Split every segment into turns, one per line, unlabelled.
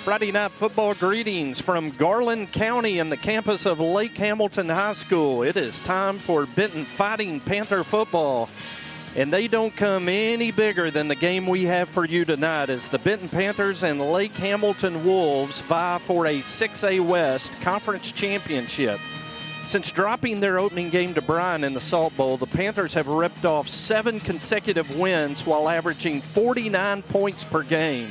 Friday night football greetings from Garland County and the campus of Lake Hamilton High School. It is time for Benton Fighting Panther football. And they don't come any bigger than the game we have for you tonight as the Benton Panthers and Lake Hamilton Wolves vie for a 6A West Conference Championship. Since dropping their opening game to Bryan in the Salt Bowl, the Panthers have ripped off 7 consecutive wins while averaging 49 points per game.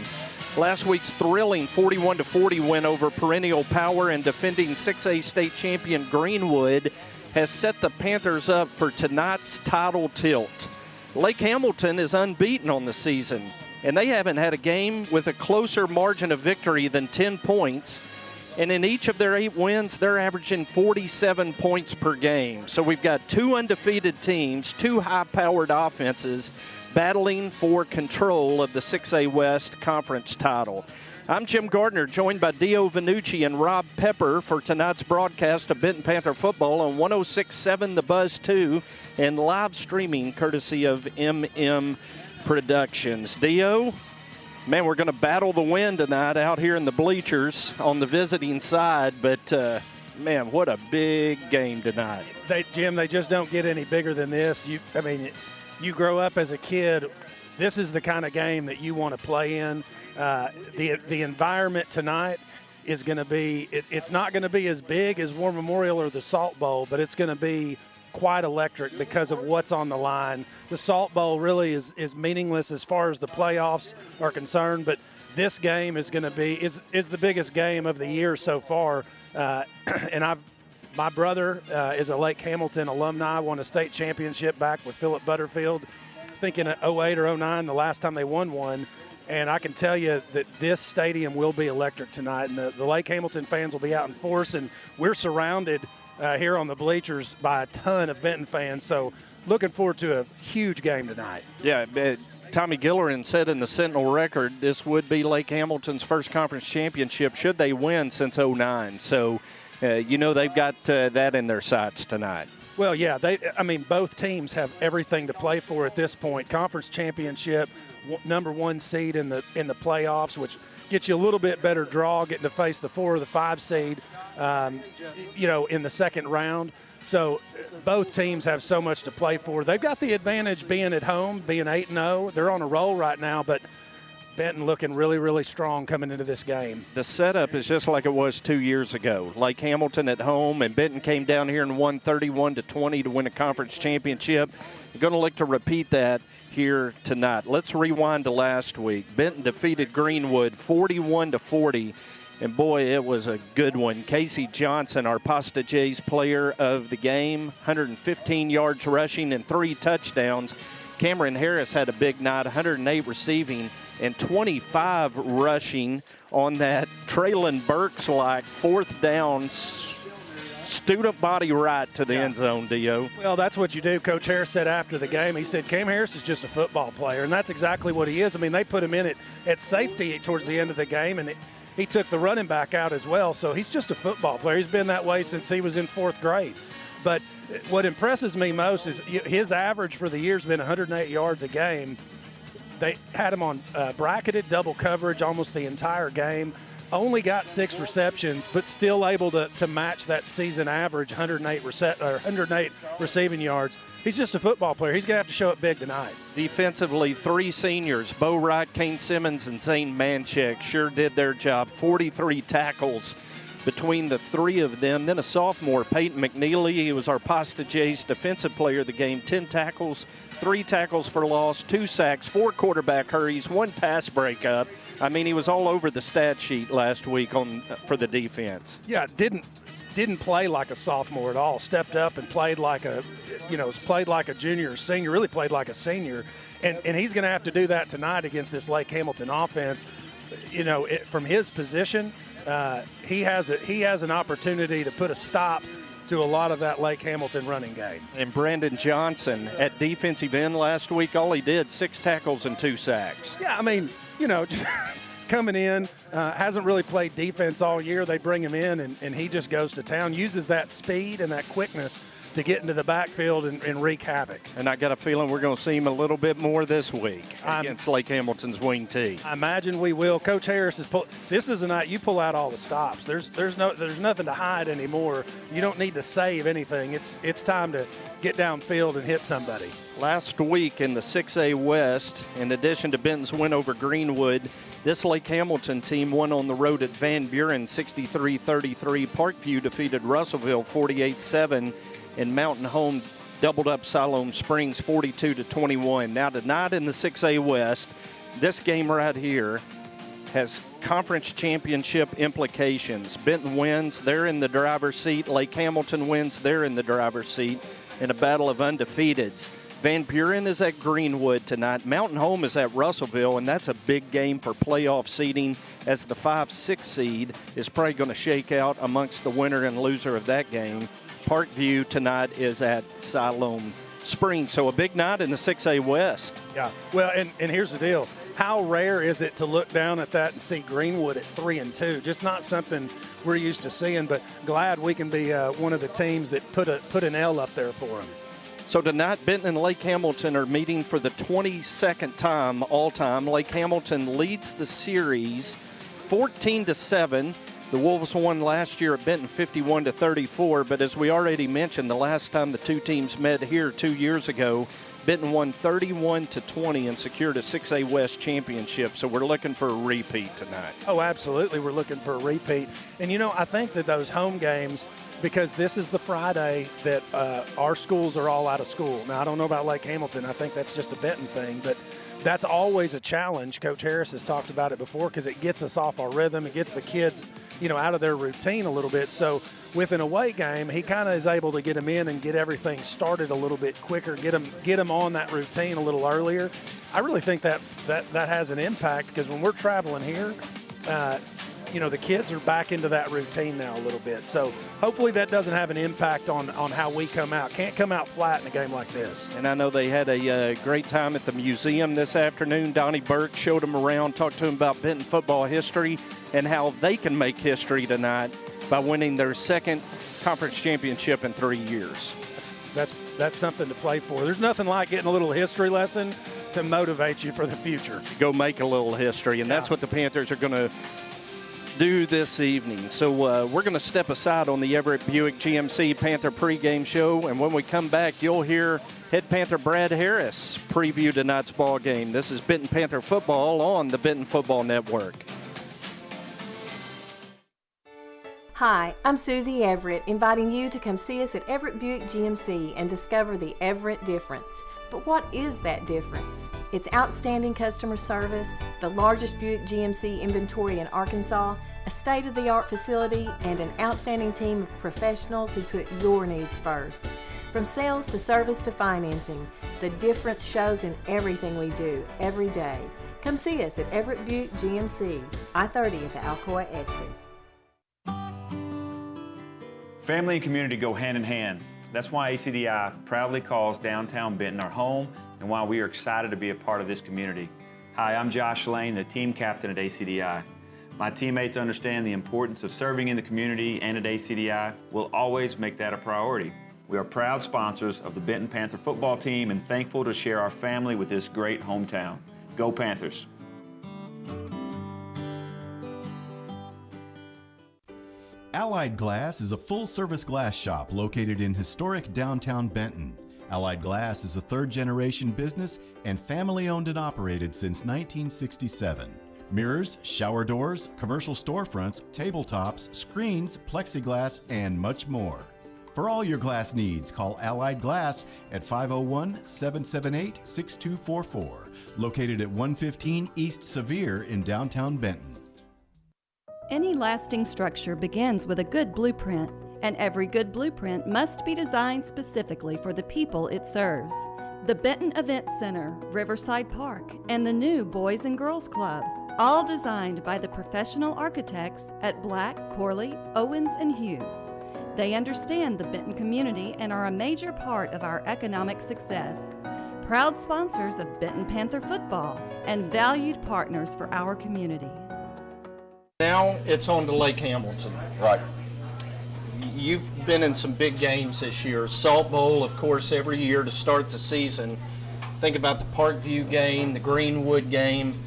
Last week's thrilling 41-40 win over perennial power and defending 6A state champion Greenwood has set the Panthers up for tonight's title tilt. Lake Hamilton is unbeaten on the season, and they haven't had a game with a closer margin of victory than 10 points. And in each of their 8 wins, they're averaging 47 points per game. So we've got 2 undefeated teams, 2 high-powered offenses battling for control of the 6A West Conference title. I'm Jim Gardner, joined by Dio Vanucci and Rob Pepper for tonight's broadcast of Benton Panther football on 106.7 The Buzz 2 and live streaming courtesy of MM Productions. Dio, man, we're going to battle the wind tonight out here in the bleachers on the visiting side, but man, what a big game tonight.
Jim, they just don't get any bigger than this. You grow up as a kid, this is the kind of game that you want to play in. The environment tonight is going to be, it's not going to be as big as War Memorial or the Salt Bowl, but it's going to be quite electric because of what's on the line. The Salt Bowl really is meaningless as far as the playoffs are concerned, but this game is going to be, is the biggest game of the year so far. My brother is a Lake Hamilton alumni, won a state championship back with Philip Butterfield, I think in 08 or 09, the last time they won one. And I can tell you that this stadium will be electric tonight, and the Lake Hamilton fans will be out in force, and we're surrounded here on the bleachers by a ton of Benton fans. So looking forward to a huge game tonight.
Yeah, Tommy Gillerin said in the Sentinel Record this would be Lake Hamilton's first conference championship should they win since 09. So, they've got that in their sights tonight.
Well, yeah, both teams have everything to play for at this point. Conference championship, number 1 seed in the playoffs, which gets you a little bit better draw, getting to face the 4 or the 5 seed, in the second round. So both teams have so much to play for. They've got the advantage being at home, being 8-0. They're on a roll right now, but Benton looking really, really strong coming into this game.
The setup is just like it was 2 years ago. Lake Hamilton at home, and Benton came down here and won 31-20 to win a conference championship. We're going to look to repeat that here tonight. Let's rewind to last week. Benton defeated Greenwood 41-40, and boy, it was a good one. Casey Johnson, our Pasta Jays player of the game, 115 yards rushing and 3 touchdowns. Cameron Harris had a big night, 108 receiving and 25 rushing on that Traylon Burks-like 4th down student body right to the end zone, Dio.
Well, that's what you do. Coach Harris said after the game, he said, Cam Harris is just a football player, and that's exactly what he is. They put him in at safety towards the end of the game, and he took the running back out as well, so he's just a football player. He's been that way since he was in 4th grade. But what impresses me most is his average for the year has been 108 yards a game. They had him on bracketed double coverage almost the entire game. Only got 6 receptions, but still able to match that season average, 108 receiving yards. He's just a football player. He's going to have to show up big tonight.
Defensively, 3 seniors, Bo Wright, Cain Simmons, and Zane Manchek sure did their job. 43 tackles between the 3 of them. Then a sophomore, Peyton McNeely. He was our Pasta Jays defensive player of the game. 10 tackles, 3 tackles for loss, 2 sacks, 4 quarterback hurries, 1 pass breakup. He was all over the stat sheet last week for the defense.
Yeah, didn't play like a sophomore at all. Stepped up and played like a junior or senior, really played like a senior. And he's going to have to do that tonight against this Lake Hamilton offense. From his position, he has an opportunity to put a stop to a lot of that Lake Hamilton running game.
And Brandon Johnson at defensive end last week, all he did, 6 tackles and 2 sacks.
Yeah, just coming in, hasn't really played defense all year. They bring him in, and he just goes to town, uses that speed and that quickness to get into the backfield and wreak havoc.
And I got a feeling we're going to see him a little bit more this week against Lake Hamilton's wing T.
I imagine we will. Coach Harris is this is a night you pull out all the stops. There's nothing to hide anymore. You don't need to save anything. It's time to get downfield and hit somebody.
Last week in the 6A West, in addition to Benton's win over Greenwood, this Lake Hamilton team won on the road at Van Buren 63-33. Parkview defeated Russellville 48-7, and Mountain Home doubled up Siloam Springs 42-21. Now tonight in the 6A West, this game right here has conference championship implications. Benton wins, they're in the driver's seat. Lake Hamilton wins, they're in the driver's seat in a battle of undefeateds. Van Buren is at Greenwood tonight. Mountain Home is at Russellville, and that's a big game for playoff seeding, as the 5-6 seed is probably going to shake out amongst the winner and loser of that game. Parkview tonight is at Siloam Springs, so a big night in the 6A West.
Yeah, well, and here's the deal. How rare is it to look down at that and see Greenwood at 3-2? Just not something we're used to seeing, but glad we can be one of the teams that put an L up there for them.
So tonight, Benton and Lake Hamilton are meeting for the 22nd time all-time. Lake Hamilton leads the series 14-7. The Wolves won last year at Benton 51-34, but as we already mentioned, the last time the two teams met here 2 years ago, Benton won 31-20 and secured a 6A West championship. So we're looking for a repeat tonight.
Oh, absolutely. We're looking for a repeat. And, I think that those home games, because this is the Friday that our schools are all out of school. Now, I don't know about Lake Hamilton. I think that's just a Benton thing. But that's always a challenge. Coach Harris has talked about it before, because it gets us off our rhythm. It gets the kids, out of their routine a little bit. So with an away game, he kind of is able to get them in and get everything started a little bit quicker, get them on that routine a little earlier. I really think that has an impact, because when we're traveling here, the kids are back into that routine now a little bit. So hopefully that doesn't have an impact on how we come out. Can't come out flat in a game like this.
And I know they had a great time at the museum this afternoon. Donnie Burke showed them around, talked to them about Benton football history and how they can make history tonight by winning their second conference championship in 3 years.
That's something to play for. There's nothing like getting a little history lesson to motivate you for the future.
Go make a little history, and that's what the Panthers are going to do this evening. So we're going to step aside on the Everett Buick GMC Panther pregame show, and when we come back, you'll hear head Panther Brad Harris preview tonight's ball game. This is Benton Panther football on the Benton Football Network.
Hi, I'm Susie Everett, inviting you to come see us at Everett Buick GMC and discover the Everett difference. But what is that difference? It's outstanding customer service, the largest Buick GMC inventory in Arkansas, a state-of-the-art facility, and an outstanding team of professionals who put your needs first. From sales to service to financing, the difference shows in everything we do every day. Come see us at Everett Buick GMC, I-30 at the Alcoa exit.
Family and community go hand in hand. That's why ACDI proudly calls downtown Benton our home, and why we are excited to be a part of this community. Hi, I'm Josh Lane, the team captain at ACDI. My teammates understand the importance of serving in the community, and at ACDI, we'll always make that a priority. We are proud sponsors of the Benton Panther football team and thankful to share our family with this great hometown. Go Panthers!
Allied Glass is a full-service glass shop located in historic downtown Benton. Allied Glass is a third-generation business and family-owned and operated since 1967. Mirrors, shower doors, commercial storefronts, tabletops, screens, plexiglass, and much more. For all your glass needs, call Allied Glass at 501-778-6244, located at 115 East Sevier in downtown Benton.
Any lasting structure begins with a good blueprint, and every good blueprint must be designed specifically for the people it serves. The Benton Event Center, Riverside Park, and the new Boys and Girls Club, all designed by the professional architects at Black, Corley, Owens, and Hughes. They understand the Benton community and are a major part of our economic success. Proud sponsors of Benton Panther football and valued partners for our community.
Now it's on to Lake Hamilton.
Right.
you've been in some big games this year. Salt Bowl, of course, every year to start the season. Think about the Parkview game, the Greenwood game.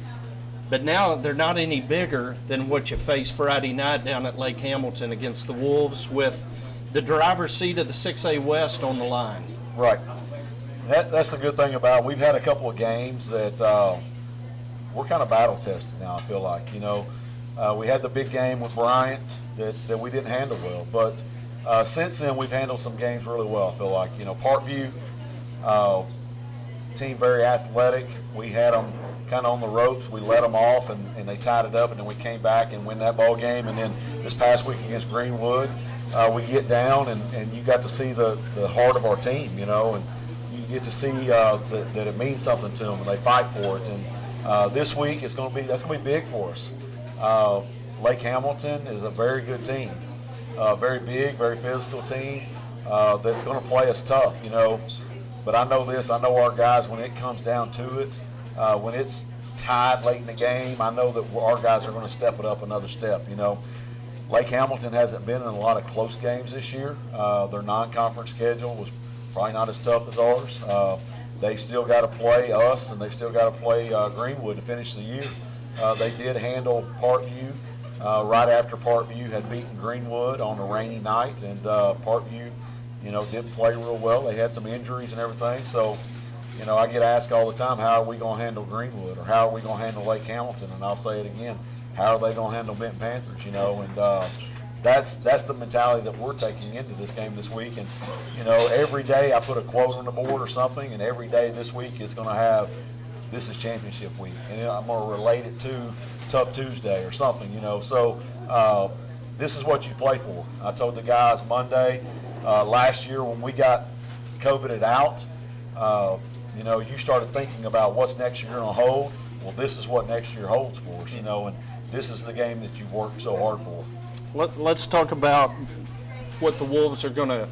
But now they're not any bigger than what you face Friday night down at Lake Hamilton against the Wolves with the driver's seat of the 6A West on the line.
Right. That's the good thing about it. We've had a couple of games that we're kind of battle tested now, I feel like. We had the big game with Bryant that we didn't handle well. But since then, we've handled some games really well, I feel like. Parkview, team very athletic. We had them kind of on the ropes. We let them off, and they tied it up, and then we came back and win that ball game. And then this past week against Greenwood, we get down, and you got to see the heart of our team, and you get to see that it means something to them, and they fight for it. And this week, that's going to be big for us. Lake Hamilton is a very good team, very big, very physical team that's going to play us tough, But I know this. I know our guys, when it comes down to it, when it's tied late in the game, I know that our guys are going to step it up another step, Lake Hamilton hasn't been in a lot of close games this year. Their non-conference schedule was probably not as tough as ours. They still got to play us, and they've still got to play Greenwood to finish the year. They did handle Parkview right after Parkview had beaten Greenwood on a rainy night, and Parkview, didn't play real well. They had some injuries and everything, so I get asked all the time, how are we going to handle Greenwood, or how are we going to handle Lake Hamilton? And I'll say it again, how are they going to handle Benton Panthers? And that's the mentality that we're taking into this game this week. And every day I put a quote on the board or something, and every day this week it's going to have, this is championship week, and I'm going to relate it to Tough Tuesday or something. So this is what you play for. I told the guys Monday last year when we got COVIDed out. You started thinking about what's next year going to hold. Well, this is what next year holds for us, and this is the game that you worked so hard for.
Let's talk about what the Wolves are going to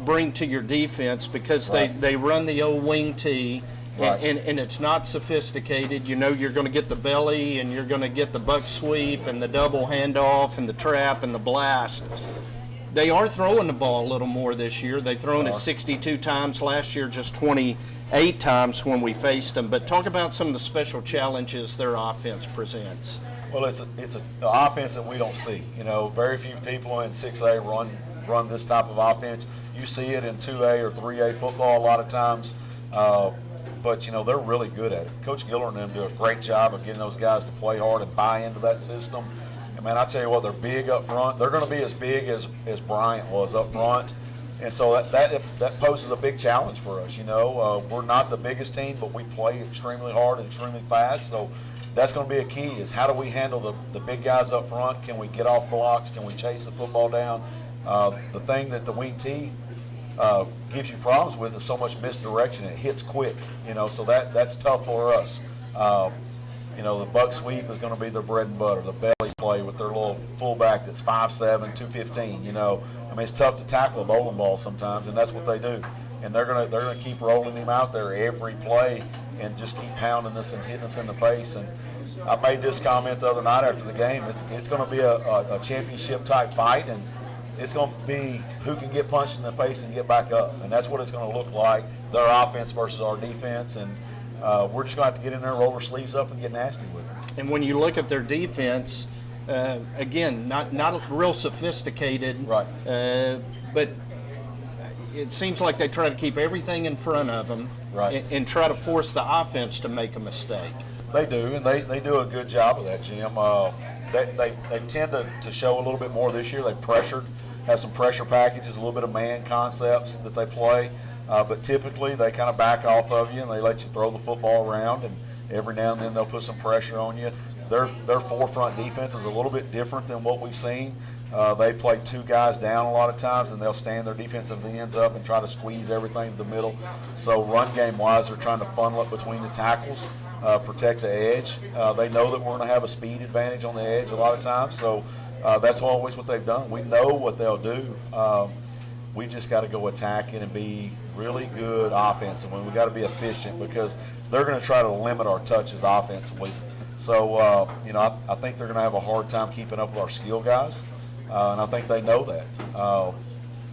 bring to your defense, because they run the old wing tee, and it's not sophisticated. You're going to get the belly, and you're going to get the buck sweep and the double handoff and the trap and the blast. They are throwing the ball a little more this year. They've thrown it 62 times. Last year, just 28 times when we faced them. But talk about some of the special challenges their offense presents.
Well, it's an offense that we don't see. Very few people in 6A run this type of offense. You see it in 2A or 3A football a lot of times. But, they're really good at it. Coach Giller and them do a great job of getting those guys to play hard and buy into that system. Man, I tell you what, they're big up front. They're going to be as big as Bryant was up front. And so that poses a big challenge for us. We're not the biggest team, but we play extremely hard and extremely fast. So that's going to be a key, is how do we handle the big guys up front? Can we get off blocks? Can we chase the football down? The thing that the wing tee gives you problems with is so much misdirection. It hits quick, so that's tough for us. The buck sweep is going to be their bread and butter, the belly play with their little fullback that's 5'7", 215. It's tough to tackle a bowling ball sometimes, and that's what they do. And they're gonna keep rolling him out there every play and just keep pounding us and hitting us in the face. And I made this comment the other night after the game. It's going to be a championship type fight, and it's going to be who can get punched in the face and get back up, and that's what it's going to look like. Their offense versus our defense, and we're just going to have to get in there, roll our sleeves up, and get nasty with it.
And when you look at their defense, again, not real sophisticated,
right?
But it seems like they try to keep everything in front of them,
right,
and try to force the offense to make a mistake.
They do, and they do a good job of that, Jim. They tend to show a little bit more this year. They have some pressure packages, a little bit of man concepts that they play. But typically they kind of back off of you and they let you throw the football around, and every now and then they'll put some pressure on you. Their forefront defense is a little bit different than what we've seen. They play two guys down a lot of times, and they'll stand their defensive ends up and try to squeeze everything to the middle. So run game wise, they're trying to funnel it between the tackles, protect the edge. They know that we're going to have a speed advantage on the edge a lot of times, so that's always what they've done. We know what they'll do. We just got to go attack it and be really good offensively. We got to be efficient because they're going to try to limit our touches offensively. So, I think they're going to have a hard time keeping up with our skill guys. and I think they know that.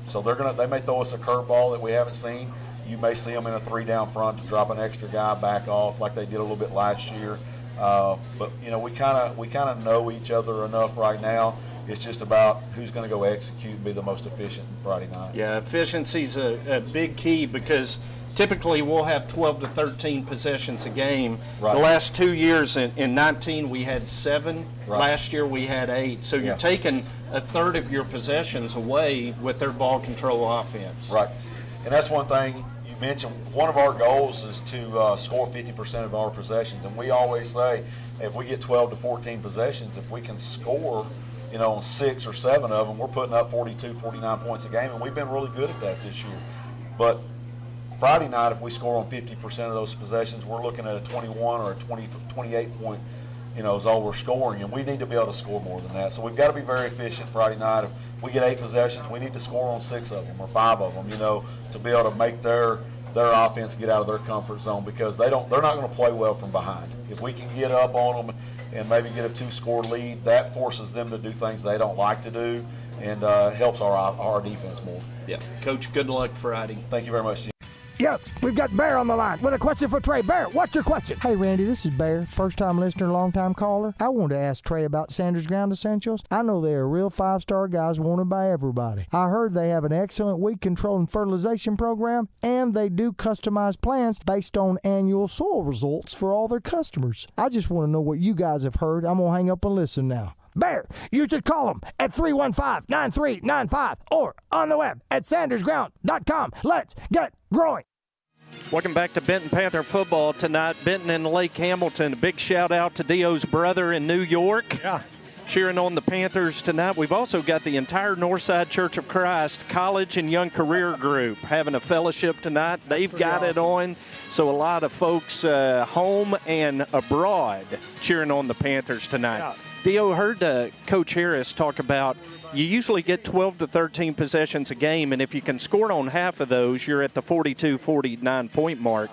So they may throw us a curveball that we haven't seen. You may see them in a 3 down front to drop an extra guy back off like they did a little bit last year. But we kind of know each other enough right now. It's just about who's going to go execute and be the most efficient Friday night.
Yeah, efficiency's a big key because typically we'll have 12 to 13 possessions a game.
Right.
The last 2 years in 19 we had 7.
Right.
Last year we had 8. So you're taking a third of your possessions away with their ball control offense.
Right. And that's one thing you mentioned. One of our goals is to score 50% of our possessions. And we always say if we get 12 to 14 possessions, if we can score on 6 or 7 of them, we're putting up 42, 49 points a game, and we've been really good at that this year. But Friday night, if we score on 50% of those possessions, we're looking at a 21 or a 28 point, is all we're scoring, and we need to be able to score more than that. So we've got to be very efficient Friday night. If we get 8 possessions, we need to score on 6 of them or 5 of them, to be able to make their offense get out of their comfort zone, because they're not going to play well from behind. If we can get up on them and maybe get a 2-score lead, that forces them to do things they don't like to do, and helps our defense more.
Yeah, Coach, good luck Friday.
Thank you very much, Jim.
Yes, we've got Bear on the line with a question for Trey. Bear, what's your question?
Hey, Randy, this is Bear, first-time listener, long-time caller. I wanted to ask Trey about Sanders Ground Essentials. I know they are real 5-star guys wanted by everybody. I heard they have an excellent weed control and fertilization program, and they do customized plans based on annual soil results for all their customers. I just want to know what you guys have heard. I'm going to hang up and listen now.
Bear, you should call them at 315-9395 or on the web at sandersground.com. Let's get growing.
Welcome back to Benton Panther football tonight. Benton and Lake Hamilton. A big shout out to Dio's brother in New York.
Yeah.
Cheering on the Panthers tonight. We've also got the entire Northside Church of Christ College and Young Career Group having a fellowship tonight. They've got it on. So a lot of folks home and abroad cheering on the Panthers tonight.
Yeah.
Dio, heard Coach Harris talk about you usually get 12 to 13 possessions a game, and if you can score on half of those, you're at the 42, 49-point mark.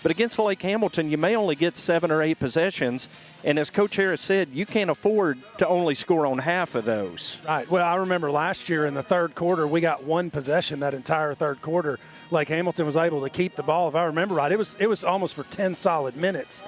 But against Lake Hamilton, you may only get 7 or 8 possessions, and as Coach Harris said, you can't afford to only score on half of those.
Right. Well, I remember last year in the third quarter, we got 1 possession that entire third quarter. Lake Hamilton was able to keep the ball, if I remember right. It was almost for 10 solid minutes.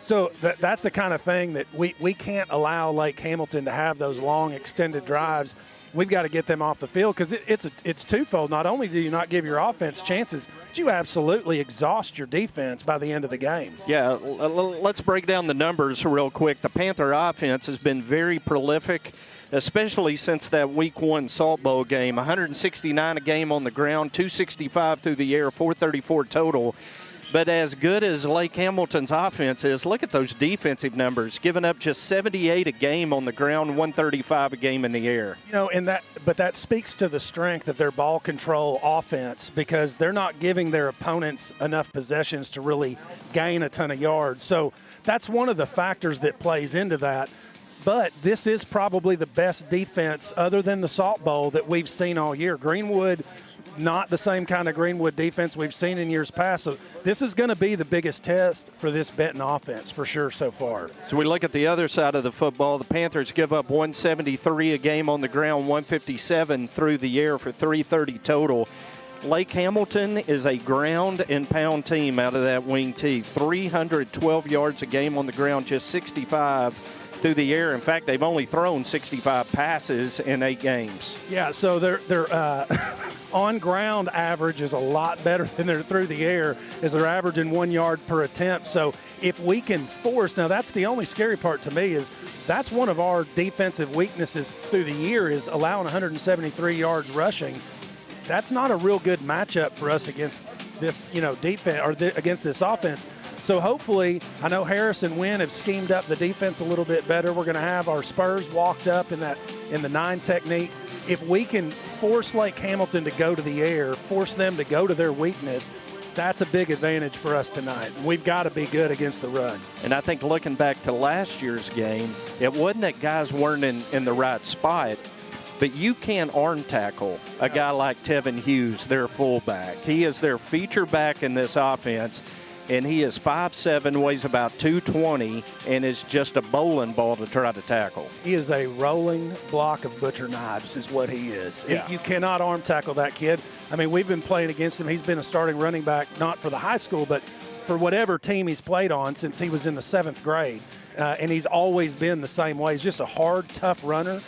So that's the kind of thing that we can't allow Lake Hamilton to have those long extended drives. We've got to get them off the field because it's twofold. Not only do you not give your offense chances, but you absolutely exhaust your defense by the end of the game.
Yeah, let's break down the numbers real quick. The Panther offense has been very prolific, especially since that Week 1 Salt Bowl game. 169 a game on the ground, 265 through the air, 434 total. But as good as Lake Hamilton's offense is, look at those defensive numbers, giving up just 78 a game on the ground, 135 a game in the air.
But that speaks to the strength of their ball control offense, because they're not giving their opponents enough possessions to really gain a ton of yards. So that's one of the factors that plays into that. But this is probably the best defense other than the Salt Bowl that we've seen all year. Greenwood, not the same kind of Greenwood defense we've seen in years past. So this is going to be the biggest test for this Benton offense for sure so far.
So we look at the other side of the football. The Panthers give up 173 a game on the ground, 157 through the air for 330 total. Lake Hamilton is a ground and pound team out of that wing T. 312 yards a game on the ground, just 65 through the air. In fact, they've only thrown 65 passes in 8 games.
Yeah, so their on-ground average is a lot better than their through the air, as they're averaging 1 yard per attempt. So if we can force, now that's the only scary part to me, is that's one of our defensive weaknesses through the year, is allowing 173 yards rushing. That's not a real good matchup for us against this, defense or against this offense. So hopefully, I know Harris and Wynn have schemed up the defense a little bit better. We're going to have our Spurs walked up in the 9 technique. If we can force Lake Hamilton to go to the air, force them to go to their weakness, that's a big advantage for us tonight. We've got to be good against the run.
And I think looking back to last year's game, it wasn't that guys weren't in the right spot, but you can't arm tackle a guy like Tevin Hughes, their fullback. He is their feature back in this offense. and he is 5'7", weighs about 220, and is just a bowling ball to try to tackle.
He is a rolling block of butcher knives is what he is.
Yeah.
You cannot arm tackle that kid. I mean, we've been playing against him. He's been a starting running back, not for the high school, but for whatever team he's played on since he was in the 7th grade. And he's always been the same way. He's just a hard, tough runner.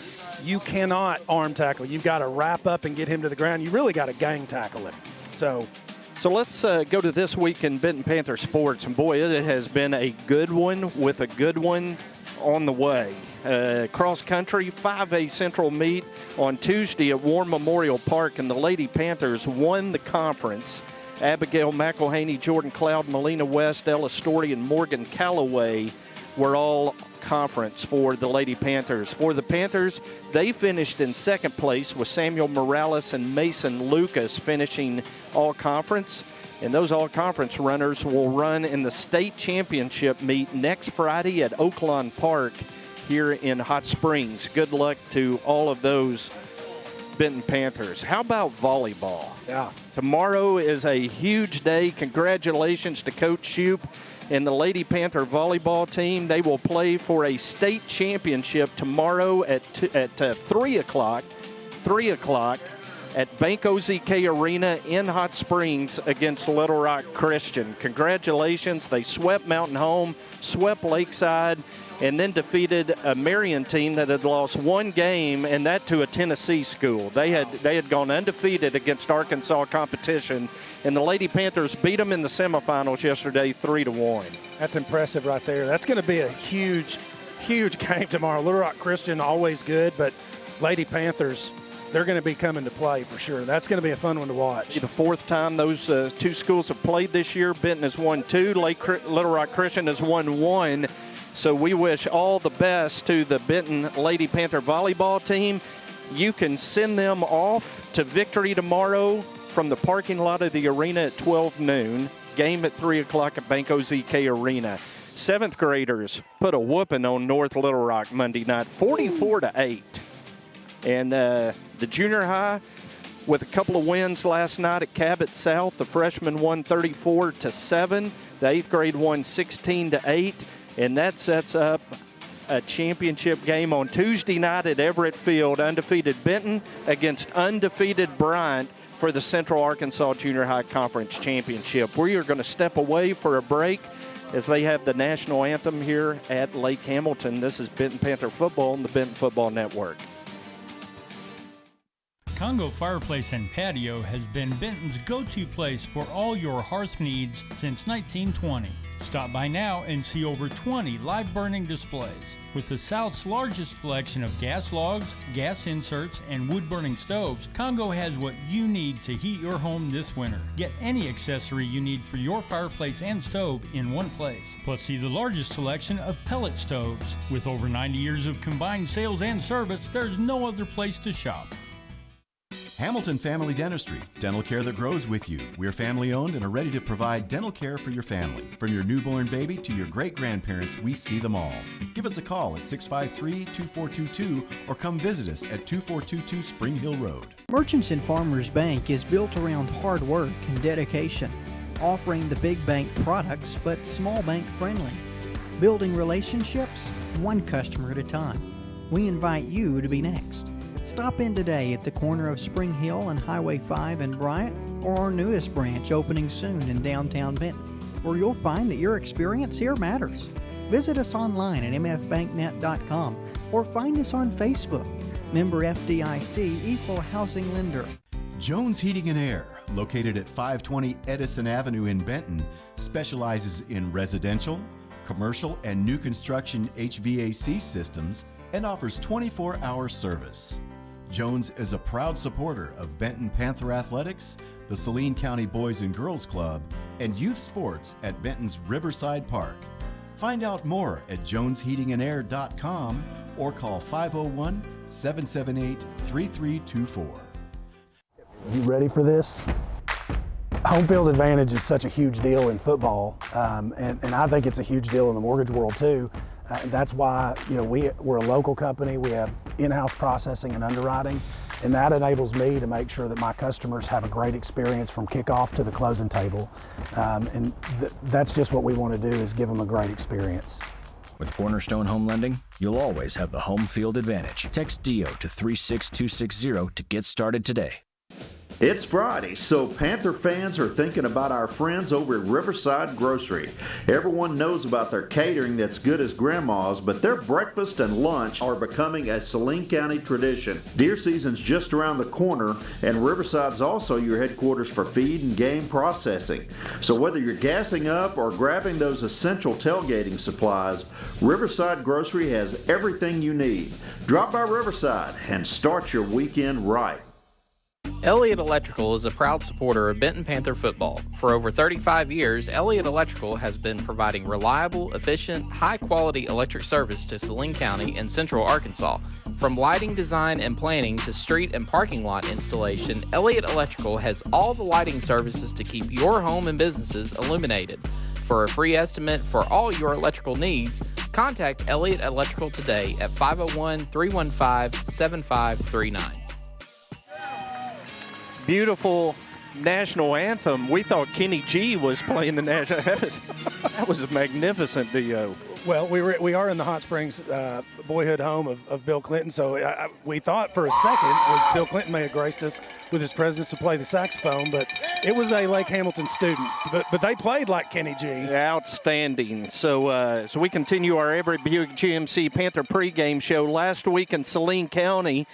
You cannot arm tackle. You've got to wrap up and get him to the ground. You really got to gang tackle him. So
let's go to this week in Benton Panther sports. And, boy, it has been a good one with a good one on the way. Cross country, 5A Central meet on Tuesday at War Memorial Park, and the Lady Panthers won the conference. Abigail McElhaney, Jordan Cloud, Melina West, Ella Storey, and Morgan Calloway were all conference for the Lady Panthers. For the Panthers, they finished in second place with Samuel Morales and Mason Lucas finishing all conference. And those all conference runners will run in the state championship meet next Friday at Oaklawn Park here in Hot Springs. Good luck to all of those Benton Panthers. How about volleyball?
Yeah.
Tomorrow is a huge day. Congratulations to Coach Shoup and the Lady Panther volleyball team. They will play for a state championship tomorrow at 3 o'clock. 3 o'clock at Bank OZK Arena in Hot Springs against Little Rock Christian. Congratulations. They swept Mountain Home, swept Lakeside, and then defeated a Marion team that had lost one game, and that to a Tennessee school. They had gone undefeated against Arkansas competition, and the Lady Panthers beat them in the semifinals yesterday 3-1.
That's impressive right there. That's going to be a huge, huge game tomorrow. Little Rock Christian, always good, but Lady Panthers, they're going to be coming to play for sure. That's going to be a fun one to watch.
The fourth time those two schools have played this year. Benton has won 2. Little Rock Christian has won 1. So we wish all the best to the Benton Lady Panther volleyball team. You can send them off to victory tomorrow from the parking lot of the arena at 12 noon. Game at 3 o'clock at Bank OZK Arena. 7th graders put a whooping on North Little Rock Monday night, 44-8. And the junior high, with a couple of wins last night at Cabot South, the freshmen won 34-7. The 8th grade won 16-8. And that sets up a championship game on Tuesday night at Everett Field. Undefeated Benton against undefeated Bryant for the Central Arkansas Junior High Conference Championship. We are going to step away for a break as they have the national anthem here at Lake Hamilton. This is Benton Panther Football on the Benton Football Network.
Congo Fireplace and Patio has been Benton's go-to place for all your hearth needs since 1920. Stop by now and see over 20 live burning displays. With the South's largest selection of gas logs, gas inserts, and wood-burning stoves, Congo has what you need to heat your home this winter. Get any accessory you need for your fireplace and stove in one place. Plus, see the largest selection of pellet stoves. With over 90 years of combined sales and service, there's no other place to shop.
Hamilton Family Dentistry, dental care that grows with you. We're family owned and are ready to provide dental care for your family. From your newborn baby to your great-grandparents, we see them all. Give us a call at 653-2422 or come visit us at 2422 Spring Hill Road.
Merchants and Farmers Bank is built around hard work and dedication, offering the big bank products but small bank friendly. Building relationships, one customer at a time. We invite you to be next. Stop in today at the corner of Spring Hill and Highway 5 in Bryant, or our newest branch opening soon in downtown Benton, where you'll find that your experience here matters. Visit us online at mfbanknet.com or find us on Facebook. Member FDIC, Equal Housing Lender.
Jones Heating and Air, located at 520 Edison Avenue in Benton, specializes in residential, commercial, and new construction HVAC systems and offers 24-hour service. Jones is a proud supporter of Benton Panther Athletics, the Saline County Boys and Girls Club, and youth sports at Benton's Riverside Park. Find out more at jonesheatingandair.com or call 501-778-3324.
You ready for this? Home field advantage is such a huge deal in football, and I think it's a huge deal in the mortgage world too. That's why we're a local company. We have in-house processing and underwriting, And that enables me to make sure that my customers have a great experience from kickoff to the closing table. And that's just what we want to do, is give them a great experience.
With Cornerstone Home Lending, you'll always have the home field advantage. Text DIO to 36260 to get started today.
It's Friday, so Panther fans are thinking about our friends over at Riverside Grocery. Everyone knows about their catering that's good as grandma's, but their breakfast and lunch are becoming a Saline County tradition. Deer season's just around the corner, and Riverside's also your headquarters for feed and game processing. So whether you're gassing up or grabbing those essential tailgating supplies, Riverside Grocery has everything you need. Drop by Riverside and start your weekend right.
Elliott Electrical is a proud supporter of Benton Panther football. For over 35 years, Elliott Electrical has been providing reliable, efficient, high-quality electric service to Saline County and Central Arkansas. From lighting design and planning to street and parking lot installation, Elliott Electrical has all the lighting services to keep your home and businesses illuminated. For a free estimate for all your electrical needs, contact Elliott Electrical today at 501-315-7539.
Beautiful national anthem. We thought Kenny G was playing the national. That was a magnificent deal.
Well, we are in the Hot Springs boyhood home of Bill Clinton, so we thought for a second Bill Clinton may have graced us with his presence to play the saxophone, but it was a Lake Hamilton student. But they played like Kenny G.
Outstanding. So we continue our Everett Buick GMC Panther pregame show. Last week in Saline County,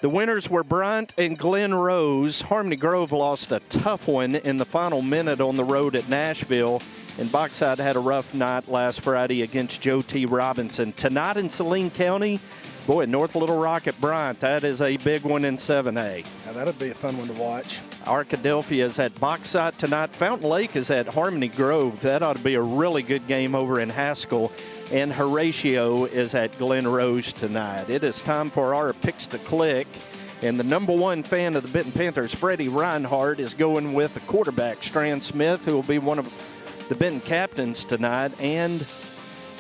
the winners were Bryant and Glen Rose. Harmony Grove lost a tough one in the final minute on the road at Nashville. And Boxside had a rough night last Friday against Joe T. Robinson. Tonight in Saline County, boy, North Little Rock at Bryant, that is a big one in 7A.
Now, that'll be a fun one to watch.
Arkadelphia is at Boxside tonight. Fountain Lake is at Harmony Grove. That ought to be a really good game over in Haskell. And Horatio is at Glen Rose tonight. It is time for our picks to click. And the number one fan of the Benton Panthers, Freddie Reinhardt, is going with the quarterback, Stran Smith, who will be one of the Benton captains tonight, and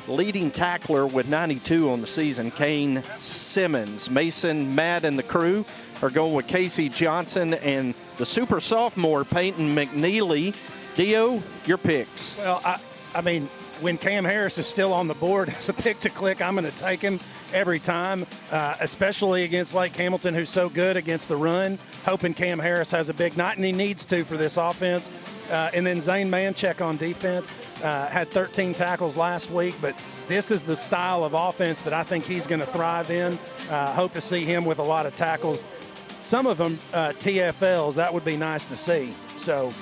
leading tackler with 92 on the season, Cain Simmons. Mason, Matt, and the crew are going with Casey Johnson and the super sophomore, Peyton McNeely. Dio, your picks.
Well, I mean, when Cam Harris is still on the board as a pick to click, I'm going to take him every time, especially against Lake Hamilton, who's so good against the run. Hoping Cam Harris has a big night, and he needs to for this offense. And then Zane Manchek on defense had 13 tackles last week, but this is the style of offense that I think he's going to thrive in. Hope to see him with a lot of tackles. Some of them TFLs. That would be nice to see. So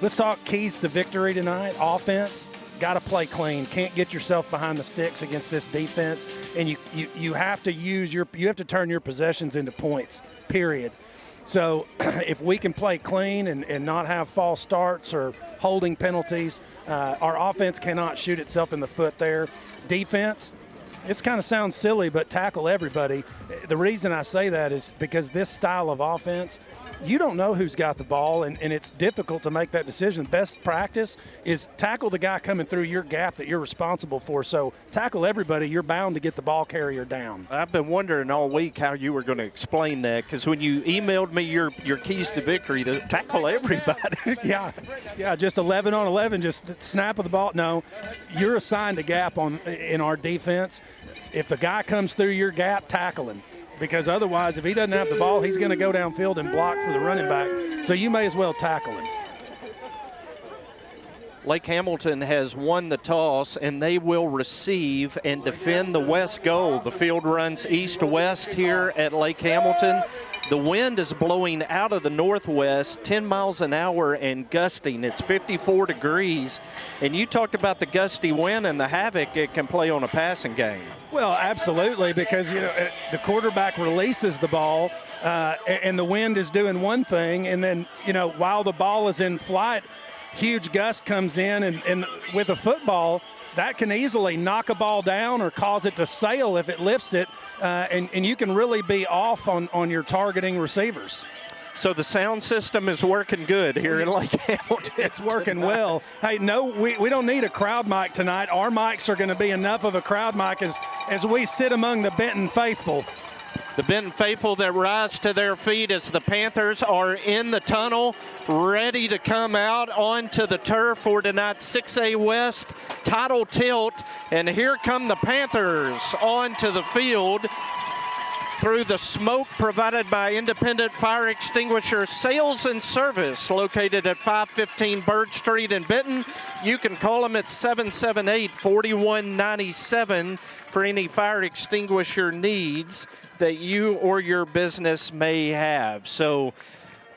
let's talk keys to victory tonight. Offense. Got to play clean. Can't get yourself behind the sticks against this defense, and you have to you have to turn your possessions into points. Period. So if we can play clean and not have false starts or holding penalties, our offense cannot shoot itself in the foot there. Defense, this kind of sounds silly, but tackle everybody. The reason I say that is because this style of offense, you don't know who's got the ball, and it's difficult to make that decision. Best practice is tackle the guy coming through your gap that you're responsible for. So tackle everybody. You're bound to get the ball carrier down.
I've been wondering all week how you were going to explain that, because when you emailed me your keys to victory, to tackle everybody.
yeah, just 11 on 11, just snap of the ball. No, you're assigned a gap in our defense. If the guy comes through your gap, tackle him. Because otherwise, if he doesn't have the ball, he's going to go downfield and block for the running back. So you may as well tackle him.
Lake Hamilton has won the toss, and they will receive and defend the west goal. The field runs east-west here at Lake Hamilton. The wind is blowing out of the northwest, 10 miles an hour and gusting. It's 54 degrees. And you talked about the gusty wind and the havoc it can play on a passing game.
Well, absolutely, because the quarterback releases the ball, and the wind is doing one thing, and then while the ball is in flight, huge gust comes in, and with a football, that can easily knock a ball down or cause it to sail if it lifts it, and you can really be off on your targeting receivers.
So the sound system is working good here in Lake Hamilton.
It's working well. Hey, no, we don't need a crowd mic tonight. Our mics are going to be enough of a crowd mic as we sit among the Benton faithful.
The Benton faithful that rise to their feet as the Panthers are in the tunnel, ready to come out onto the turf for tonight's 6A West title tilt. And here come the Panthers onto the field through the smoke provided by Independent Fire Extinguisher Sales and Service, located at 515 Bird Street in Benton. You can call them at 778-4197 for any fire extinguisher needs that you or your business may have. So,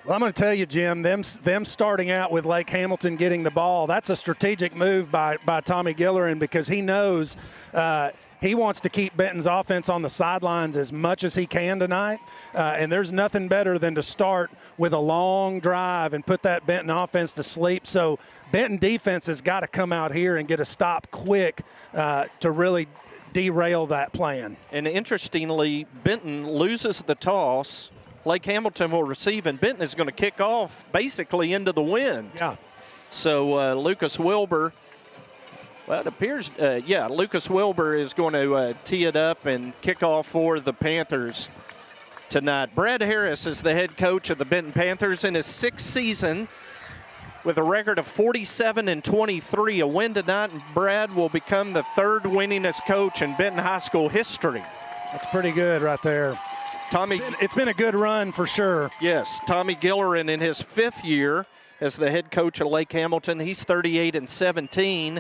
well, I'm going to tell you, Jim, them starting out with Lake Hamilton getting the ball, that's a strategic move by Tommy Gillerin, because he knows he wants to keep Benton's offense on the sidelines as much as he can tonight. And there's nothing better than to start with a long drive and put that Benton offense to sleep. So Benton defense has got to come out here and get a stop quick to really derail that plan.
And interestingly, Benton loses the toss. Lake Hamilton will receive, and Benton is going to kick off basically into the wind.
Yeah.
So Lucas Wilbur, well, it appears, Lucas Wilbur is going to tee it up and kick off for the Panthers tonight. Brad Harris is the head coach of the Benton Panthers in his 6th season with a record of 47-23. A win tonight, and Brad will become the 3rd winningest coach in Benton High School history.
That's pretty good right there. It's been a good run for sure.
Yes, Tommy Gillerin in his 5th year as the head coach of Lake Hamilton. He's 38-17.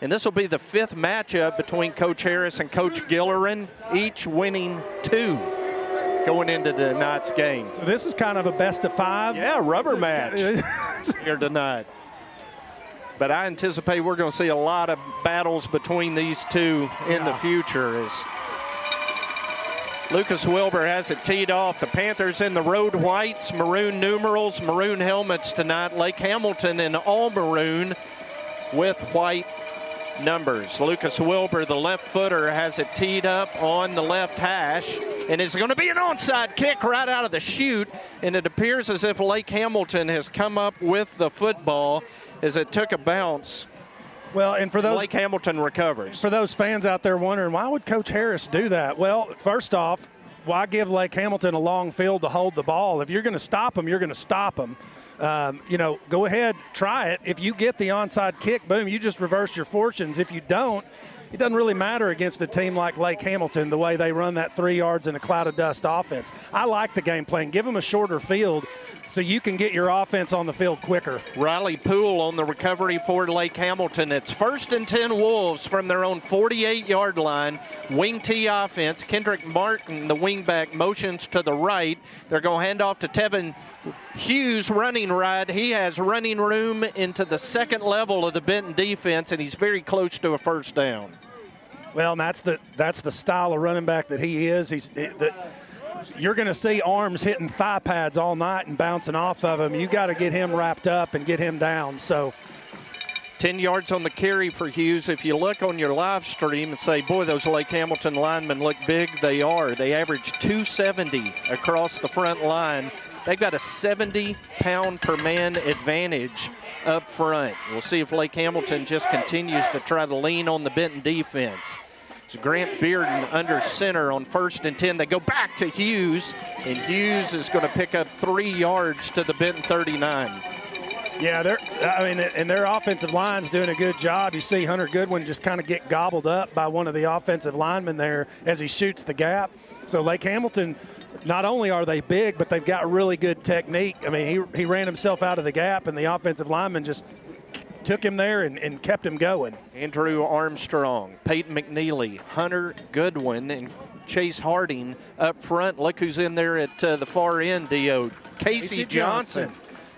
And this will be the 5th matchup between Coach Harris and Coach Gillerin, each winning 2 going into tonight's game.
So this is kind of a best of 5.
Yeah, rubber match here tonight. But I anticipate we're going to see a lot of battles between these two in the future as Lucas Wilbur has it teed off. The Panthers in the road whites, maroon numerals, maroon helmets tonight. Lake Hamilton in all maroon with white numbers. Lucas Wilbur, the left footer, has it teed up on the left hash, and it's going to be an onside kick right out of the chute, and it appears as if Lake Hamilton has come up with the football as it took a bounce.
Well, and for those
Lake Hamilton recovers.
For those fans out there wondering, why would Coach Harris do that? Well, first off, why give Lake Hamilton a long field to hold the ball? If you're going to stop them, you're going to stop them. Go ahead, try it. If you get the onside kick, boom, you just reverse your fortunes. If you don't, it doesn't really matter against a team like Lake Hamilton, the way they run that 3 yards in a cloud of dust offense. I like the game plan. Give them a shorter field so you can get your offense on the field quicker.
Riley Poole on the recovery for Lake Hamilton. It's 1st and 10 Wolves from their own 48-yard line. Wing T offense. Kendrick Martin, the wingback, motions to the right. They're going to hand off to Tevin Hughes running right. He has running room into the 2nd level of the Benton defense, and he's very close to a first down.
Well, and that's the style of running back that he is. You're going to see arms hitting thigh pads all night and bouncing off of him. You got to get him wrapped up and get him down. So
10 yards on the carry for Hughes. If you look on your live stream and say, boy, those Lake Hamilton linemen look big, they are. They average 270 across the front line. They've got a 70-pound per man advantage up front. We'll see if Lake Hamilton just continues to try to lean on the Benton defense. It's Grant Bearden under center on 1st and 10. They go back to Hughes, and Hughes is going to pick up 3 yards to the Benton 39.
Yeah, their offensive line's doing a good job. You see Hunter Goodwin just kind of get gobbled up by one of the offensive linemen there as he shoots the gap. So Lake Hamilton, not only are they big, but they've got really good technique. I mean, he ran himself out of the gap, and the offensive lineman just took him there and kept him going.
Andrew Armstrong, Peyton McNeely, Hunter Goodwin, and Chase Harding up front. Look who's in there at the far end, Dio. Casey Johnson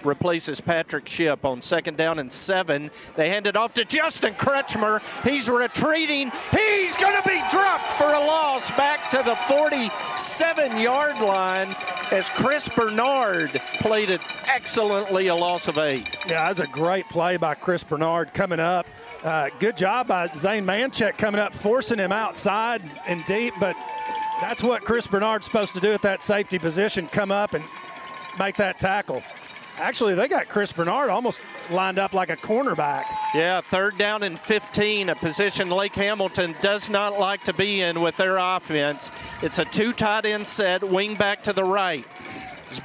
replaces Patrick Shipp on 2nd down and 7. They hand it off to Justin Kretschmer. He's retreating. He's going to be dropped for a loss back to the 47-yard line as Chris Bernard played it excellently, a loss of 8.
Yeah, that's a great play by Chris Bernard coming up. Good job by Zane Manchek coming up, forcing him outside and deep, but that's what Chris Bernard's supposed to do at that safety position, come up and make that tackle. Actually, they got Chris Bernard almost lined up like a cornerback.
Yeah, 3rd down and 15, a position Lake Hamilton does not like to be in with their offense. It's a 2 tight end set, wing back to the right.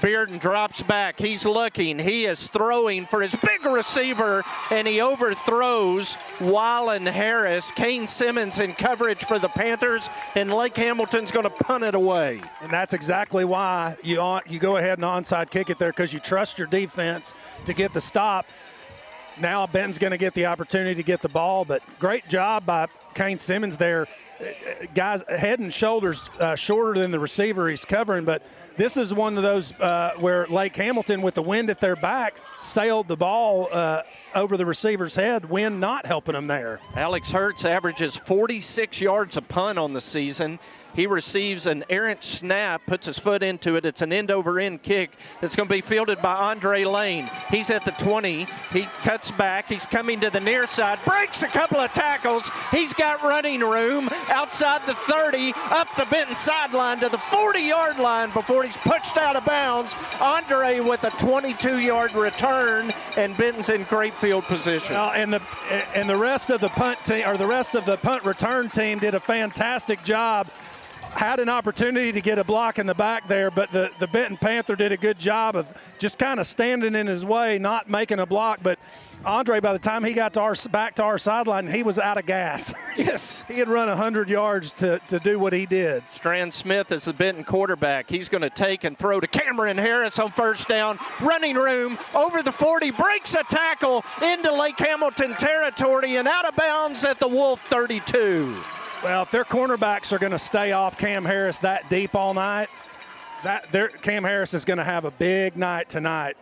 Bearden drops back. He's looking. He is throwing for his big receiver, and he overthrows Wallen Harris. Cain Simmons in coverage for the Panthers, and Lake Hamilton's going to punt it away.
And that's exactly why you go ahead and onside kick it there, because you trust your defense to get the stop. Now Benton's going to get the opportunity to get the ball, but great job by Cain Simmons there. Guys, head and shoulders shorter than the receiver he's covering, but this is one of those where Lake Hamilton, with the wind at their back, sailed the ball over the receiver's head, wind not helping them there.
Alex Hertz averages 46 yards a punt on the season. He receives an errant snap, puts his foot into it. It's an end-over-end kick that's going to be fielded by Andre Lane. He's at the 20. He cuts back. He's coming to the near side, breaks a couple of tackles. He's got running room outside the 30, up the Benton sideline to the 40-yard line before he's pushed out of bounds. Andre with a 22-yard return, and Benton's in great field position.
And the rest of the punt team, or the rest of the punt return team, did a fantastic job. Had an opportunity to get a block in the back there, but the Benton Panther did a good job of just kind of standing in his way, not making a block. But Andre, by the time he got back to our sideline, he was out of gas.
Yes.
He had run 100 yards to do what he did.
Stran Smith is the Benton quarterback. He's going to take and throw to Cameron Harris on 1st down. Running room over the 40, breaks a tackle into Lake Hamilton territory and out of bounds at the Wolf 32.
Well, if their cornerbacks are going to stay off Cam Harris that deep all night, Cam Harris is going to have a big night tonight.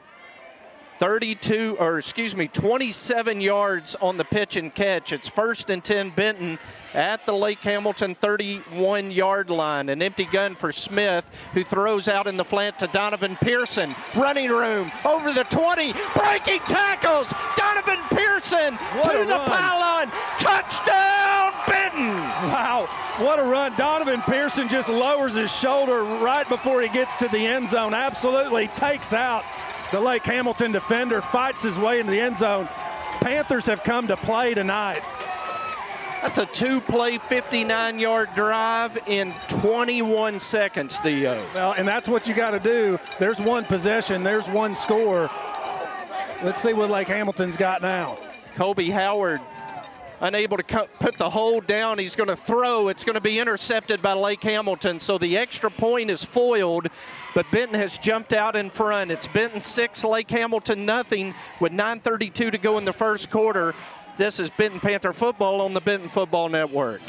27 yards on the pitch and catch. It's 1st and 10 Benton at the Lake Hamilton 31-yard line. An empty gun for Smith, who throws out in the flat to Donovan Pearson. Running room over the 20, breaking tackles. Donovan Pearson to the pylon. Touchdown, Benton!
Wow, what a run. Donovan Pearson just lowers his shoulder right before he gets to the end zone. Absolutely takes out the Lake Hamilton defender, fights his way into the end zone. Panthers have come to play tonight.
That's a 2-play, 59-yard drive in 21 seconds, Dio.
Well, and that's what you got to do. There's one possession. There's one score. Let's see what Lake Hamilton's got now.
Colby Howard unable to put the hold down. He's going to throw. It's going to be intercepted by Lake Hamilton. So the extra point is foiled, but Benton has jumped out in front. It's Benton 6, Lake Hamilton nothing with 9:32 to go in the first quarter. This is Benton Panther football on the Benton Football Network.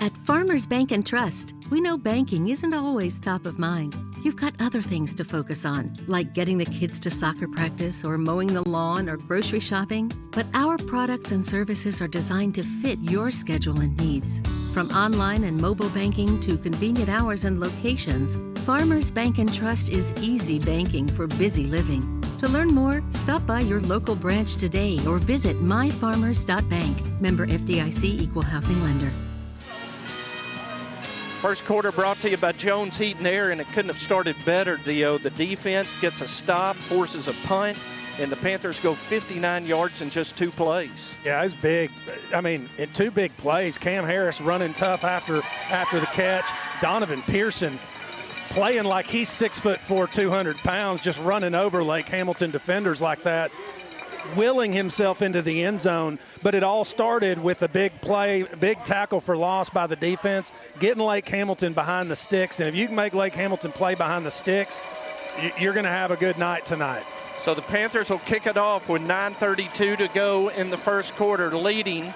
At Farmers Bank and Trust, we know banking isn't always top of mind. You've got other things to focus on, like getting the kids to soccer practice or mowing the lawn or grocery shopping. But our products and services are designed to fit your schedule and needs. From online and mobile banking to convenient hours and locations, Farmers Bank and Trust is easy banking for busy living. To learn more, stop by your local branch today or visit myfarmers.bank. Member FDIC Equal Housing Lender.
First quarter brought to you by Jones Heat and Air, and it couldn't have started better, Dio. The defense gets a stop, forces a punt, and the Panthers go 59 yards in just 2 plays.
Yeah, it was big. I mean, in 2 big plays, Cam Harris running tough after the catch. Donovan Pearson playing like he's 6'4", 200 pounds, just running over Lake Hamilton defenders like that, willing himself into the end zone. But it all started with a big play, big tackle for loss by the defense, getting Lake Hamilton behind the sticks. And if you can make Lake Hamilton play behind the sticks, you're going to have a good night tonight.
So the Panthers will kick it off with 9:32 to go in the first quarter, leading.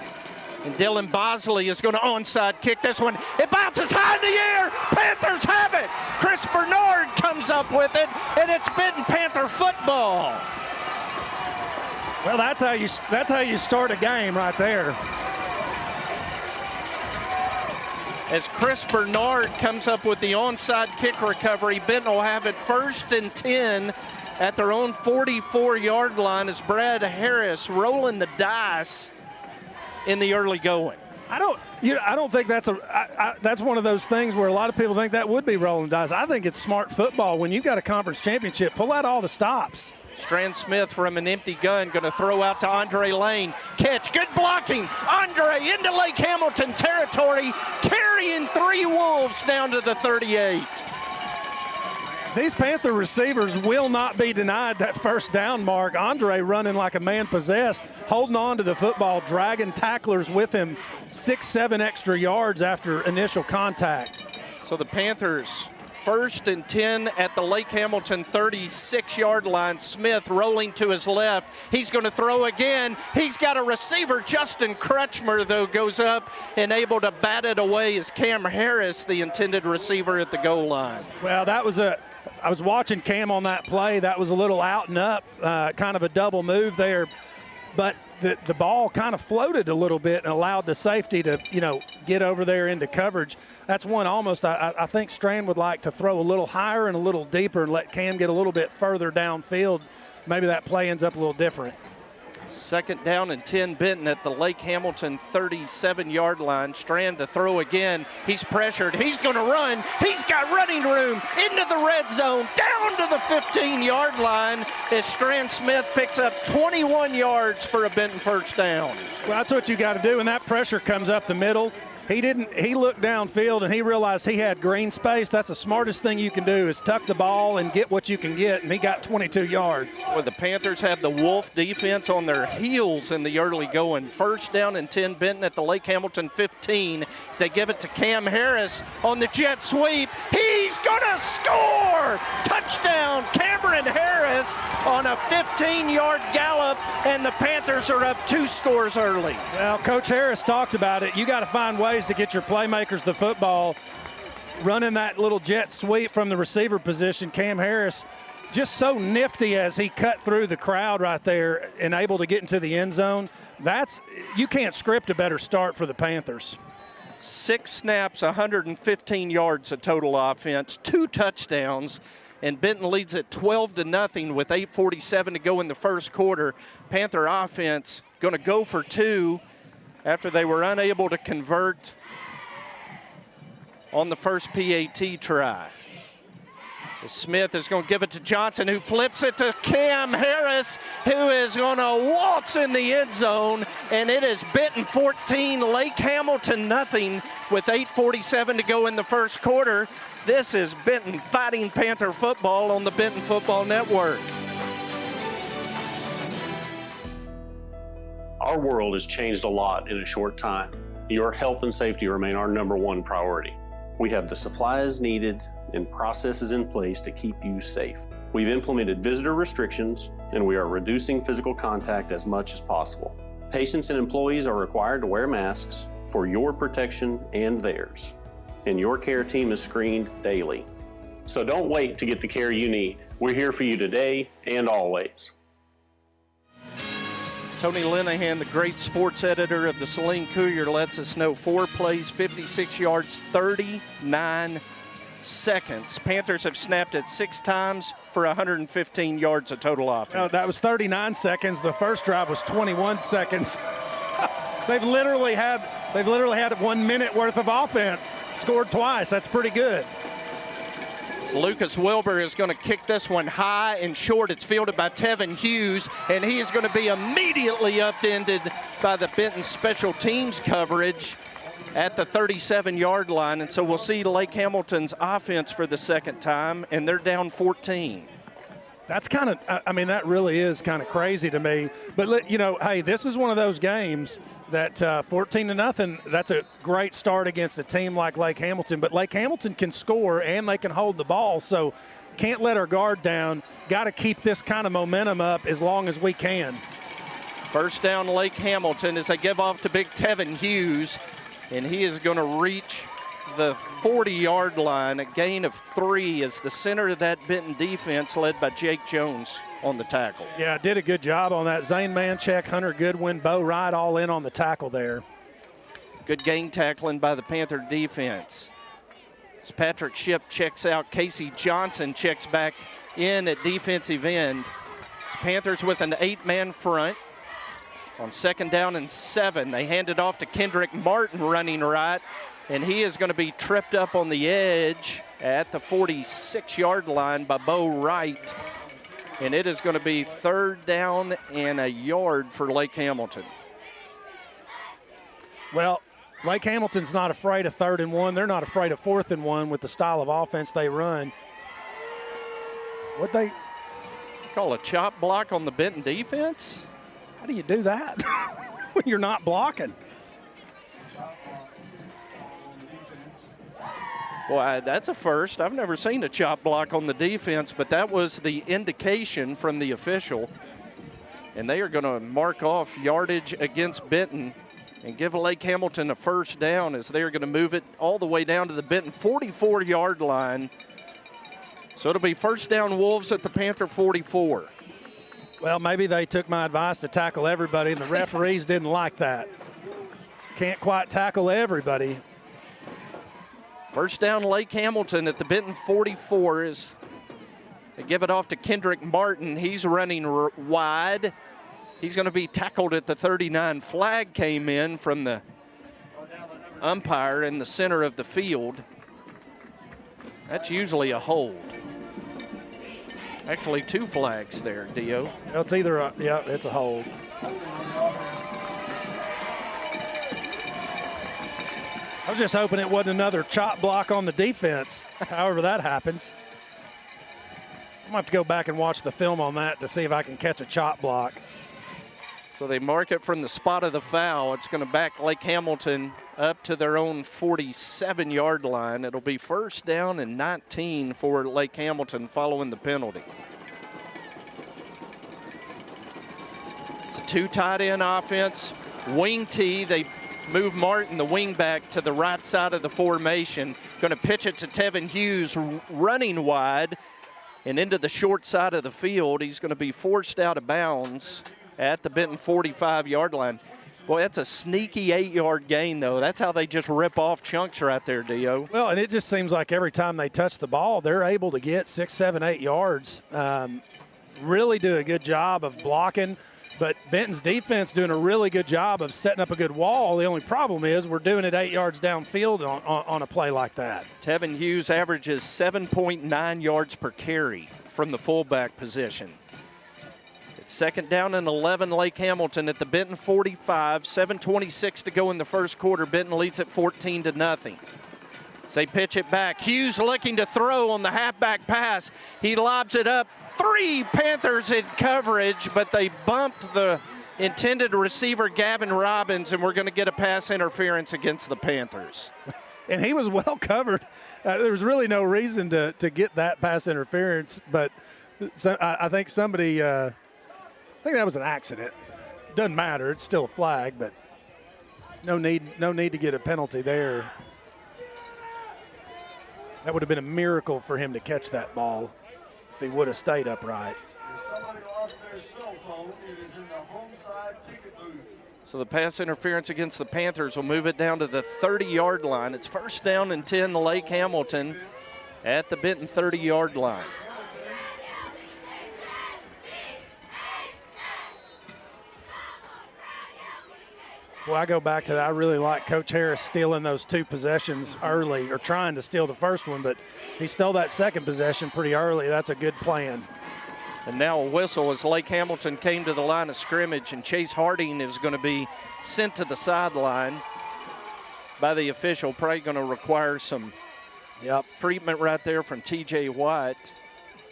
And Dylan Bosley is going to onside kick this one. It bounces high in the air. Panthers have it. Chris Bernard comes up with it, and it's Benton Panther football.
Well, that's how you start a game right there.
As Chris Bernard comes up with the onside kick recovery, Benton will have it 1st and 10 at their own 44-yard line as Brad Harris rolling the dice in the early going.
I don't think that's that's one of those things where a lot of people think that would be rolling dice. I think it's smart football. When you've got a conference championship, pull out all the stops.
Stran Smith from an empty gun going to throw out to Andre Lane. Catch, good blocking. Andre into Lake Hamilton territory, carrying 3 Wolves down to the 38.
These Panther receivers will not be denied that first down mark. Andre running like a man possessed, holding on to the football, dragging tacklers with him 6-7 extra yards after initial contact.
So the Panthers 1st and 10 at the Lake Hamilton 36-yard line. Smith rolling to his left. He's going to throw again. He's got a receiver. Justin Crutchmer, though, goes up and able to bat it away as Cam Harris, the intended receiver at the goal line.
Well, I was watching Cam on that play. That was a little out and up, kind of a double move there. But the ball kind of floated a little bit and allowed the safety to, get over there into coverage. That's one almost I think Stran would like to throw a little higher and a little deeper and let Cam get a little bit further downfield. Maybe that play ends up a little different.
2nd down and 10, Benton at the Lake Hamilton 37-yard line. Stran to throw again. He's pressured. He's going to run. He's got running room into the red zone, down to the 15-yard line as Stran Smith picks up 21 yards for a Benton first down.
Well, that's what you got to do, and that pressure comes up the middle. He looked downfield and he realized he had green space. That's the smartest thing you can do is tuck the ball and get what you can get, and he got 22 yards.
Well, the Panthers have the Wolf defense on their heels in the early going. 1st down and 10, Benton at the Lake Hamilton 15. As they give it to Cam Harris on the jet sweep. He's going to score! Touchdown, Cameron Harris on a 15-yard gallop, and the Panthers are up 2 scores early.
Well, Coach Harris talked about it. You got to find ways to get your playmakers the football. Running that little jet sweep from the receiver position, Cam Harris just so nifty as he cut through the crowd right there and able to get into the end zone. You can't script a better start for the Panthers.
6 snaps, 115 yards of total offense, 2 touchdowns, and Benton leads at 12-0 with 8:47 to go in the first quarter. Panther offense going to go for 2 after they were unable to convert on the first PAT try. Smith is going to give it to Johnson, who flips it to Cam Harris, who is going to waltz in the end zone, and it is Benton 14, Lake Hamilton nothing with 8:47 to go in the first quarter. This is Benton Fighting Panther football on the Benton Football Network.
Our world has changed a lot in a short time. Your health and safety remain our #1 priority. We have the supplies needed and processes in place to keep you safe. We've implemented visitor restrictions, and we are reducing physical contact as much as possible. Patients and employees are required to wear masks for your protection and theirs. And your care team is screened daily. So don't wait to get the care you need. We're here for you today and always.
Tony Linehan, the great sports editor of the Saline Courier, lets us know 4 plays, 56 yards, 39 seconds. Panthers have snapped it 6 times for 115 yards of total offense.
No, that was 39 seconds. The first drive was 21 seconds. They've literally had 1 minute worth of offense. Scored twice. That's pretty good.
So Lucas Wilbur is going to kick this one high and short. It's fielded by Tevin Hughes, and he is going to be immediately upended by the Benton special teams coverage at the 37-yard line. And so we'll see Lake Hamilton's offense for the second time, and they're down 14.
That's that really is kind of crazy to me. But, hey, this is one of those games that 14-0, that's a great start against a team like Lake Hamilton. But Lake Hamilton can score and they can hold the ball, so can't let our guard down. Got to keep this kind of momentum up as long as we can.
First down, Lake Hamilton, as they give off to big Tevin Hughes, and he is going to reach the 40-yard line. A gain of 3 as the center of that Benton defense, led by Jake Jones, on the tackle.
Yeah, did a good job on that. Zane Manchek, Hunter Goodwin, Bo Wright all in on the tackle there.
Good gang tackling by the Panther defense. As Patrick Shipp checks out, Casey Johnson checks back in at defensive end. As Panthers with an 8-man front. On 2nd down and 7, they hand it off to Kendrick Martin running right, and he is going to be tripped up on the edge at the 46-yard line by Bo Wright. And it is going to be 3rd down and a yard for Lake Hamilton.
Well, Lake Hamilton's not afraid of 3rd and 1. They're not afraid of 4th and 1 with the style of offense they run. What they
call a chop block on the Benton defense?
How do you do that when you're not blocking?
Boy, that's a first. I've never seen a chop block on the defense, but that was the indication from the official. And they are going to mark off yardage against Benton and give Lake Hamilton a 1st down as they are going to move it all the way down to the Benton 44-yard line. So it'll be 1st down Wolves at the Panther 44.
Well, maybe they took my advice to tackle everybody, and the referees didn't like that. Can't quite tackle everybody.
1st down Lake Hamilton at the Benton 44 is they give it off to Kendrick Martin. He's running wide. He's going to be tackled at the 39. Flag came in from the umpire in the center of the field. That's usually a hold. Actually, 2 flags there, Dio.
Well, it's either it's a hold. I was just hoping it wasn't another chop block on the defense, however that happens. I'm going to have to go back and watch the film on that to see if I can catch a chop block.
So they mark it from the spot of the foul. It's going to back Lake Hamilton up to their own 47-yard line. It'll be 1st down and 19 for Lake Hamilton following the penalty. It's a 2 tight end offense. Wing T, they move Martin, the wing back, to the right side of the formation. Going to pitch it to Tevin Hughes running wide and into the short side of the field. He's going to be forced out of bounds at the Benton 45-yard line. Boy, that's a sneaky 8-yard gain, though. That's how they just rip off chunks right there, Dio.
Well, and it just seems like every time they touch the ball, they're able to get 6, 7, 8 yards. Really do a good job of blocking. But Benton's defense doing a really good job of setting up a good wall. The only problem is we're doing it 8 yards downfield on a play like that.
Tevin Hughes averages 7.9 yards per carry from the fullback position. It's 2nd down and 11, Lake Hamilton at the Benton 45. 7:26 to go in the 1st quarter. Benton leads at 14-0. As they pitch it back, Hughes looking to throw on the halfback pass. He lobs it up. 3 Panthers in coverage, but they bumped the intended receiver, Gavin Robbins, and we're going to get a pass interference against the Panthers.
And he was well covered. There was really no reason to get that pass interference, but I think somebody I think that was an accident. Doesn't matter. It's still a flag, but no need to get a penalty there. That would have been a miracle for him to catch that ball if he would have stayed upright.
If somebody lost their cell phone, it is in the home side ticket booth.
So the pass interference against the Panthers will move it down to the 30-yard line. It's 1st down and 10 to Lake Hamilton at the Benton 30-yard line.
Well, I go back to that. I really like Coach Harris stealing those 2 possessions early, or trying to steal the first one, but he stole that 2nd possession pretty early. That's a good plan.
And now a whistle as Lake Hamilton came to the line of scrimmage, and Chase Harding is going to be sent to the sideline by the official. Probably going to require some treatment right there from T.J. White.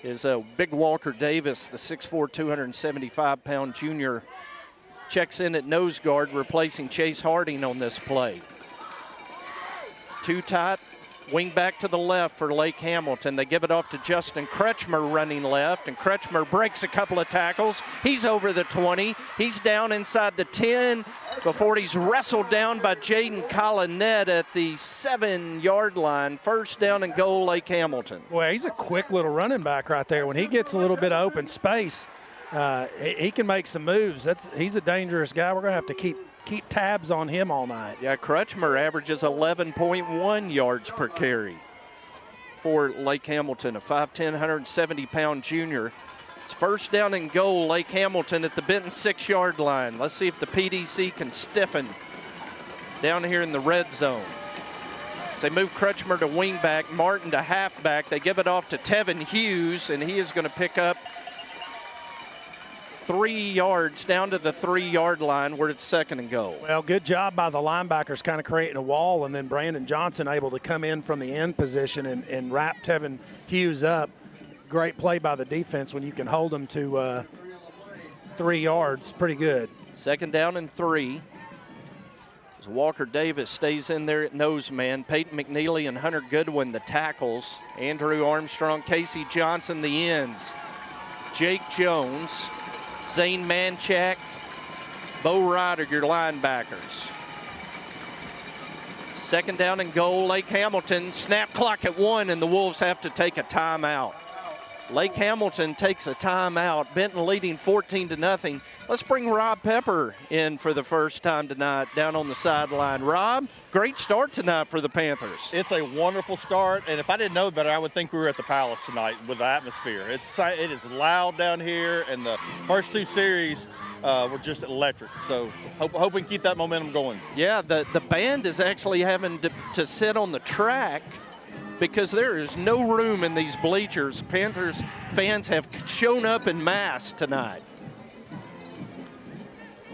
Is Big Walker Davis, the 6'4", 275-pound junior, checks in at nose guard, replacing Chase Harding on this play. 2 tight, wing back to the left for Lake Hamilton. They give it off to Justin Kretschmer running left, and Kretschmer breaks a couple of tackles. He's over the 20. He's down inside the 10 before he's wrestled down by Jaden Collinet at the 7-yard line. 1st down and goal, Lake Hamilton.
Well, he's a quick little running back right there. When he gets a little bit of open space, he can make some moves. He's a dangerous guy. We're going to have to keep tabs on him all night.
Yeah, Kretschmer averages 11.1 yards per carry for Lake Hamilton, a 5'10", 170-pound junior. It's first down and goal, Lake Hamilton at the Benton 6-yard line. Let's see if the PDC can stiffen down here in the red zone. So they move Crutchmer to wingback, Martin to halfback. They give it off to Tevin Hughes, and he is going to pick up 3 yards down to the 3-yard line where it's second and goal.
Well, good job by the linebackers kind of creating a wall, and then Brandon Johnson able to come in from the end position and wrap Tevin Hughes up. Great play by the defense when you can hold them to 3 yards. Pretty good.
Second down and 3. As Walker Davis stays in there at nose man. Peyton McNeely and Hunter Goodwin, the tackles. Andrew Armstrong, Casey Johnson, the ends. Jake Jones, Zane Manchak, Bo Ryder, your linebackers. Second down and goal, Lake Hamilton. Snap clock at 1, and the Wolves have to take a timeout. Lake Hamilton takes a timeout. Benton leading 14-0. Let's bring Rob Pepper in for the first time tonight down on the sideline. Rob, great start tonight for the Panthers.
It's a wonderful start, and if I didn't know better, I would think we were at the Palace tonight with the atmosphere. It is loud down here, and the first 2 series were just electric. So hope we can keep that momentum going.
Yeah, the band is actually having to sit on the track because there is no room in these bleachers. Panthers fans have shown up en masse tonight.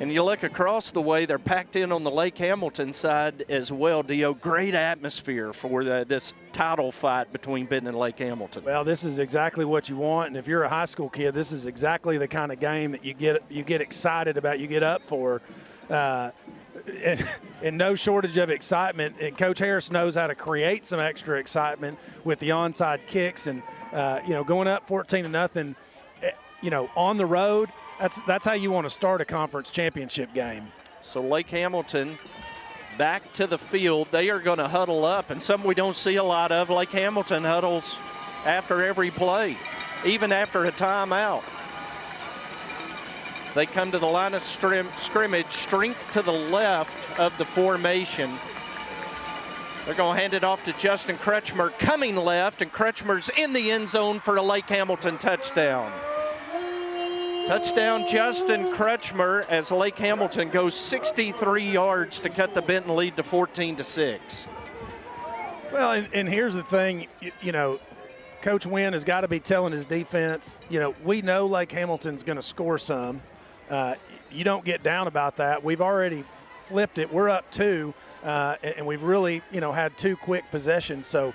And you look across the way, they're packed in on the Lake Hamilton side as well, Dio. Great atmosphere for this title fight between Benton and Lake Hamilton.
Well, this is exactly what you want, and if you're a high school kid, this is exactly the kind of game that you get excited about, you get up for. And no shortage of excitement. And Coach Harris knows how to create some extra excitement with the onside kicks and, going up 14-0, on the road. That's how you want to start a conference championship game.
So Lake Hamilton back to the field. They are going to huddle up, and something we don't see a lot of. Lake Hamilton huddles after every play, even after a timeout. They come to the line of scrimmage, strength to the left of the formation. They're going to hand it off to Justin Crutchmer, coming left, and Crutchmer's in the end zone for a Lake Hamilton touchdown. Touchdown, Justin Crutchmer, as Lake Hamilton goes 63 yards to cut the Benton lead to 14-6.
Well, and here's the thing, Coach Wynn has got to be telling his defense, we know Lake Hamilton's going to score some. You don't get down about that. We've already flipped it. We're up 2, and we've really, had 2 quick possessions. So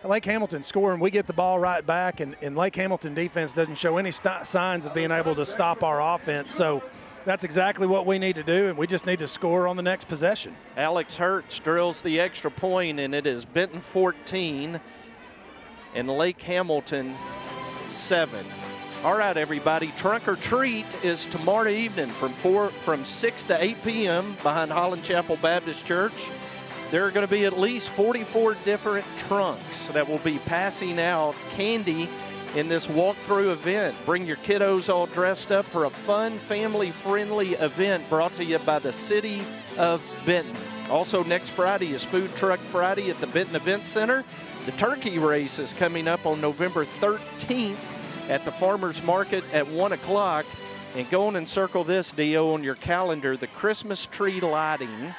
Lake Hamilton scoring, we get the ball right back, and Lake Hamilton defense doesn't show any signs of being able to stop our offense. So that's exactly what we need to do, and we just need to score on the next possession.
Alex Hertz drills the extra point, and it is Benton 14 and Lake Hamilton 7. All right, everybody, Trunk or Treat is tomorrow evening from 6 to 8 p.m. behind Holland Chapel Baptist Church. There are going to be at least 44 different trunks that will be passing out candy in this walkthrough event. Bring your kiddos all dressed up for a fun, family-friendly event brought to you by the City of Benton. Also, next Friday is Food Truck Friday at the Benton Event Center. The turkey race is coming up on November 13th. At the Farmers Market at 1 o'clock. And go on and circle this, Dio, on your calendar. The Christmas tree lighting,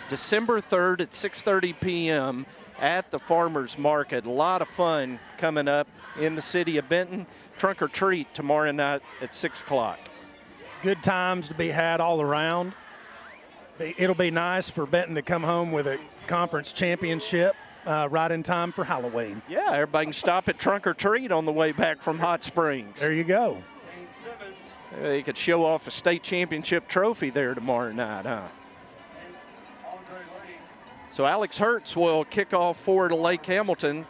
December 3rd at 6:30 p.m. at the Farmers Market. A lot of fun coming up in the city of Benton. Trunk or Treat tomorrow night at 6 o'clock.
Good times to be had all around. It'll be nice for Benton to come home with a conference championship. Right in time for Halloween.
Yeah, everybody can stop at Trunk or Treat on the way back from Hot Springs.
There you go.
Cain Simmons.
They could show off a state championship trophy there tomorrow night, huh? So Alex Hertz will kick off for Lake Hamilton.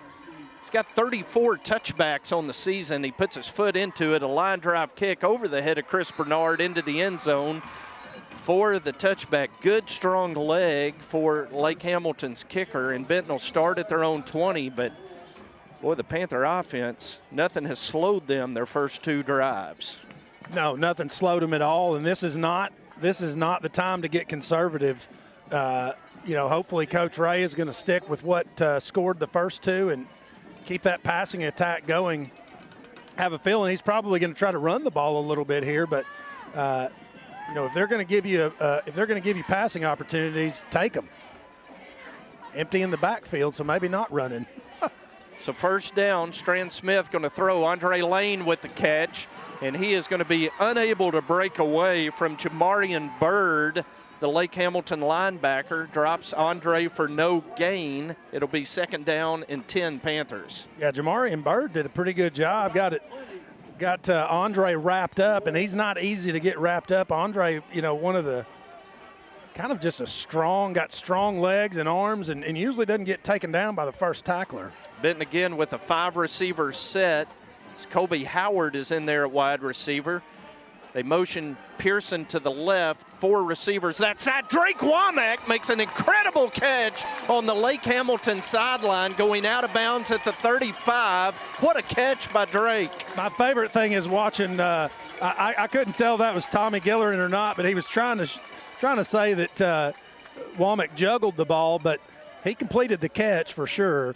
He's got 34 touchbacks on the season. He puts his foot into it, a line drive kick over the head of Chris Bernard into the end zone for the touchback. Good, strong leg for Lake Hamilton's kicker, and Benton will start at their own 20, but boy, the Panther offense, nothing has slowed them their first 2 drives.
No, nothing slowed them at all, and this is not the time to get conservative. Hopefully Coach Ray is going to stick with what scored the first 2 and keep that passing attack going. have a feeling he's probably going to try to run the ball a little bit here, but if they're going to give you passing opportunities, take them. Empty in the backfield, so maybe not running.
So first down, Stran Smith going to throw. Andre Lane with the catch, and he is going to be unable to break away from Jamarian Byrd, the Lake Hamilton linebacker. Drops Andre for no gain. It'll be second down and 10 Panthers.
Yeah, Jamarian Byrd did a pretty good job. Got Andre wrapped up, and he's not easy to get wrapped up. Andre, one of the kind of just got strong legs and arms, and usually doesn't get taken down by the first tackler.
Benton again with a 5-receiver set. Colby Howard is in there at wide receiver. They motion Pearson to the left, 4 receivers. That's that. Drake Womack makes an incredible catch on the Lake Hamilton sideline, going out of bounds at the 35. What a catch by Drake.
My favorite thing is watching, I couldn't tell that was Tommy Gillerin or not, but he was trying to say that Womack juggled the ball, but he completed the catch for sure.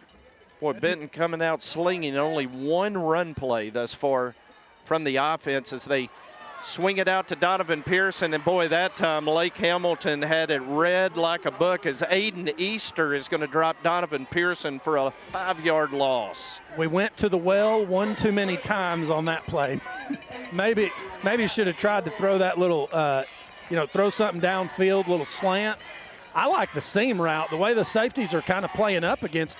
Boy, Benton coming out slinging, only one run play thus far from the offense as they swing it out to Donovan Pearson, and boy, that time Lake Hamilton had it read like a book as Aiden Easter is going to drop Donovan Pearson for a 5-yard loss.
We went to the well one too many times on that play. maybe should have tried to throw that little, throw something downfield, little slant. I like the seam route. The way the safeties are kind of playing up against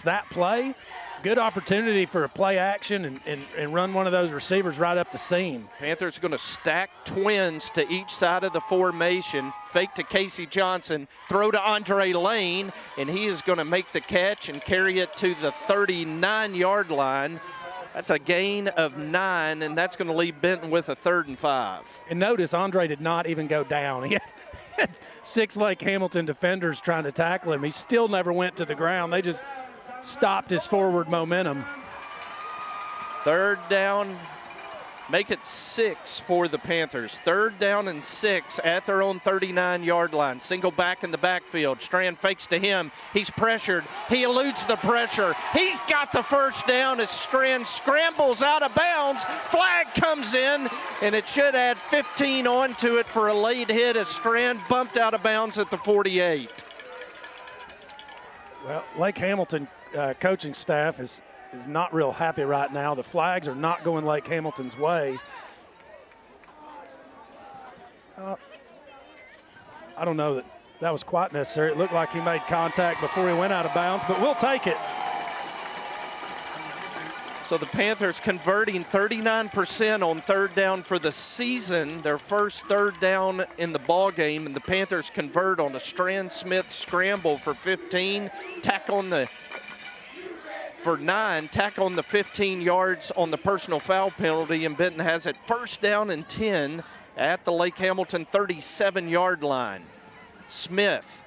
that play, good opportunity for a play action and run one of those receivers right up the seam.
Panthers going to stack twins to each side of the formation. Fake to Casey Johnson, throw to Andre Lane, and he is going to make the catch and carry it to the 39-yard line. That's a gain of 9, and that's going to leave Benton with a 3rd and 5.
And notice Andre did not even go down. He had 6 Lake Hamilton defenders trying to tackle him. He still never went to the ground. They just stopped his forward momentum.
3rd down, make it 6 for the Panthers. 3rd down and 6 at their own 39-yard line. Single back in the backfield. Strand fakes to him. He's pressured. He eludes the pressure. He's got the first down as Strand scrambles out of bounds. Flag comes in, and it should add 15 onto it for a late hit as Strand bumped out of bounds at the 48.
Well, Lake Hamilton coaching staff is not real happy right now. The flags are not going Lake Hamilton's way. I don't know that was quite necessary. It looked like he made contact before he went out of bounds, but we'll take it.
So the Panthers converting 39% on 3rd down for the season, their first 3rd down in the ball game, and the Panthers convert on a Stran Smith scramble for 15, tack on the 15 yards on the personal foul penalty, and Benton has it 1st down and 10 at the Lake Hamilton 37-yard line. Smith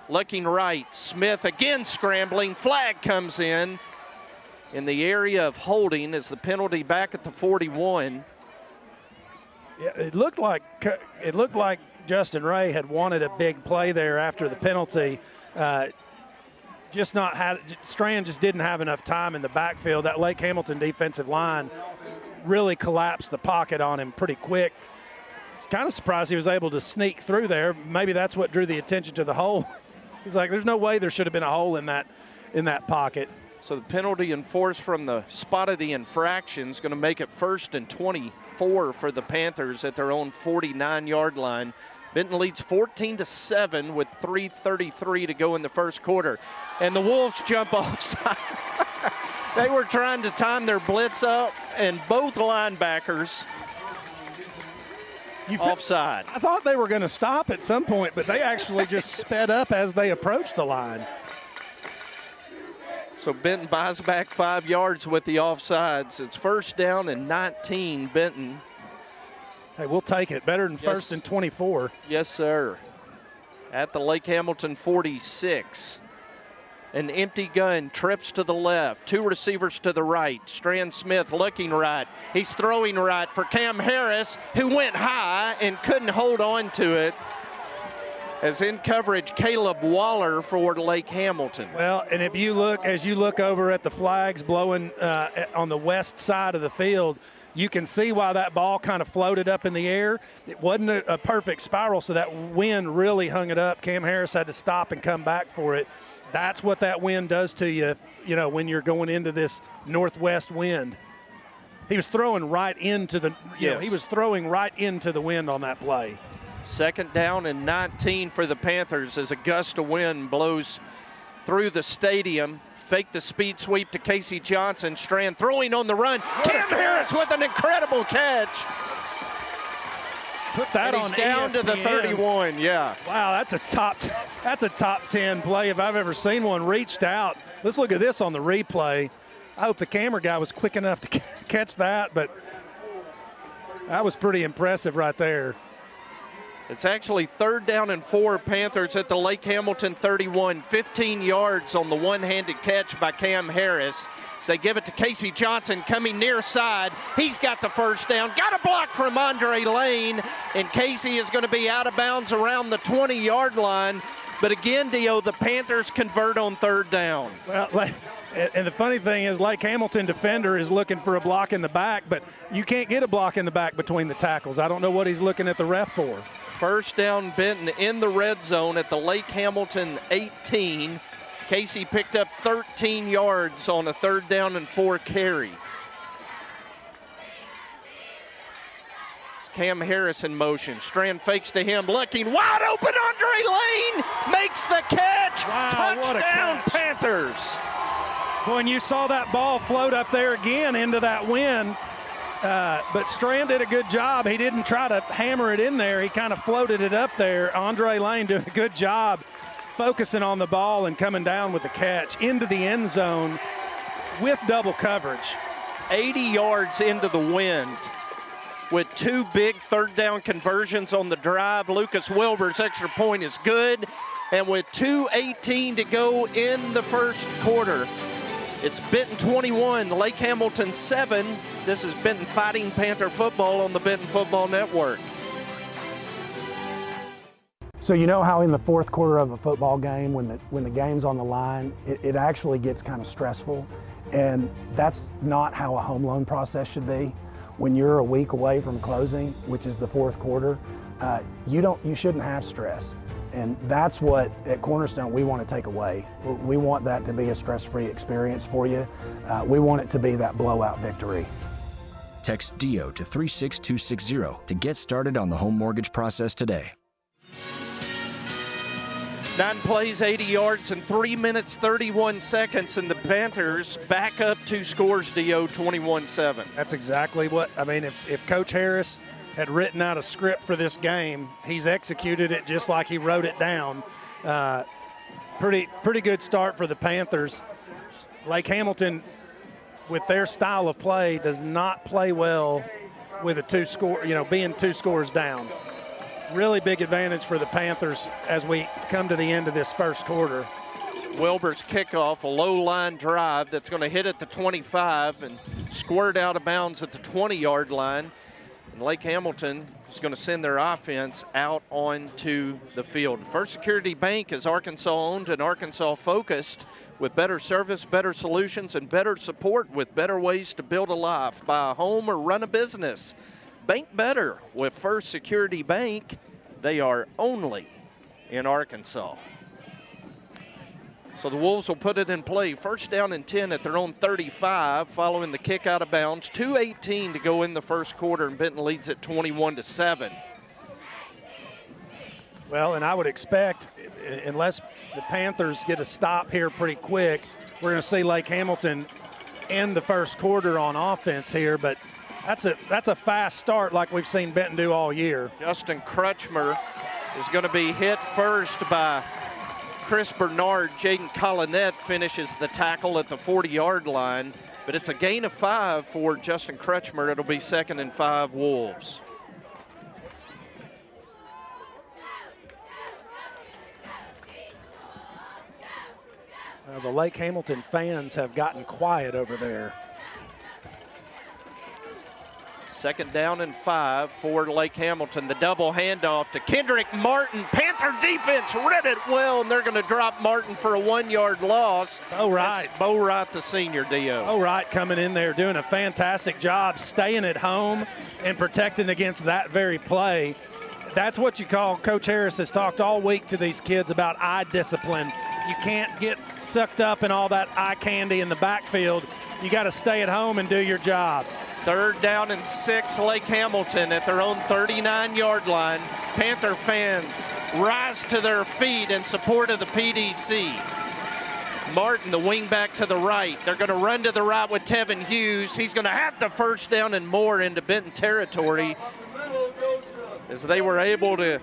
looking right. Smith again scrambling. Flag comes in the area of holding as the penalty back at the 41.
Yeah, it looked like Justin Ray had wanted a big play there after the penalty. Strand just didn't have enough time in the backfield. That Lake Hamilton defensive line really collapsed the pocket on him pretty quick. Kind of surprised he was able to sneak through there. Maybe that's what drew the attention to the hole. He's like, there's no way there should have been a hole in that pocket.
So the penalty enforced from the spot of the infraction is going to make it 1st and 24 for the Panthers at their own 49-yard line. Benton leads 14-7 with 3:33 to go in the first quarter. And the Wolves jump offside. They were trying to time their blitz up, and both linebackers offside.
I thought they were going to stop at some point, but they actually just sped up as they approached the line.
So Benton buys back 5 yards with the offsides. It's 1st down and 19, Benton.
Hey, we'll take it. Better than 1st and 24.
Yes, sir. At the Lake Hamilton 46. An empty gun, trips to the left. 2 receivers to the right. Stran Smith looking right. He's throwing right for Cam Harris, who went high and couldn't hold on to it. as in coverage Caleb Waller for Lake Hamilton.
Well, and if you look, as you look over at the flags blowing on the west side of the field, you can see why that ball kind of floated up in the air. It wasn't a perfect spiral, so that wind really hung it up. Cam Harris had to stop and come back for it. That's what that wind does to you, you know, when you're going into this northwest wind. He was throwing right into the, he was throwing right into the wind on that play.
Second down and 19 for the Panthers as a gust of wind blows through the stadium. Fake the speed sweep to Casey Johnson. Stran throwing on the run. Cam Harris with an incredible catch.
Put that
and
on
he's down
ESPN.
to the 31, yeah.
Wow, that's a top 10 play if I've ever seen one. Reached out. Let's look at this on the replay. I hope the camera guy was quick enough to catch that, but that was pretty impressive right there.
It's actually 3rd down and 4, Panthers at the Lake Hamilton 31. 15 yards on the one-handed catch by Cam Harris. So they give it to Casey Johnson coming near side. He's got the first down. Got a block from Andre Lane. And Casey is going to be out of bounds around the 20-yard line. But again, Dio, the Panthers convert on 3rd down.
Well, and the funny thing is, Lake Hamilton defender is looking for a block in the back, but you can't get a block in the back between the tackles. I don't know what he's looking at the ref for.
First down, Benton in the red zone at the Lake Hamilton 18. Casey picked up 13 yards on a 3rd down and 4 carry. It's Cam Harris in motion. Stran fakes to him, looking wide open. Andre Lane makes the catch.
Wow,
touchdown,
what a catch.
Panthers.
When you saw that ball float up there again into that wind, but Stran did a good job. He didn't try to hammer it in there. He kind of floated it up there. Andre Lane doing a good job focusing on the ball and coming down with the catch into the end zone with double coverage.
80 yards into the wind with 2 big 3rd down conversions on the drive. Lucas Wilbur's extra point is good. And with 2:18 to go in the first quarter, it's Benton 21, Lake Hamilton 7. This is Benton Fighting Panther football on the Benton Football Network.
So you know how in the fourth quarter of a football game, when the game's on the line, it actually gets kind of stressful, and that's not how a home loan process should be. When you're a week away from closing, which is the fourth quarter, you shouldn't have stress. And that's what, at Cornerstone, we want to take away. We want that to be a stress-free experience for you. We want it to be that blowout victory.
Text DIO to 36260 to get started on the home mortgage process today.
9 plays, 80 yards, and 3 minutes, 31 seconds, and the Panthers back up 2 scores, Dio, 21-7.
That's exactly what, I mean, if Coach Harris had written out a script for this game, he's executed it just like he wrote it down. Pretty good start for the Panthers. Lake Hamilton, with their style of play, does not play well with being 2 scores down. Really big advantage for the Panthers as we come to the end of this first quarter.
Wilbur's kickoff, a low line drive that's going to hit at the 25 and squirt out of bounds at the 20-yard line. And Lake Hamilton is going to send their offense out onto the field. First Security Bank is Arkansas-owned and Arkansas-focused, with better service, better solutions, and better support with better ways to build a life, buy a home, or run a business. Bank better with First Security Bank. They are only in Arkansas. So the Wolves will put it in play. First down and 10 at their own 35 following the kick out of bounds. 2:18 to go in the first quarter, and Benton leads at 21-7.
Well, and I would expect, unless the Panthers get a stop here pretty quick, we're going to see Lake Hamilton end the first quarter on offense here, but that's a fast start like we've seen Benton do all year.
Justin Crutchmer is going to be hit first by Chris Bernard. Jaden Collinette finishes the tackle at the 40-yard line, but it's a gain of 5 for Justin Crutchmer. It'll be 2nd and 5 Wolves.
The Lake Hamilton fans have gotten quiet over there.
2nd down and 5 for Lake Hamilton. The double handoff to Kendrick Martin. Panther defense read it well, and they're going to drop Martin for a 1-yard loss.
Bo Wright.
That's Bo Wright, the senior, Dio.
Bo Wright coming in there doing a fantastic job staying at home and protecting against that very play. That's what you call, Coach Harris has talked all week to these kids about eye discipline. You can't get sucked up in all that eye candy in the backfield. You got to stay at home and do your job.
3rd down and 6, Lake Hamilton at their own 39-yard line. Panther fans rise to their feet in support of the PDC. Martin, the wing back to the right. They're going to run to the right with Tevin Hughes. He's going to have the 1st down and more into Benton territory, as they were able to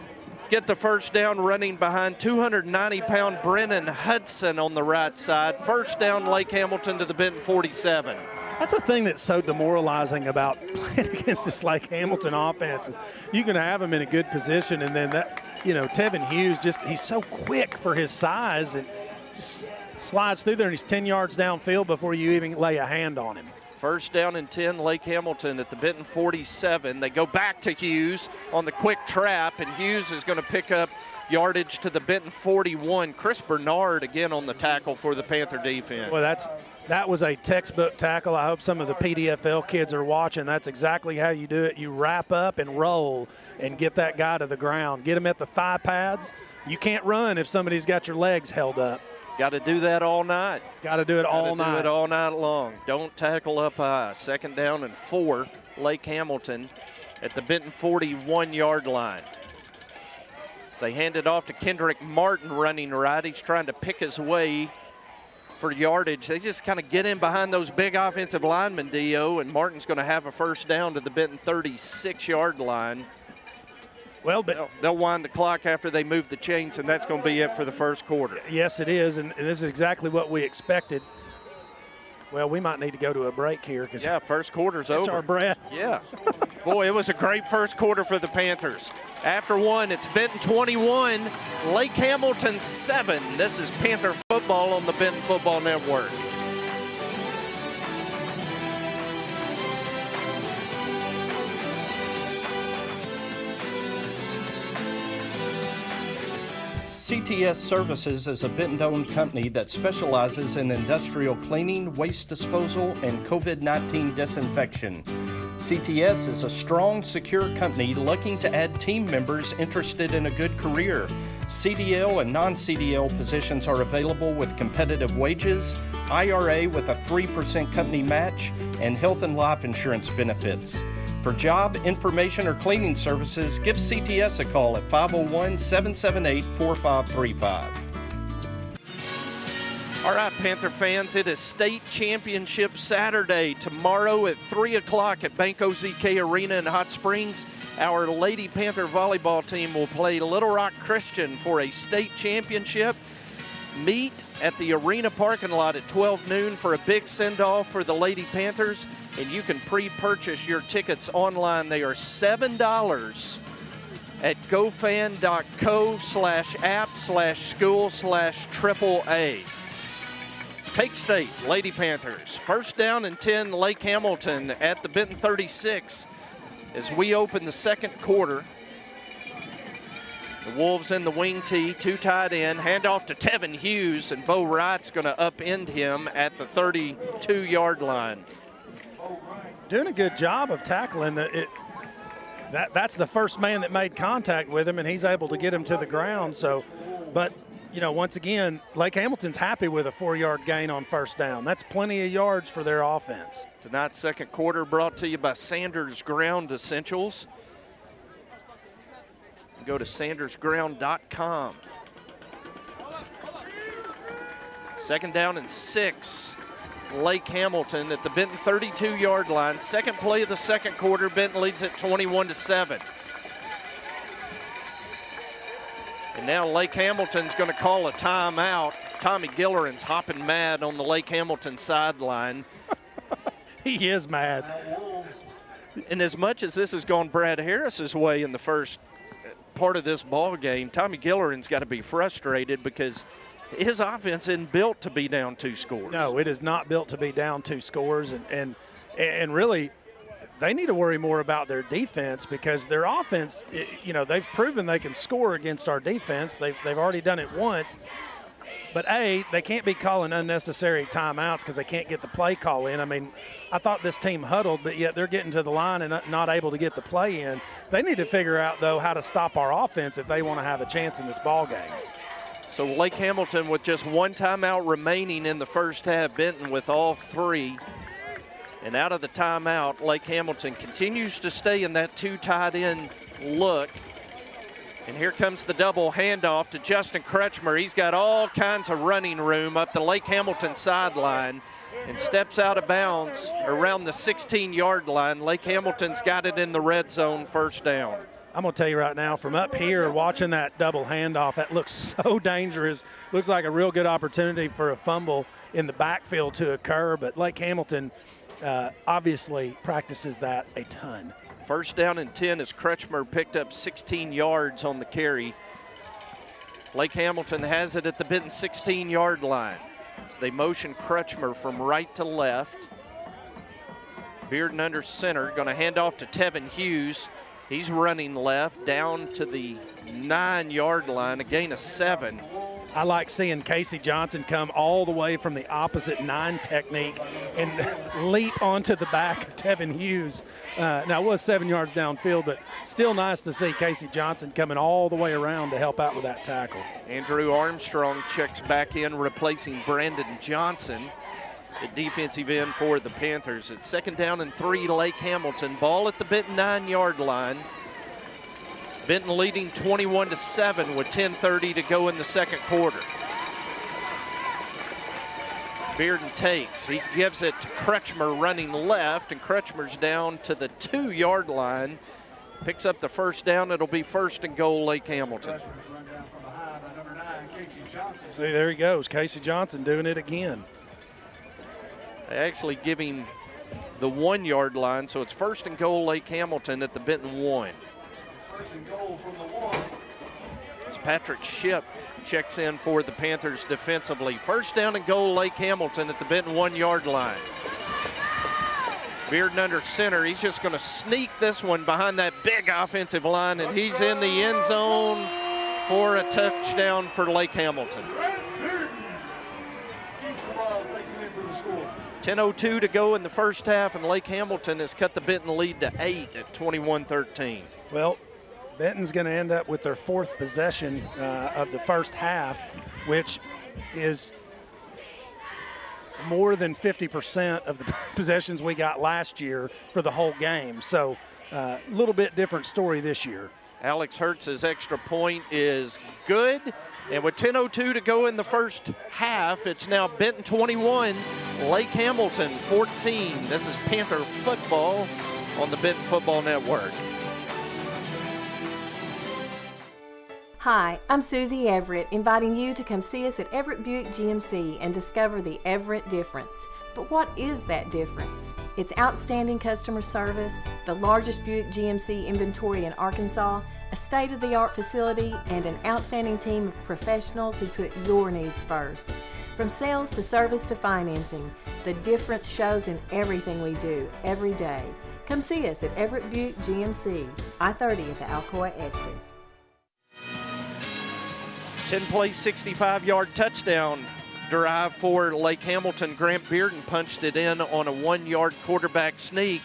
get the 1st down running behind 290-pound Brennan Hudson on the right side. 1st down, Lake Hamilton to the Benton 47.
That's the thing that's so demoralizing about playing against this Lake Hamilton offense is you're going to have him in a good position, and then that, Tevin Hughes, he's so quick for his size and just slides through there, and he's 10 yards downfield before you even lay a hand on him.
1st down and 10, Lake Hamilton at the Benton 47. They go back to Hughes on the quick trap, and Hughes is going to pick up yardage to the Benton 41. Chris Bernard again on the tackle for the Panther defense.
Well, that was a textbook tackle. I hope some of the PDFL kids are watching. That's exactly how you do it. You wrap up and roll and get that guy to the ground. Get him at the thigh pads. You can't run if somebody's got your legs held up.
Got to do that all night.
Got to do it all night.
Do it all night long. Don't tackle up high. 2nd down and 4, Lake Hamilton at the Benton 41-yard line. So they hand it off to Kendrick Martin running right. He's trying to pick his way for yardage. They just kind of get in behind those big offensive linemen, Dio, and Martin's going to have a 1st down to the Benton 36-yard line.
Well, but
they'll wind the clock after they move the chains, and that's going to be it for the 1st quarter.
Yes, it is, and this is exactly what we expected. Well, we might need to go to a break here.
Yeah, 1st quarter's over.
Catch our breath.
Yeah. Boy, it was a great 1st quarter for the Panthers. After 1, it's Benton 21, Lake Hamilton 7. This is Panther football on the Benton Football Network. CTS Services is a Benton-owned company that specializes in industrial cleaning, waste disposal, and COVID-19 disinfection. CTS is a strong, secure company looking to add team members interested in a good career. CDL and non-CDL positions are available with competitive wages, IRA with a 3% company match, and health and life insurance benefits. For job, information, or cleaning services, give CTS a call at 501-778-4535. All right, Panther fans, it is State Championship Saturday. Tomorrow at 3 o'clock at Bank OZK Arena in Hot Springs, our Lady Panther volleyball team will play Little Rock Christian for a state championship. Meet at the arena parking lot at 12 noon for a big send-off for the Lady Panthers, and you can pre-purchase your tickets online. They are $7 at gofan.co/app/school/AAA. Take State, Lady Panthers. 1st down and 10, Lake Hamilton at the Benton 36 as we open the 2nd quarter. The Wolves in the wing tee, 2 tight end, handoff to Tevin Hughes, and Bo Wright's going to upend him at the 32-yard line.
Doing a good job of tackling. That's the first man that made contact with him, and he's able to get him to the ground. So, but, once again, Lake Hamilton's happy with a 4-yard gain on 1st down. That's plenty of yards for their offense.
Tonight's 2nd quarter brought to you by Sanders Ground Essentials. Go to sandersground.com. 2nd down and 6. Lake Hamilton at the Benton 32-yard line. 2nd play of the 2nd quarter. Benton leads at 21-7. And now Lake Hamilton's going to call a timeout. Tommy Gilleran's hopping mad on the Lake Hamilton sideline.
He is mad.
And as much as this has gone Brad Harris's way in the first part of this ball game, Tommy Gilleran's got to be frustrated because his offense isn't built to be down 2 scores.
No, it is not built to be down 2 scores, and really they need to worry more about their defense, because their offense, they've proven they can score against our defense. They've already done it once. But, they can't be calling unnecessary timeouts because they can't get the play call in. I mean, I thought this team huddled, but yet they're getting to the line and not able to get the play in. They need to figure out, though, how to stop our offense if they want to have a chance in this ball game.
So Lake Hamilton with just one timeout remaining in the first half, Benton with all three. And out of the timeout, Lake Hamilton continues to stay in that two tight end look. And here comes the double handoff to Justin Kretschmer. He's got all kinds of running room up the Lake Hamilton sideline and steps out of bounds around the 16-yard line. Lake Hamilton's got it in the red zone, first down.
I'm going to tell you right now, from up here, watching that double handoff, that looks so dangerous. Looks like a real good opportunity for a fumble in the backfield to occur, but Lake Hamilton obviously practices that a ton.
First down and 10 as Kretschmer picked up 16 yards on the carry. Lake Hamilton has it at the Benton 16-yard line as they motion Kretschmer from right to left. Bearden under center, going to hand off to Tevin Hughes. He's running left down to the 9-yard line, a gain of 7.
I like seeing Casey Johnson come all the way from the opposite 9 technique and leap onto the back of Tevin Hughes. Now, it was 7 yards downfield, but still nice to see Casey Johnson coming all the way around to help out with that tackle.
Andrew Armstrong checks back in, replacing Brandon Johnson at defensive end for the Panthers. It's second down and 3, Lake Hamilton. Ball at the Benton 9-yard line. Benton leading 21-7 with 10:30 to go in the second quarter. Bearden takes. He gives it to Kretschmer running left, and Kretschmer's down to the 2-yard line. Picks up the first down. It'll be first and goal, Lake Hamilton.
See, there he goes. Casey Johnson doing it again.
They actually give him the 1-yard line, so it's first and goal, Lake Hamilton at the Benton 1. As Patrick Shipp checks in for the Panthers defensively. First down and goal, Lake Hamilton at the Benton 1-yard line. Bearden under center. He's just going to sneak this one behind that big offensive line, and he's in the end zone for a touchdown for Lake Hamilton. 10:02 to go in the first half, and Lake Hamilton has cut the Benton lead to 8 at 21-13.
Well, Benton's going to end up with their 4th possession of the first half, which is more than 50% of the possessions we got last year for the whole game. So a little bit different story this year.
Alex Hertz's extra point is good. And with 10:02 to go in the first half, it's now Benton 21, Lake Hamilton 14. This is Panther football on the Benton Football Network.
Hi, I'm Susie Everett, inviting you to come see us at Everett Buick GMC and discover the Everett difference. But what is that difference? It's outstanding customer service, the largest Buick GMC inventory in Arkansas, a state-of-the-art facility, and an outstanding team of professionals who put your needs first. From sales to service to financing, the difference shows in everything we do every day. Come see us at Everett Buick GMC, I-30 at the Alcoa exit.
10-play, 65-yard touchdown drive for Lake Hamilton. Grant Bearden punched it in on a 1-yard quarterback sneak.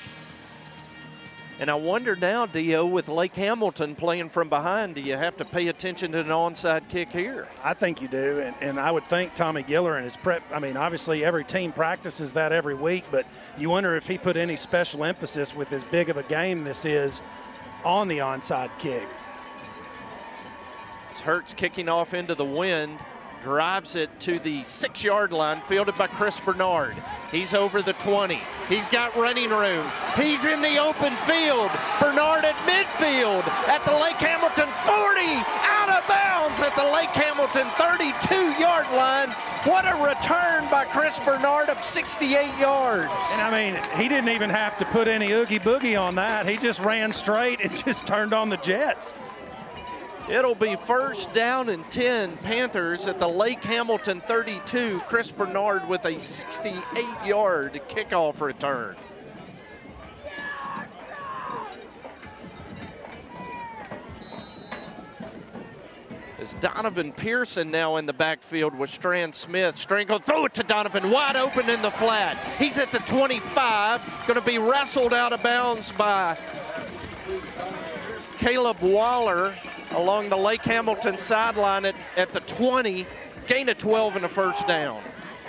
And I wonder now, Dio, with Lake Hamilton playing from behind, do you have to pay attention to an onside kick here?
I think you do, and I would think Tommy Giller and his prep, I mean, obviously every team practices that every week, but you wonder if he put any special emphasis with as big of a game this is on the onside kick.
It's Hertz kicking off into the wind, drives it to the 6-yard line, fielded by Chris Bernard. He's over the 20. He's got running room. He's in the open field. Bernard at midfield at the Lake Hamilton 40, out of bounds at the Lake Hamilton 32-yard line. What a return by Chris Bernard of 68 yards.
And I mean, he didn't even have to put any oogie boogie on that. He just ran straight and just turned on the jets.
It'll be first down and 10, Panthers at the Lake Hamilton 32. Chris Bernard with a 68-yard kickoff return. As Donovan Pearson now in the backfield with Stran Smith. Stran will throw it to Donovan, wide open in the flat. He's at the 25, going to be wrestled out of bounds by Caleb Waller along the Lake Hamilton sideline at the 20. Gain of 12 and a first down.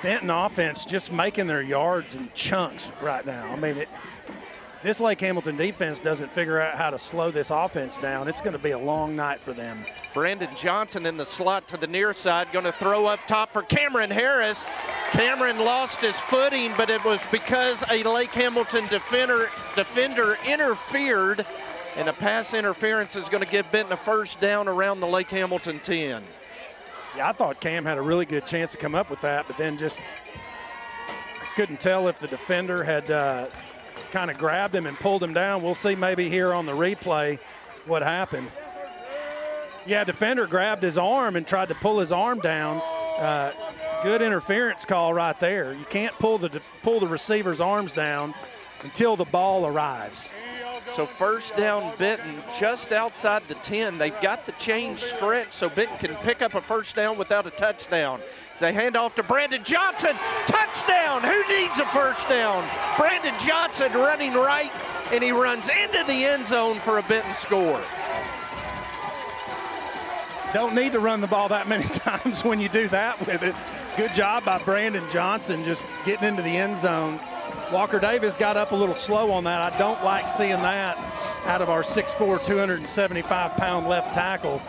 Benton offense just making their yards in chunks right now. I mean, this Lake Hamilton defense doesn't figure out how to slow this offense down, it's going to be a long night for them.
Brandon Johnson in the slot to the near side, going to throw up top for Cameron Harris. Cameron lost his footing, but it was because a Lake Hamilton defender interfered, and a pass interference is going to give Benton a first down around the Lake Hamilton 10.
Yeah, I thought Cam had a really good chance to come up with that, but then just couldn't tell if the defender had kind of grabbed him and pulled him down. We'll see maybe here on the replay what happened. Yeah, defender grabbed his arm and tried to pull his arm down. Good interference call right there. You can't pull the receiver's arms down until the ball arrives.
So first down Benton just outside the 10. They've got the change stretch so Benton can pick up a first down without a touchdown. As they hand off to Brandon Johnson, touchdown! Who needs a first down? Brandon Johnson running right, and he runs into the end zone for a Benton score.
Don't need to run the ball that many times when you do that with it. Good job by Brandon Johnson just getting into the end zone. Walker Davis got up a little slow on that. I don't like seeing that out of our 6'4", 275-pound left tackle.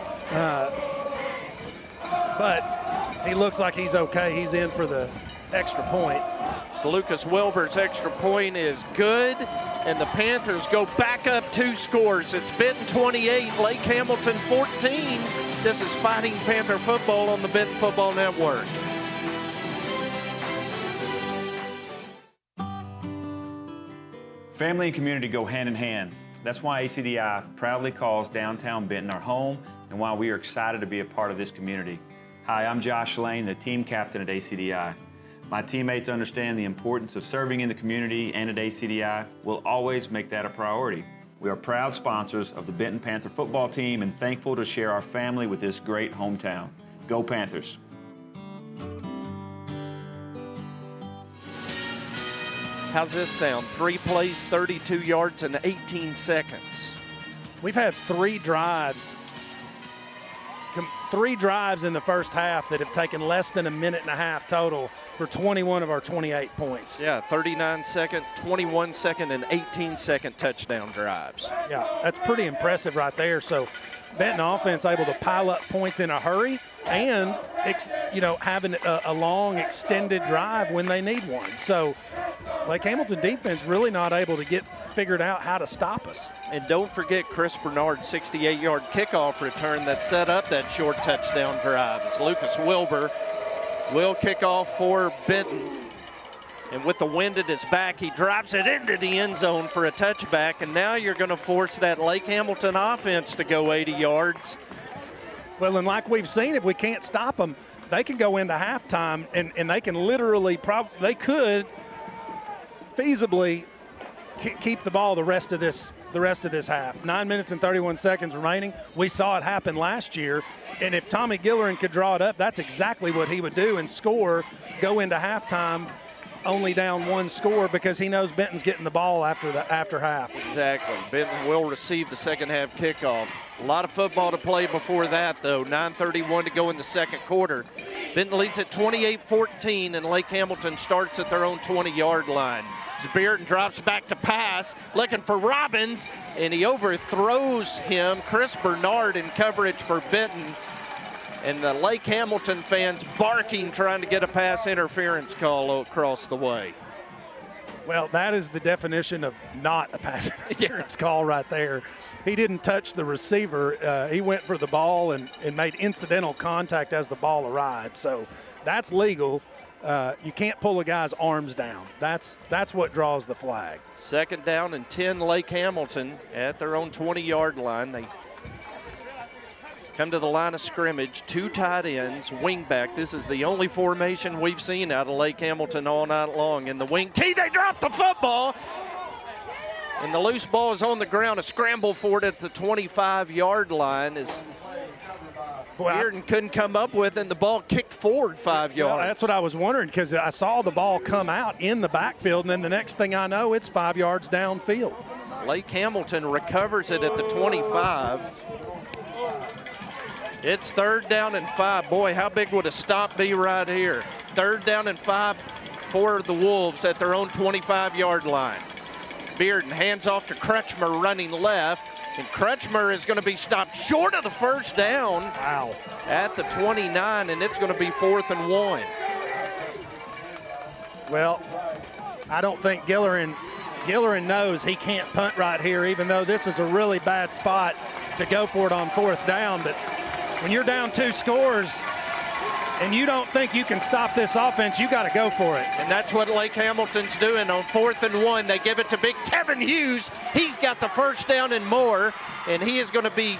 But he looks like he's okay. He's in for the extra point.
So Lucas Wilbur's extra point is good, and the Panthers go back up 2 scores. It's Benton 28, Lake Hamilton 14. This is Fighting Panther football on the Benton Football Network.
Family and community go hand in hand. That's why ACDI proudly calls downtown Benton our home and why we are excited to be a part of this community. Hi, I'm Josh Lane, the team captain at ACDI. My teammates understand the importance of serving in the community, and at ACDI, we'll always make that a priority. We are proud sponsors of the Benton Panther football team and thankful to share our family with this great hometown. Go Panthers!
How's this sound? 3 plays, 32 yards, and 18 seconds.
We've had 3 drives in the first half that have taken less than a minute and a half total for 21 of our 28 points.
Yeah, 39-second, 21-second, and 18-second touchdown drives.
Yeah, that's pretty impressive right there. So Benton offense able to pile up points in a hurry and, having a long extended drive when they need one. So Lake Hamilton defense really not able to get figured out how to stop us.
And don't forget Chris Bernard's 68-yard kickoff return that set up that short touchdown drive. As Lucas Wilbur will kick off for Benton. And with the wind at his back, he drives it into the end zone for a touchback. And now you're going to force that Lake Hamilton offense to go 80 yards.
Well, and like we've seen, if we can't stop them, they can go into halftime and they can literally they could feasibly keep the ball the rest of this half. 9 minutes and 31 seconds remaining. We saw it happen last year, and if Tommy Gillerin could draw it up, that's exactly what he would do and score, go into halftime only down 1 score because he knows Benton's getting the ball after half.
Exactly. Benton will receive the second half kickoff. A lot of football to play before that, though. 9:31 to go in the second quarter. Benton leads at 28-14, and Lake Hamilton starts at their own 20-yard line. Bearden drops back to pass, looking for Robbins, and he overthrows him. Chris Bernard in coverage for Benton. And the Lake Hamilton fans barking, trying to get a pass interference call across the way.
Well, that is the definition of not a pass interference call right there. He didn't touch the receiver. He went for the ball and made incidental contact as the ball arrived. So that's legal. You can't pull a guy's arms down. That's what draws the flag.
Second down and 10, Lake Hamilton at their own 20-yard line. They come to the line of scrimmage, 2 tight ends, wing back. This is the only formation we've seen out of Lake Hamilton all night long. In the wing tee, they drop the football. And the loose ball is on the ground. A scramble for it at the 25-yard line as Bearden couldn't come up with, and the ball kicked forward 5 yards.
Well, that's what I was wondering, because I saw the ball come out in the backfield, and then the next thing I know, it's 5 yards downfield.
Lake Hamilton recovers it at the 25. It's 3rd down and 5. Boy, how big would a stop be right here? 3rd down and 5 for the Wolves at their own 25-yard line. Bearden hands off to Kretschmer running left. And Kretschmer is going to be stopped short of the 1st down.
Wow.
At the 29, and it's going to be 4th and 1.
Well, I don't think Gillerin knows he can't punt right here, even though this is a really bad spot to go for it on 4th down. But when you're down 2 scores and you don't think you can stop this offense, you got to go for it.
And that's what Lake Hamilton's doing on 4th and 1. They give it to big Tevin Hughes. He's got the 1st down and more, and he is going to be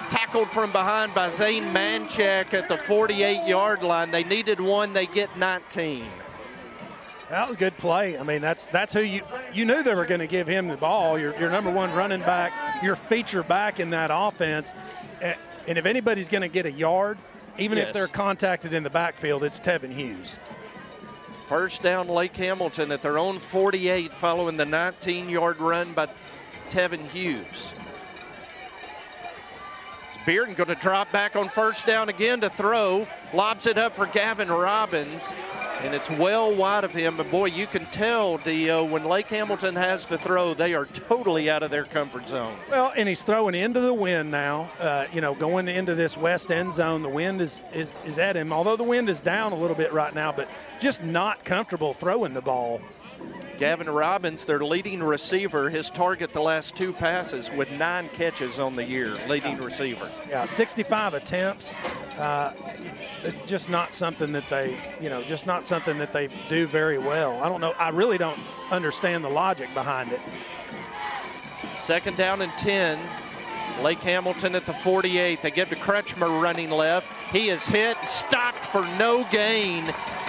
tackled from behind by Zane Manchak at the 48-yard line. They needed 1. They get 19.
That was a good play. I mean, that's who you knew they were going to give him the ball. Your number 1 running back, your feature back in that offense. And if anybody's going to get a yard, even if they're contacted in the backfield, it's Tevin Hughes.
1st down, Lake Hamilton at their own 48 following the 19-yard run by Tevin Hughes. Bearden going to drop back on 1st down again to throw. Lobs it up for Gavin Robbins, and it's well wide of him. But, boy, you can tell, Dio, when Lake Hamilton has to throw, they are totally out of their comfort zone.
Well, and he's throwing into the wind now. Going into this west end zone, the wind is at him. Although the wind is down a little bit right now, but just not comfortable throwing the ball.
Gavin Robbins, their leading receiver, his target the last 2 passes with 9 catches on the year, leading receiver.
Yeah, 65 attempts. Just not something that they, do very well. I don't know. I really don't understand the logic behind it.
2nd down and 10. Lake Hamilton at the 48. They give to Kretschmer running left. He is hit, stopped for no gain,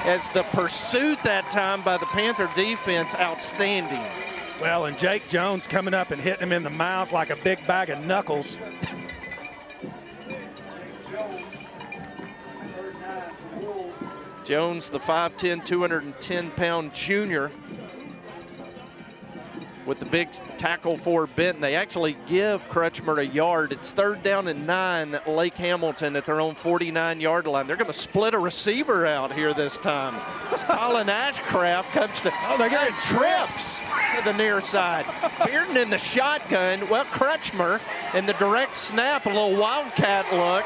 as the pursuit that time by the Panther defense, outstanding.
Well, and Jake Jones coming up and hitting him in the mouth like a big bag of knuckles.
Jones, the 5'10", 210-pound junior, with the big tackle for Benton. They actually give Kretschmer a yard. It's 3rd down and 9, Lake Hamilton at their own 49-yard line. They're going to split a receiver out here this time. Colin Ashcraft comes to,
they're getting
trips to the near side. Bearden in the shotgun. Well, Kretschmer in the direct snap, a little wildcat look.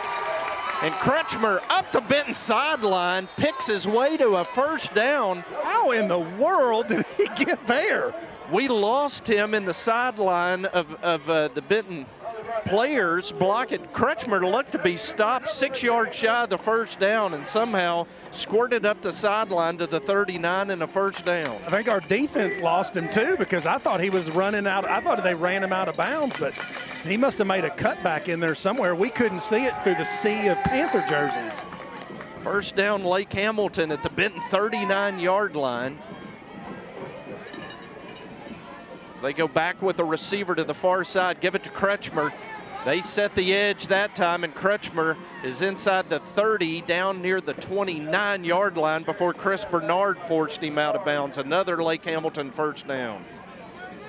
And Kretschmer up the Benton sideline, picks his way to a 1st down.
How in the world did he get there?
We lost him in the sideline of the Benton players blocking. Kretschmer looked to be stopped 6 yards shy of the 1st down and somehow squirted up the sideline to the 39 and a 1st down.
I think our defense lost him too, because I thought he was running out. I thought they ran him out of bounds, but he must have made a cutback in there somewhere. We couldn't see it through the sea of Panther jerseys.
1st down, Lake Hamilton at the Benton 39-yard line. They go back with a receiver to the far side, give it to Kretschmer. They set the edge that time, and Kretschmer is inside the 30, down near the 29-yard line before Chris Bernard forced him out of bounds. Another Lake Hamilton 1st down.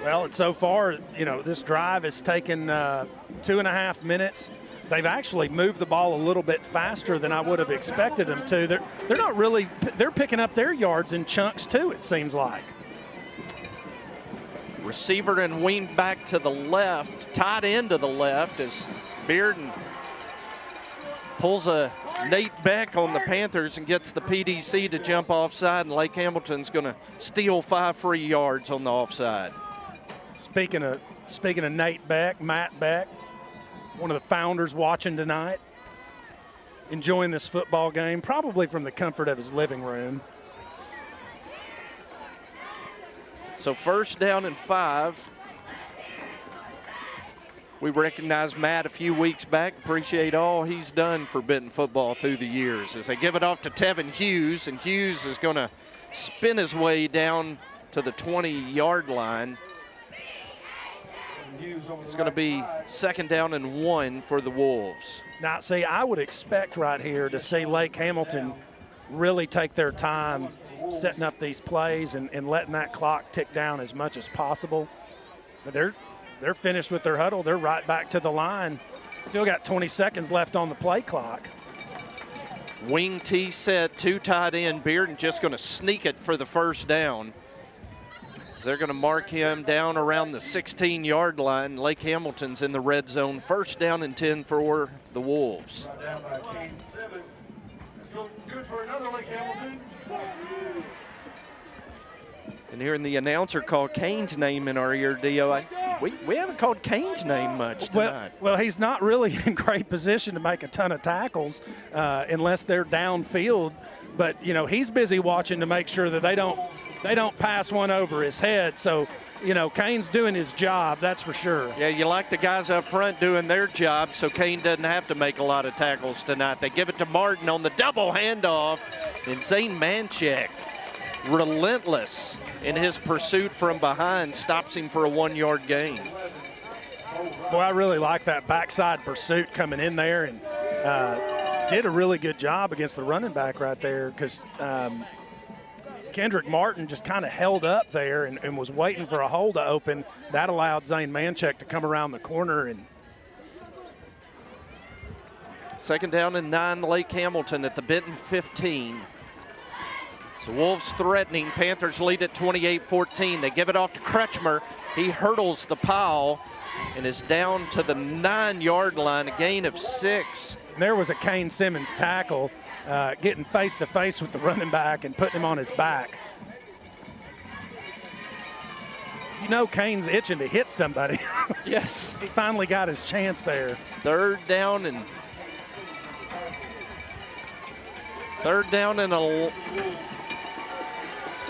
Well, and so far, this drive has taken 2.5 minutes. They've actually moved the ball a little bit faster than I would have expected them to. They're not really, they're picking up their yards in chunks too, it seems like.
Receiver and wing back to the left, tight end to the left, as Bearden pulls a Nate Beck on the Panthers and gets the PDC to jump offside, and Lake Hamilton's going to steal 5 free yards on the offside.
Speaking of Nate Beck, Matt Beck, one of the founders watching tonight, enjoying this football game, probably from the comfort of his living room.
So 1st down and 5. We recognized Matt a few weeks back. Appreciate all he's done for Benton football through the years. As they give it off to Tevin Hughes, and Hughes is going to spin his way down to the 20-yard line. It's going to be 2nd down and 1 for the Wolves.
Now, see, I would expect right here to see Lake Hamilton really take their time setting up these plays and letting that clock tick down as much as possible. But they're finished with their huddle. They're right back to the line. Still got 20 seconds left on the play clock.
Wing T set, 2 tight end. Bearden just going to sneak it for the 1st down. They're going to mark him down around the 16-yard line. Lake Hamilton's in the red zone. 1st down and 10 for the Wolves.
Down by Cain Simmons. Good for another Lake Hamilton.
And hearing the announcer call Cain's name in our ear, Dio, we haven't called Cain's name much tonight.
Well, he's not really in great position to make a ton of tackles unless they're downfield. But, you know, he's busy watching to make sure that they don't pass one over his head. So, you know, Cain's doing his job, that's for sure.
Yeah, you like the guys up front doing their job, so Cain doesn't have to make a lot of tackles tonight. They give it to Martin on the double handoff, and Zane Manchek, relentless in his pursuit from behind, stops him for a 1-yard gain.
Boy, I really like that backside pursuit coming in there, and did a really good job against the running back right there, because Kendrick Martin just kind of held up there and was waiting for a hole to open. That allowed Zane Manchek to come around the corner. And
2nd down and 9, Lake Hamilton at the Benton 15. So Wolves threatening. Panthers lead at 28-14. They give it off to Kretschmer. He hurdles the pile and is down to the 9-yard line, a gain of 6.
There was a Cain Simmons tackle, getting face-to-face with the running back and putting him on his back. You know Cain's itching to hit somebody.
Yes.
He finally got his chance there.
3rd down and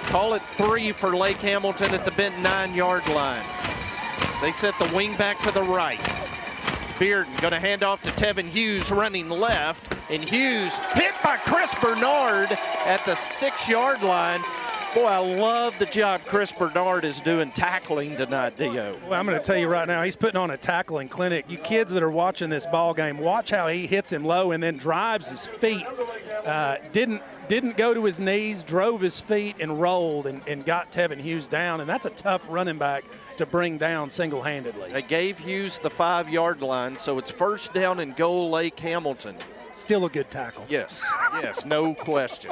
call it 3 for Lake Hamilton at the Benton 9-yard line. As they set the wing back to the right. Bearden going to hand off to Tevin Hughes running left, and Hughes hit by Chris Bernard at the 6-yard line. Boy, I love the job Chris Bernard is doing tackling tonight, Dio.
Well, I'm going to tell you right now, he's putting on a tackling clinic. You kids that are watching this ball game, watch how he hits him low and then drives his feet. Didn't go to his knees, drove his feet and rolled and got Tevin Hughes down, and that's a tough running back to bring down single-handedly.
They gave Hughes the 5-yard line, so it's 1st down and goal, Lake Hamilton.
Still a good tackle.
Yes, no question.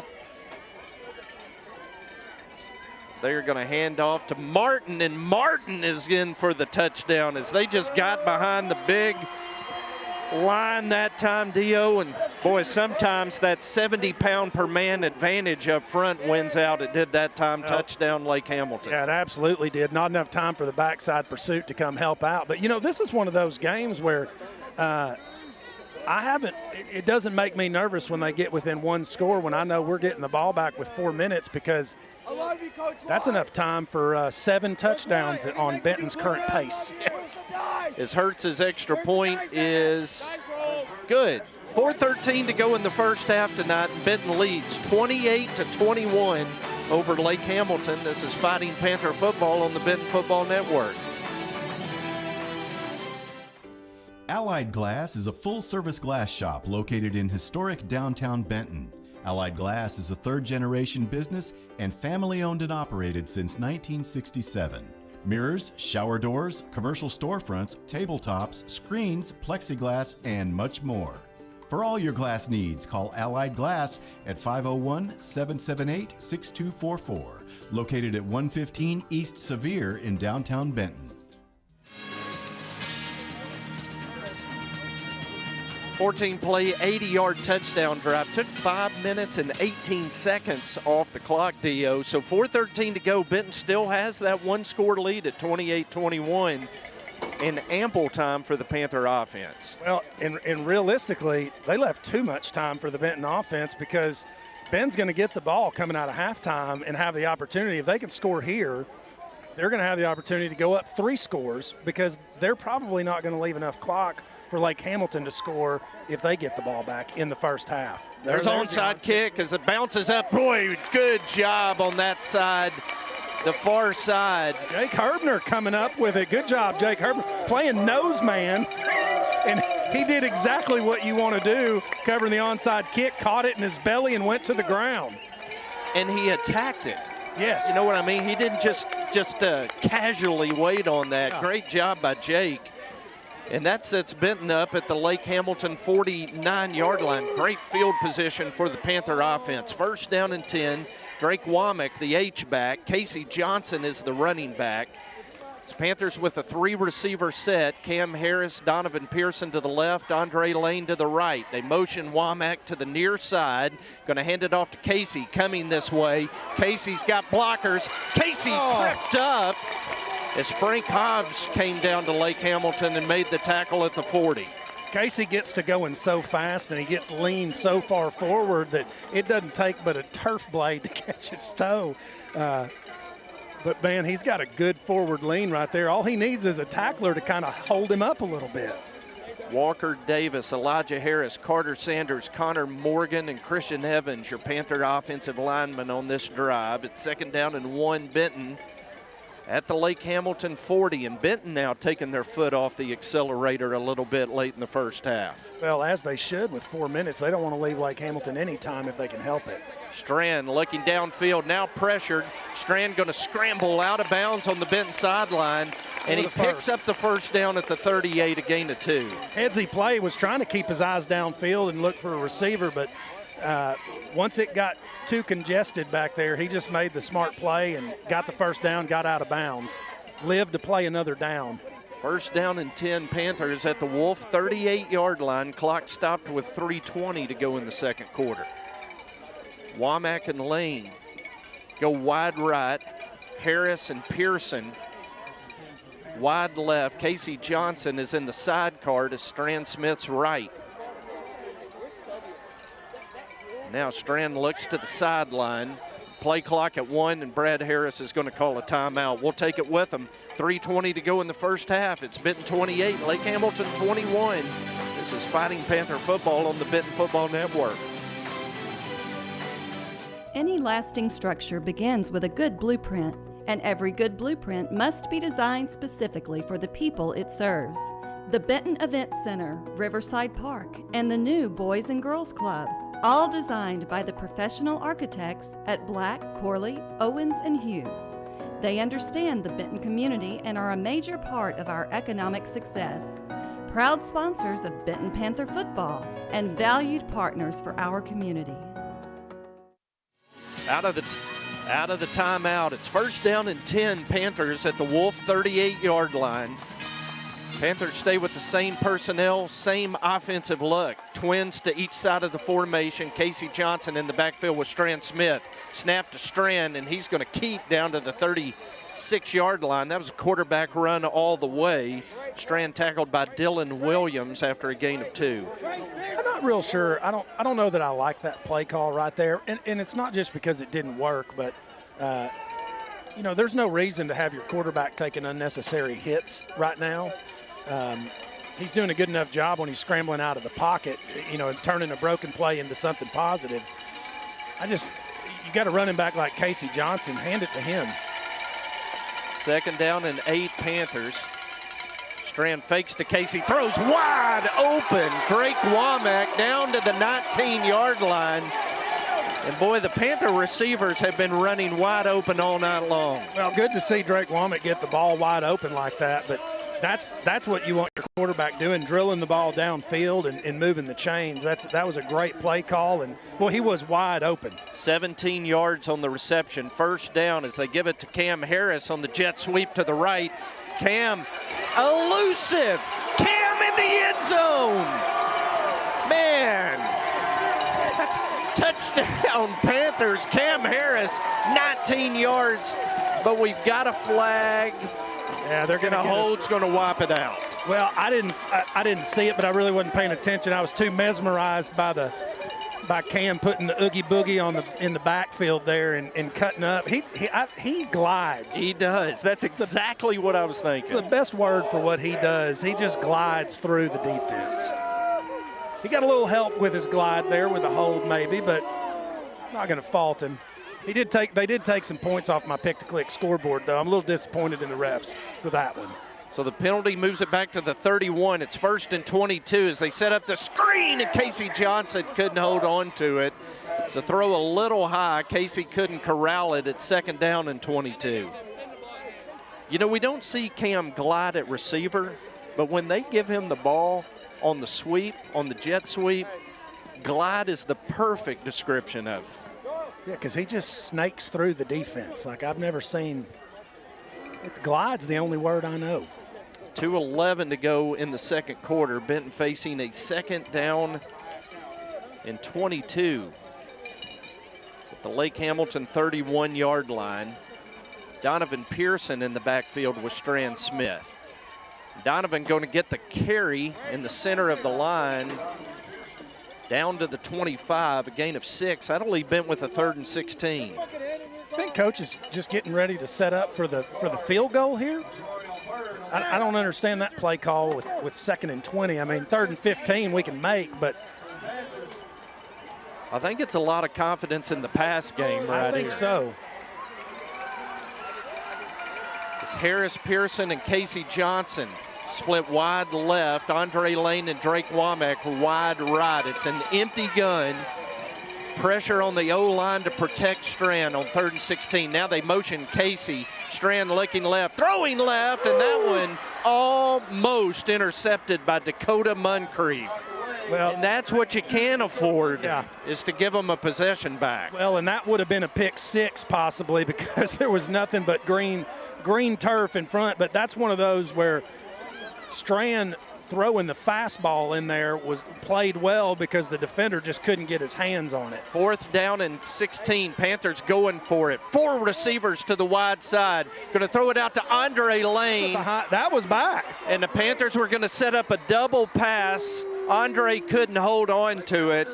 So they're going to hand off to Martin, and Martin is in for the touchdown as they just got behind the big line that time, Dio, and boy, sometimes that 70-pound per man advantage up front wins out. It did that time. Touchdown, Lake Hamilton.
Yeah, it absolutely did. Not enough time for the backside pursuit to come help out. But, you know, this is one of those games where it doesn't make me nervous when they get within 1 score when I know we're getting the ball back with 4 minutes, because that's enough time for 7 touchdowns on Benton's current pace.
Yes. As Hertz's extra point is good. 4:13 to go in the first half tonight, and Benton leads 28-21 over Lake Hamilton. This is Fighting Panther football on the Benton Football Network.
Allied Glass is a full-service glass shop located in historic downtown Benton. Allied Glass is a 3rd-generation business and family-owned and operated since 1967. Mirrors, shower doors, commercial storefronts, tabletops, screens, plexiglass, and much more. For all your glass needs, call Allied Glass at 501-778-6244, located at 115 East Sevier in downtown Benton.
14-play, 80-yard touchdown drive. Took 5 minutes and 18 seconds off the clock, Dio. So 4:13 to go. Benton still has that 1-score lead at 28-21 and ample time for the Panther offense.
Well, and realistically, they left too much time for the Benton offense, because Ben's going to get the ball coming out of halftime and have the opportunity. If they can score here, they're going to have the opportunity to go up 3 scores, because they're probably not going to leave enough clock for Lake Hamilton to score if they get the ball back in the first half.
There's onside kick as it bounces up. Boy, good job on that side. the far side.
Jake Herbner coming up with it. Good job, Jake Herbner, playing nose man. And he did exactly what you want to do, covering the onside kick, caught it in his belly and went to the ground.
And he attacked it.
Yes.
You know what I mean? He didn't just casually wait on that.
Yeah.
Great job by Jake. And that sets Benton up at the Lake Hamilton 49-yard line. Great field position for the Panther offense. First down and 10. Drake Womack, the H-back. Casey Johnson is the running back. It's Panthers with a 3-receiver set. Cam Harris, Donovan Pearson to the left, Andre Lane to the right. They motion Womack to the near side. Going to hand it off to Casey, coming this way. Casey's got blockers. Casey tripped up as Frank Hobbs came down to Lake Hamilton and made the tackle at the 40.
Casey gets to going so fast and he gets leaned so far forward that it doesn't take but a turf blade to catch its toe. But, man, he's got a good forward lean right there. All he needs is a tackler to kind of hold him up a little bit.
Walker Davis, Elijah Harris, Carter Sanders, Connor Morgan, and Christian Evans, your Panther offensive linemen on this drive. It's 2nd down and 1, Benton at the Lake Hamilton 40, and Benton now taking their foot off the accelerator a little bit late in the first half.
Well, as they should with 4 minutes. They don't want to leave Lake Hamilton any time if they can help it.
Strand looking downfield, now pressured. Strand going to scramble out of bounds on the Benton sideline, and he picks up the first down at the 38, a gain of 2.
Headsy play was trying to keep his eyes downfield and look for a receiver, but once it got too congested back there, he just made the smart play and got the first down, got out of bounds. Lived to play another down.
First down and 10, Panthers at the Wolf 38-yard line. Clock stopped with 3:20 to go in the second quarter. Womack and Lane go wide right. Harris and Pearson wide left. Casey Johnson is in the sidecar to Stran Smith's right. Now Strand looks to the sideline. Play clock at 1, and Brad Harris is going to call a timeout. We'll take it with him. 3:20 to go in the first half. It's Benton 28, Lake Hamilton 21. This is Fighting Panther football on the Benton Football Network.
Any lasting structure begins with a good blueprint, and every good blueprint must be designed specifically for the people it serves. The Benton Event Center, Riverside Park, and the new Boys and Girls Club, all designed by the professional architects at Black, Corley, Owens, and Hughes. They understand the Benton community and are a major part of our economic success. Proud sponsors of Benton Panther football and valued partners for our community.
Out of the timeout, it's first down and 10, Panthers at the Wolf 38-yard line. Panthers stay with the same personnel, same offensive look. Twins to each side of the formation. Casey Johnson in the backfield with Stran Smith. Snap to Strand, and he's going to keep down to the 36-yard line. That was a quarterback run all the way. Strand tackled by Dylan Williams after a gain of 2.
I'm not real sure. I don't know that I like that play call right there. And it's not just because it didn't work, but there's no reason to have your quarterback taking unnecessary hits right now. He's doing a good enough job when he's scrambling out of the pocket, and turning a broken play into something positive. You got a running back like Casey Johnson, hand it to him.
2nd down and 8, Panthers. Strand fakes to Casey, throws wide open. Drake Womack down to the 19-yard line. And, boy, the Panther receivers have been running wide open all night long.
Well, good to see Drake Womack get the ball wide open like that, but that's what you want your quarterback doing, drilling the ball downfield and moving the chains. That was a great play call, and, boy, he was wide open. 17 yards on the reception. First down as they give it to Cam Harris on the jet sweep to the right. Cam, elusive. Cam in the end zone. Man, that's touchdown Panthers. Cam Harris, 19 yards, but we've got a flag. Yeah, they're going to
hold's going to wipe it out.
Well, I didn't see it, but I really wasn't paying attention. I was too mesmerized by Cam putting the oogie boogie in the backfield there and cutting up. He glides.
He does. That's exactly what I was thinking.
It's the best word for what he does. He just glides through the defense. He got a little help with his glide there with a hold maybe, but not going to fault him. They did take some points off my pick-to-click scoreboard, though. I'm a little disappointed in the refs for that one.
So the penalty moves it back to the 31. It's 1st and 22 as they set up the screen, and Casey Johnson couldn't hold on to it. So throw a little high. Casey couldn't corral it at 2nd down and 22. You know, we don't see Cam glide at receiver, but when they give him the ball on the sweep, on the jet sweep, glide is the perfect description of.
Yeah, because he just snakes through the defense. Like I've never seen. Glide's the only word I know.
2:11 to go in the 2nd quarter. Benton facing a 2nd down and 22 at the Lake Hamilton 31-yard line. Donovan Pearson in the backfield with Stran Smith. Donovan going to get the carry in the center of the line down to the 25, a gain of 6. That'll leave Benton with a 3rd and 16.
I think coach is just getting ready to set up for the field goal here. I don't understand that play call with 2nd and 20. I mean, 3rd and 15 we can make, but
I think it's a lot of confidence in the pass game right here.
I think so.
It's Harris Pearson and Casey Johnson split wide left. Andre Lane and Drake Womack wide right. It's an empty gun. Pressure on the O-line to protect Stran on 3rd and 16. Now they motion Casey. Stran looking left, throwing left, and that one almost intercepted by Dakota Moncrief.
Well,
and that's what you can't afford, is to give them a possession back.
Well, and that would have been a pick 6 possibly because there was nothing but green turf in front. But that's one of those where Stran throwing the fastball in there was played well because the defender just couldn't get his hands on it.
4th down and 16. Panthers going for it. 4 receivers to the wide side. Going to throw it out to Andre Lane.
That was back.
And the Panthers were going to set up a double pass. Andre couldn't hold on to it.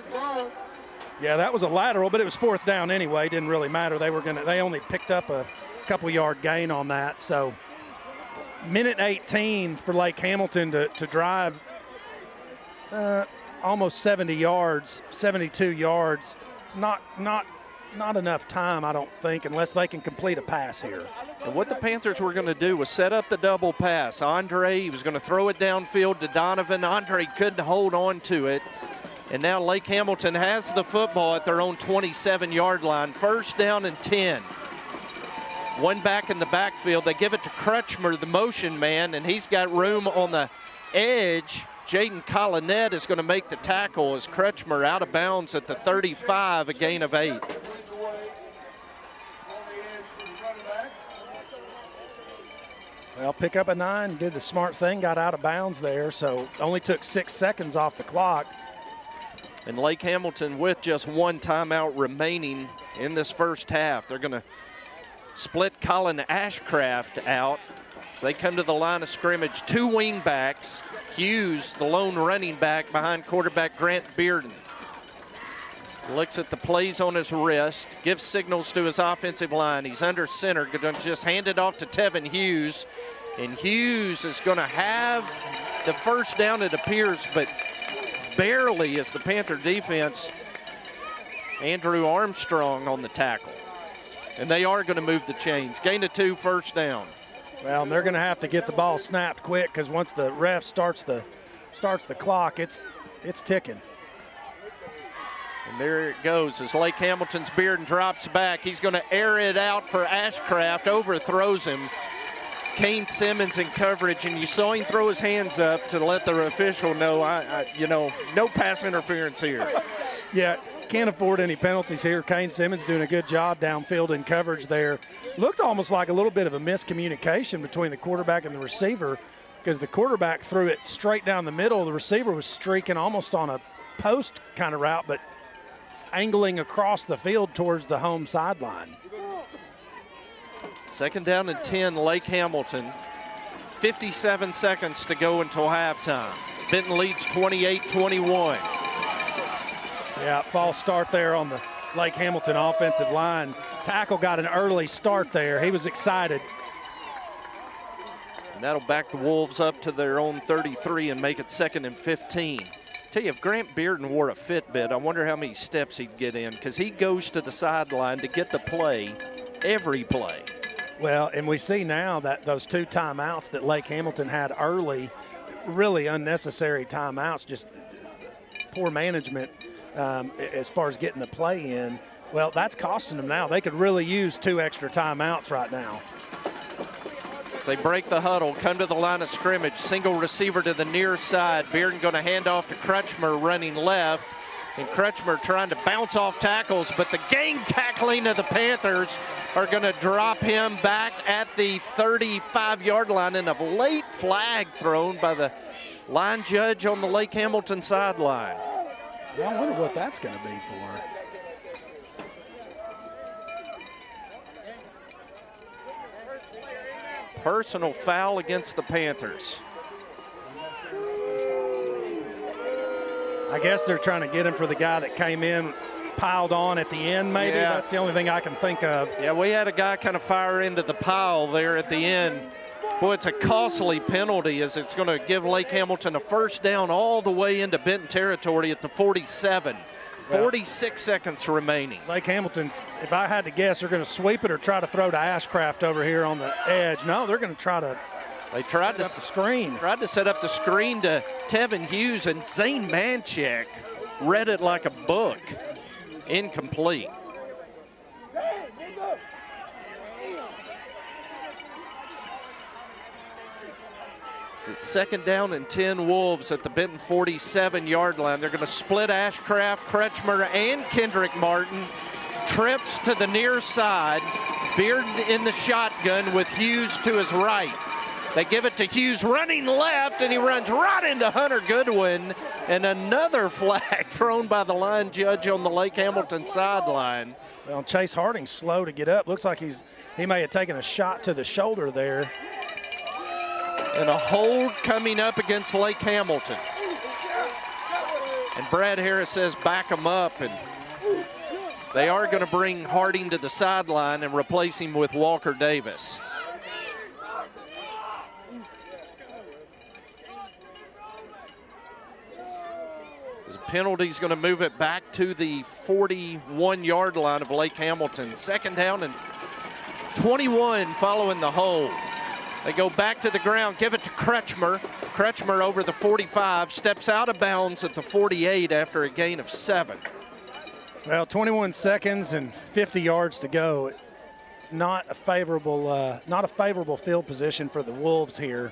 Yeah, that was a lateral, but it was 4th down anyway. Didn't really matter. They only picked up a couple-yard gain on that. So minute 18 for Lake Hamilton to drive almost 70 yards, 72 yards. It's not enough time, I don't think, unless they can complete a pass here.
And what the Panthers were going to do was set up the double pass. Andre, he was going to throw it downfield to Donovan. Andre couldn't hold on to it. And now Lake Hamilton has the football at their own 27-yard line. 1st down and 10. One back in the backfield. They give it to Crutchmer, the motion man, and he's got room on the edge. Jaden Collinet is going to make the tackle as Crutchmer out of bounds at the 35, a gain of 8.
Well, pick up a 9, did the smart thing, got out of bounds there, so only took 6 seconds off the clock.
And Lake Hamilton with just 1 timeout remaining in this first half. They're going to split Colin Ashcraft out as they come to the line of scrimmage. 2 wing backs. Hughes, the lone running back behind quarterback Grant Bearden. Looks at the plays on his wrist, gives signals to his offensive line. He's under center, going to just hand it off to Tevin Hughes. And Hughes is going to have the 1st down, it appears, but barely as the Panther defense. Andrew Armstrong on the tackle. And they are going to move the chains. Gain of 2, 1st down.
Well, and they're going to have to get the ball snapped quick because once the ref starts the clock, it's ticking.
And there it goes as Lake Hamilton's Bearden drops back. He's going to air it out for Ashcraft, overthrows him. It's Cain Simmons in coverage, and you saw him throw his hands up to let the official know, no pass interference here.
Yeah, can't afford any penalties here. Cain Simmons doing a good job downfield in coverage there. Looked almost like a little bit of a miscommunication between the quarterback and the receiver because the quarterback threw it straight down the middle. The receiver was streaking almost on a post kind of route, but angling across the field towards the home sideline.
2nd down and 10, Lake Hamilton. 57 seconds to go until halftime. Benton leads 28-21.
Yeah, false start there on the Lake Hamilton offensive line. Tackle got an early start there. He was excited.
And that'll back the Wolves up to their own 33 and make it 2nd and 15. Tell you, if Grant Bearden wore a Fitbit, I wonder how many steps he'd get in, because he goes to the sideline to get the play, every play.
Well, and we see now that those 2 timeouts that Lake Hamilton had early, really unnecessary timeouts, just poor management as far as getting the play in. Well, that's costing them now. They could really use 2 extra timeouts right now.
As they break the huddle, come to the line of scrimmage, single receiver to the near side. Bearden going to hand off to Crutchmer running left. And Crutchmer trying to bounce off tackles, but the gang tackling of the Panthers are going to drop him back at the 35-yard line, and a late flag thrown by the line judge on the Lake Hamilton sideline.
Yeah, I wonder what that's going to be for.
Personal foul against the Panthers.
I guess they're trying to get him for the guy that came in, piled on at the end, maybe.
Yeah.
That's the only thing I can think of.
Yeah, we had a guy kind of fire into the pile there at the end. Boy, it's a costly penalty, as it's going to give Lake Hamilton a first down all the way into Benton territory at the 47. 46 seconds remaining.
Lake Hamilton's, if I had to guess, they're going to sweep it or try to throw to Ashcraft over here on the edge. No, they're going to try to
set up the
screen.
Tried to set up the screen to Tevin Hughes, and Zane Manchek read it like a book. Incomplete. It's 2nd down and 10 Wolves at the Benton 47-yard line. They're going to split Ashcraft, Kretschmer, and Kendrick Martin. Trips to the near side. Bearden in the shotgun with Hughes to his right. They give it to Hughes running left, and he runs right into Hunter Goodwin. And another flag thrown by the line judge on the Lake Hamilton sideline.
Well, Chase Harding's slow to get up. Looks like he may have taken a shot to the shoulder there.
And a hold coming up against Lake Hamilton. And Brad Harris says back him up, and they are going to bring Harding to the sideline and replace him with Walker Davis. The penalty's going to move it back to the 41-yard line of Lake Hamilton. 2nd down and 21 following the hold. They go back to the ground, give it to Kretschmer. Kretschmer over the 45, steps out of bounds at the 48 after a gain of 7.
Well, 21 seconds and 50 yards to go. It's not a favorable field position for the Wolves here.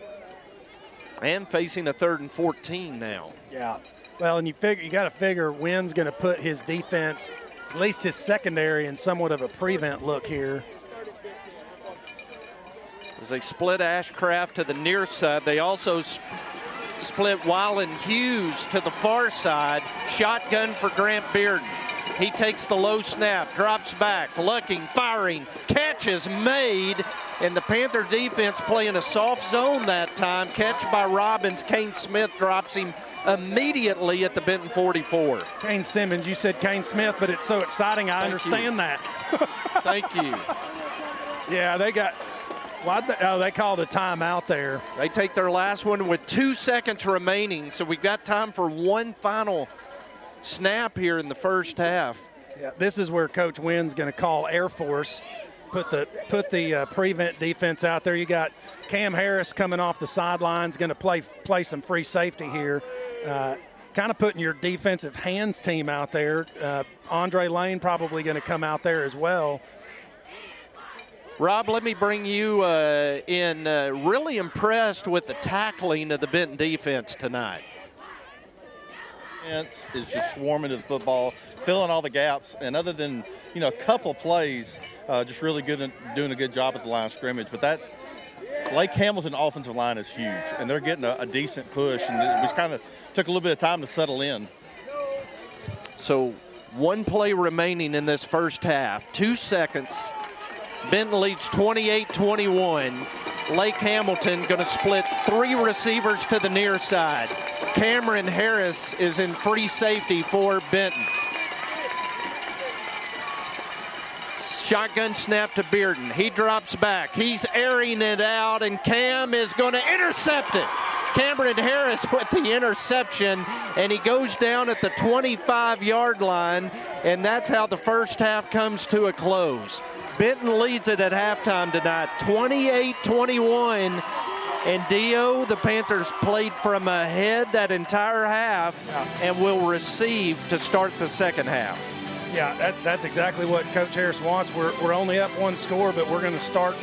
And facing a 3rd and 14 now.
Yeah. Well, and you got to figure Wynn's going to put his defense, at least his secondary, in somewhat of a prevent look here.
As they split Ashcraft to the near side, they also split Wyland Hughes to the far side. Shotgun for Grant Bearden. He takes the low snap, drops back, looking, firing, catch is made, and the Panther defense playing a soft zone that time. Catch by Robbins. Cain Smith drops him immediately at the Benton 44.
Cain Simmons, you said Cain Smith, but it's so exciting. I understand that.
Thank you.
Yeah, they called a timeout there.
They take their last one with 2 seconds remaining, so we've got time for one final snap here in the first half.
Yeah, this is where Coach Wynn's going to call Air Force, put the prevent defense out there. You got Cam Harris coming off the sidelines, going to play some free safety here. Kind of putting your defensive hands team out there. Andre Lane probably going to come out there as well.
Rob, let me bring you in. Really impressed with the tackling of the Benton defense tonight.
Is just swarming to the football, filling all the gaps, and other than a couple plays, just really good at doing a good job at the line of scrimmage. But that Lake Hamilton offensive line is huge, and they're getting a decent push, and it was kind of took a little bit of time to settle in.
So 1 play remaining in this first half, 2 seconds. Benton leads 28-21. Lake Hamilton going to split 3 receivers to the near side. Cameron Harris is in free safety for Benton. Shotgun snap to Bearden. He drops back. He's airing it out, and Cam is going to intercept it. Cameron Harris with the interception, and he goes down at the 25-yard line, and that's how the first half comes to a close. Benton leads it at halftime tonight, 28-21. And Dio, the Panthers played from ahead that entire half and will receive to start the second half.
Yeah, that's exactly what Coach Harris wants. We're only up one score, but we're going to start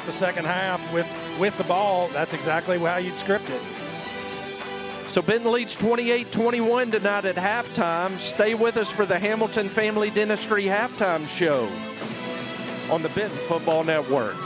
the second half with the ball. That's exactly how you'd script it.
So Benton leads 28-21 tonight at halftime. Stay with us for the Hamilton Family Dentistry halftime show on the Benton Football Network.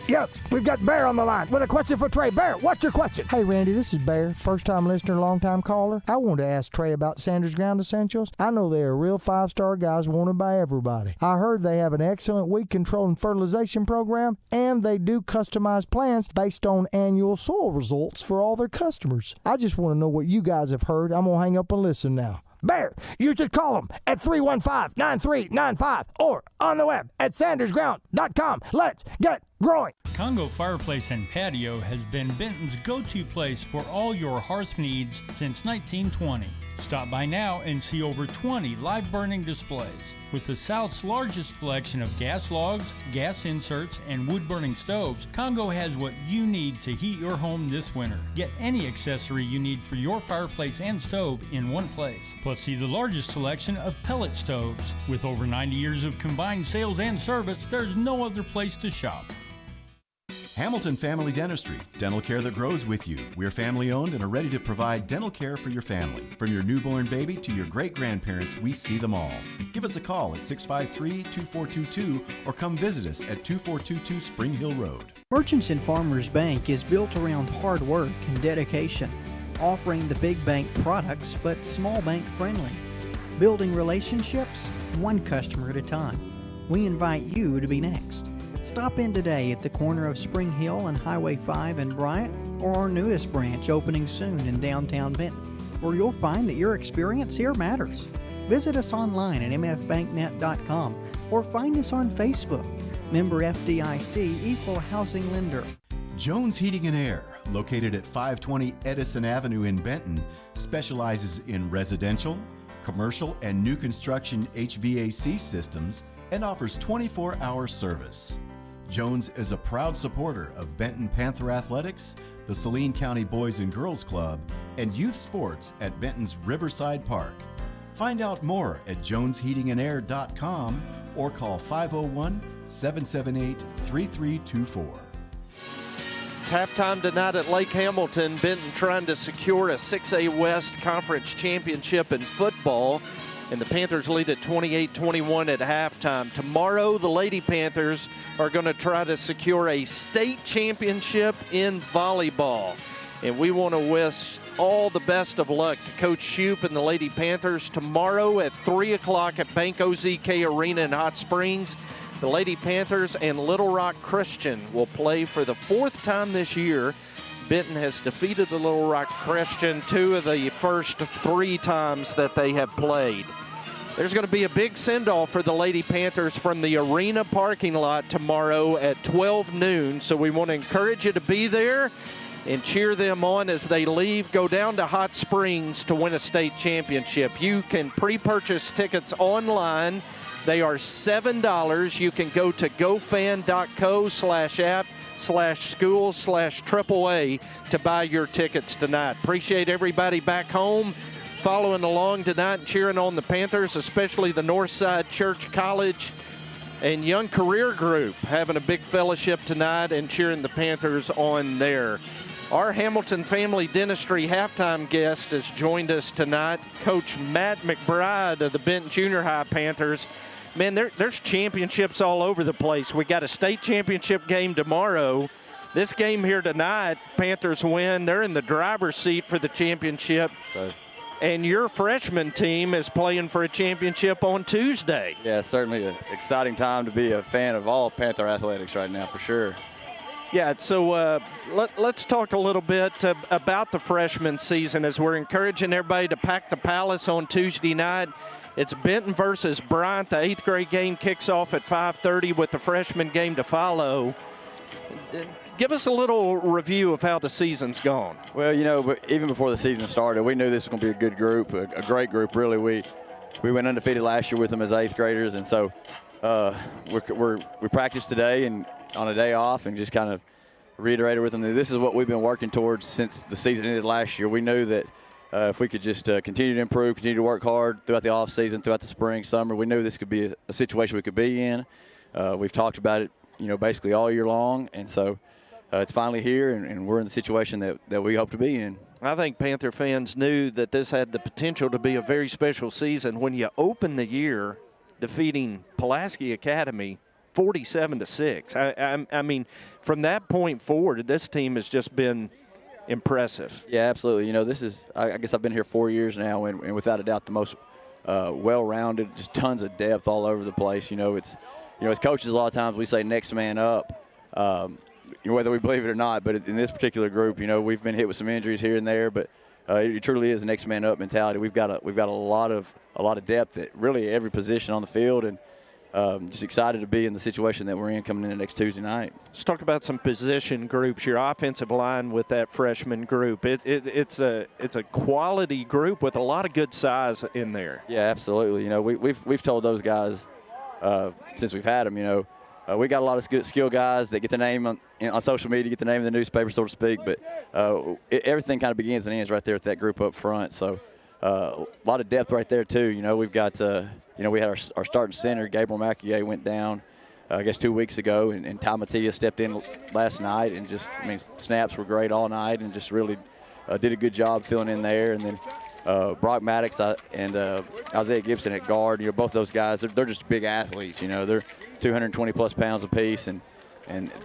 Yes, we've got Bear on the line with a question for Trey. Bear, what's your question?
Hey, Randy, this is Bear, first-time listener, long-time caller. I wanted to ask Trey about Sanders Ground Essentials. I know they are real five-star guys wanted by everybody. I heard they have an excellent weed control and fertilization program, and they do customized plans based on annual soil results for all their customers. I just want to know what you guys have heard. I'm going to hang up and listen now.
Bear, you should call them at 315-9395 or on the web at sandersground.com. Let's get growing.
Congo Fireplace and Patio has been Benton's go-to place for all your hearth needs since 1920. Stop by now and see over 20 live burning displays. With the South's largest selection of gas logs, gas inserts, and wood-burning stoves, Congo has what you need to heat your home this winter. Get any accessory you need for your fireplace and stove in one place. Plus, see the largest selection of pellet stoves. With over 90 years of combined sales and service, there's no other place to shop.
Hamilton Family Dentistry, dental care that grows with you. We're family owned and are ready to provide dental care for your family. From your newborn baby to your great-grandparents, we see them all. Give us a call at 653-2422 or come visit us at 2422 Spring Hill Road.
Merchants and Farmers Bank is built around hard work and dedication, offering the big bank products but small bank friendly. Building relationships, one customer at a time. We invite you to be next. Stop in today at the corner of Spring Hill and Highway 5 in Bryant, or our newest branch opening soon in downtown Benton, where you'll find that your experience here matters. Visit us online at mfbanknet.com or find us on Facebook. Member FDIC, Equal Housing Lender.
Jones Heating and Air, located at 520 Edison Avenue in Benton, specializes in residential, commercial, and new construction HVAC systems and offers 24-hour service. Jones is a proud supporter of Benton Panther Athletics, the Saline County Boys and Girls Club, and youth sports at Benton's Riverside Park. Find out more at jonesheatingandair.com or call 501-778-3324.
It's halftime tonight at Lake Hamilton. Benton trying to secure a 6A West Conference championship in football. And the Panthers lead at 28-21 at halftime. Tomorrow, the Lady Panthers are going to try to secure a state championship in volleyball. And we want to wish all the best of luck to Coach Shoup and the Lady Panthers tomorrow at 3 o'clock at Bank OZK Arena in Hot Springs. The Lady Panthers and Little Rock Christian will play for the fourth time this year. Benton has defeated the Little Rock Christian 2 of the first 3 times that they have played. There's going to be a big send-off for the Lady Panthers from the arena parking lot tomorrow at 12 noon. So we want to encourage you to be there and cheer them on as they leave. Go down to Hot Springs to win a state championship. You can pre-purchase tickets online. They are $7. You can go to gofan.co/app/school/AAA to buy your tickets tonight. Appreciate everybody back home following along tonight and cheering on the Panthers, especially the Northside Church College and Young Career Group having a big fellowship tonight and cheering the Panthers on there. Our Hamilton Family Dentistry halftime guest has joined us tonight, Coach Matt McBride of the Benton Junior High Panthers. Man, there's championships all over the place. We got a state championship game tomorrow. This game here tonight, Panthers win. They're in the driver's seat for the championship. And your freshman team is playing for a championship on Tuesday.
Yeah, certainly an exciting time to be a fan of all Panther athletics right now, for sure.
Yeah, so let's talk a little bit about the freshman season as we're encouraging everybody to pack the Palace on Tuesday night. It's Benton versus Bryant. The 8th grade game kicks off at 5:30 with the freshman game to follow. Give us a little review of how the season's gone.
Well, even before the season started, we knew this was going to be a good group, a great group, really. We went undefeated last year with them as 8th graders, and so we practiced today and on a day off and just kind of reiterated with them that this is what we've been working towards since the season ended last year. We knew that if we could just continue to improve, continue to work hard throughout the off season, throughout the spring, summer, we knew this could be a situation we could be in. We've talked about it, basically all year long, and so it's finally here, and we're in the situation that we hope to be in.
I think Panther fans knew that this had the potential to be a very special season when you open the year defeating Pulaski Academy 47-6. I mean, from that point forward, this team has just been impressive.
Yeah, absolutely. This is, I guess I've been here 4 years now, and without a doubt the most well-rounded, just tons of depth all over the place. It's, as coaches, a lot of times we say next man up, whether we believe it or not. But in this particular group, we've been hit with some injuries here and there, but it truly is a next man up mentality. We've got a lot of depth at really every position on the field, and just excited to be in the situation that we're in coming into next Tuesday night.
Let's talk about some position groups. Your offensive line with that freshman group, it's a quality group with a lot of good size in there.
Yeah, absolutely. We've told those guys since we've had them. We got a lot of good skill guys that get the name on social media, get the name in the newspaper, so to speak. But everything kind of begins and ends right there with that group up front. So a lot of depth right there too. We've got we had our starting center, Gabriel McAgee, went down, I guess 2 weeks ago, and Ty Mattia stepped in last night, and snaps were great all night, and just really did a good job filling in there. And then Brock Maddox and Isaiah Gibson at guard, both those guys, they're just big athletes. They're 220-plus pounds apiece, and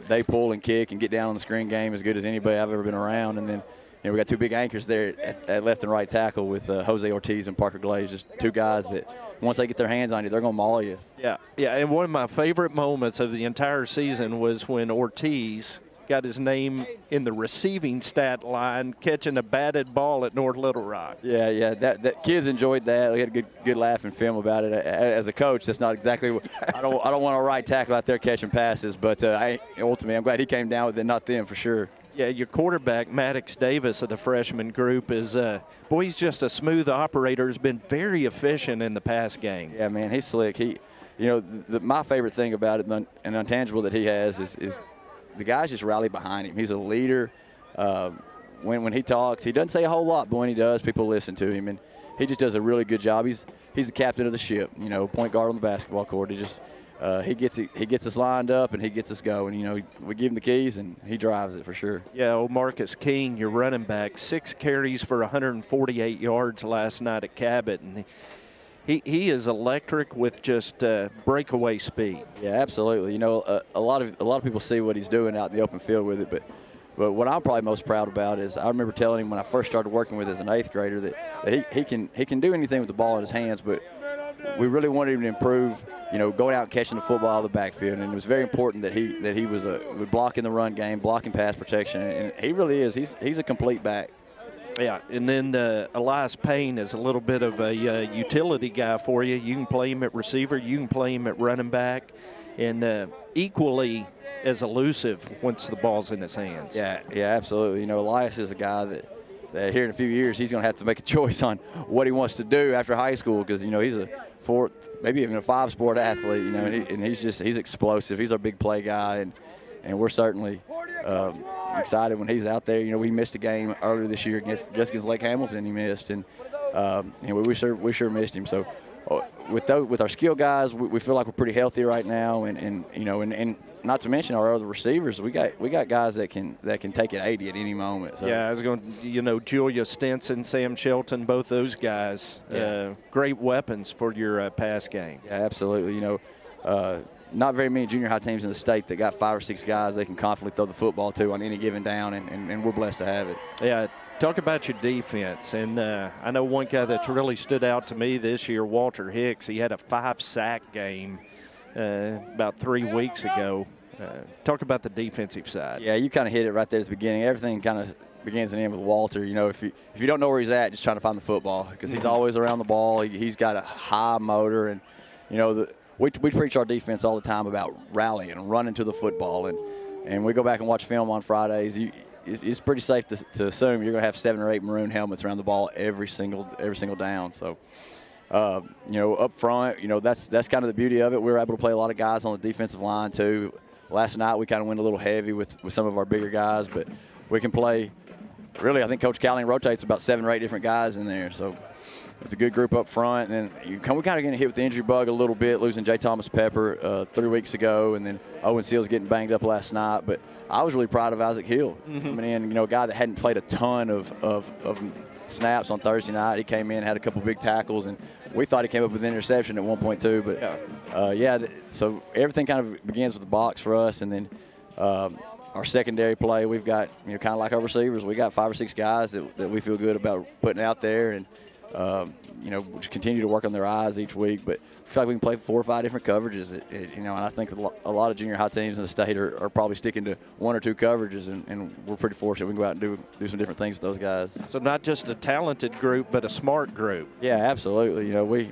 they pull and kick and get down on the screen game as good as anybody I've ever been around. And then we got two big anchors there at left and right tackle with Jose Ortiz and Parker Glaze, just two guys that once they get their hands on you, they're going to maul you.
Yeah, and one of my favorite moments of the entire season was when Ortiz got his name in the receiving stat line catching a batted ball at North Little Rock.
Yeah, that kids enjoyed that. We had a good laugh and film about it. As a coach, that's not exactly what I don't want a right tackle out there catching passes, but ultimately I'm glad he came down with it, not them for sure.
Yeah, your quarterback, Maddox Davis of the freshman group, is he's just a smooth operator. Has been very efficient in the pass game.
Yeah, man, he's slick. My favorite thing about it, and intangible that he has, is the guys just rally behind him. He's a leader. When he talks, he doesn't say a whole lot, but when he does, people listen to him, and he just does a really good job. He's the captain of the ship. Point guard on the basketball court. He gets us lined up and he gets us going. We give him the keys and he drives it for sure.
Yeah, old Marcus King, your running back, 6 carries for 148 yards last night at Cabot, and he is electric with just breakaway speed.
Yeah, absolutely. A lot of people see what he's doing out in the open field with it, but what I'm probably most proud about is I remember telling him when I first started working with him as an 8th grader that he can do anything with the ball in his hands, but we really wanted him to improve, going out and catching the football out of the backfield. And it was very important that he was blocking the run game, blocking pass protection, and he really is. He's a complete back.
Yeah, and then Elias Payne is a little bit of a utility guy for you. You can play him at receiver, you can play him at running back, and equally as elusive once the ball's in his hands.
Yeah, absolutely. Elias is a guy that here in a few years he's going to have to make a choice on what he wants to do after high school, because he's a 4, maybe even a 5-sport athlete. And he's explosive. He's our big play guy, and we're certainly excited when he's out there. We missed a game earlier this year against Lake Hamilton. He missed, and we sure missed him. So with our skill guys, we feel like we're pretty healthy right now, and not to mention our other receivers, we got guys that can take it 80 at any moment. So.
Yeah, I was going, Julia Stinson, Sam Shelton, both those guys, great weapons for your pass game.
Yeah, absolutely. Not very many junior high teams in the state that got 5 or 6 guys they can confidently throw the football to on any given down, and we're blessed to have it.
Yeah. Talk about your defense, and I know one guy that's really stood out to me this year, Walter Hicks. He had a 5-sack game about 3 weeks ago. Talk about the defensive side.
Yeah, you kind of hit it right there at the beginning. Everything kind of begins and ends with Walter. If you don't know where he's at, just trying to find the football, because he's always around the ball. He's got a high motor, and we preach our defense all the time about rallying and running to the football, and and we go back and watch film on Fridays, it's pretty safe to assume you're going to have 7 or 8 maroon helmets around the ball every single down. So, up front, that's kind of the beauty of it. We were able to play a lot of guys on the defensive line too. Last night we kind of went a little heavy with some of our bigger guys, but we can play. Really, I think Coach Cowling rotates about 7 or 8 different guys in there. So it's a good group up front. And then we kind of getting hit with the injury bug a little bit, losing J. Thomas Pepper 3 weeks ago, and then Owen Seals getting banged up last night. But I was really proud of Isaac Hill coming in. A guy that hadn't played a ton of snaps on Thursday night. He came in, had a couple big tackles, and we thought he came up with an interception at one point too. But so everything kind of begins with the box for us, and then our secondary play, we've got, kind of like our receivers, we got 5 or 6 guys that we feel good about putting out there, and just continue to work on their eyes each week. But I feel like we can play 4 or 5 different coverages. And I think a lot of junior high teams in the state are probably sticking to 1 or 2 coverages, and we're pretty fortunate we can go out and do some different things with those guys.
So not just a talented group, but a smart group.
Yeah, absolutely.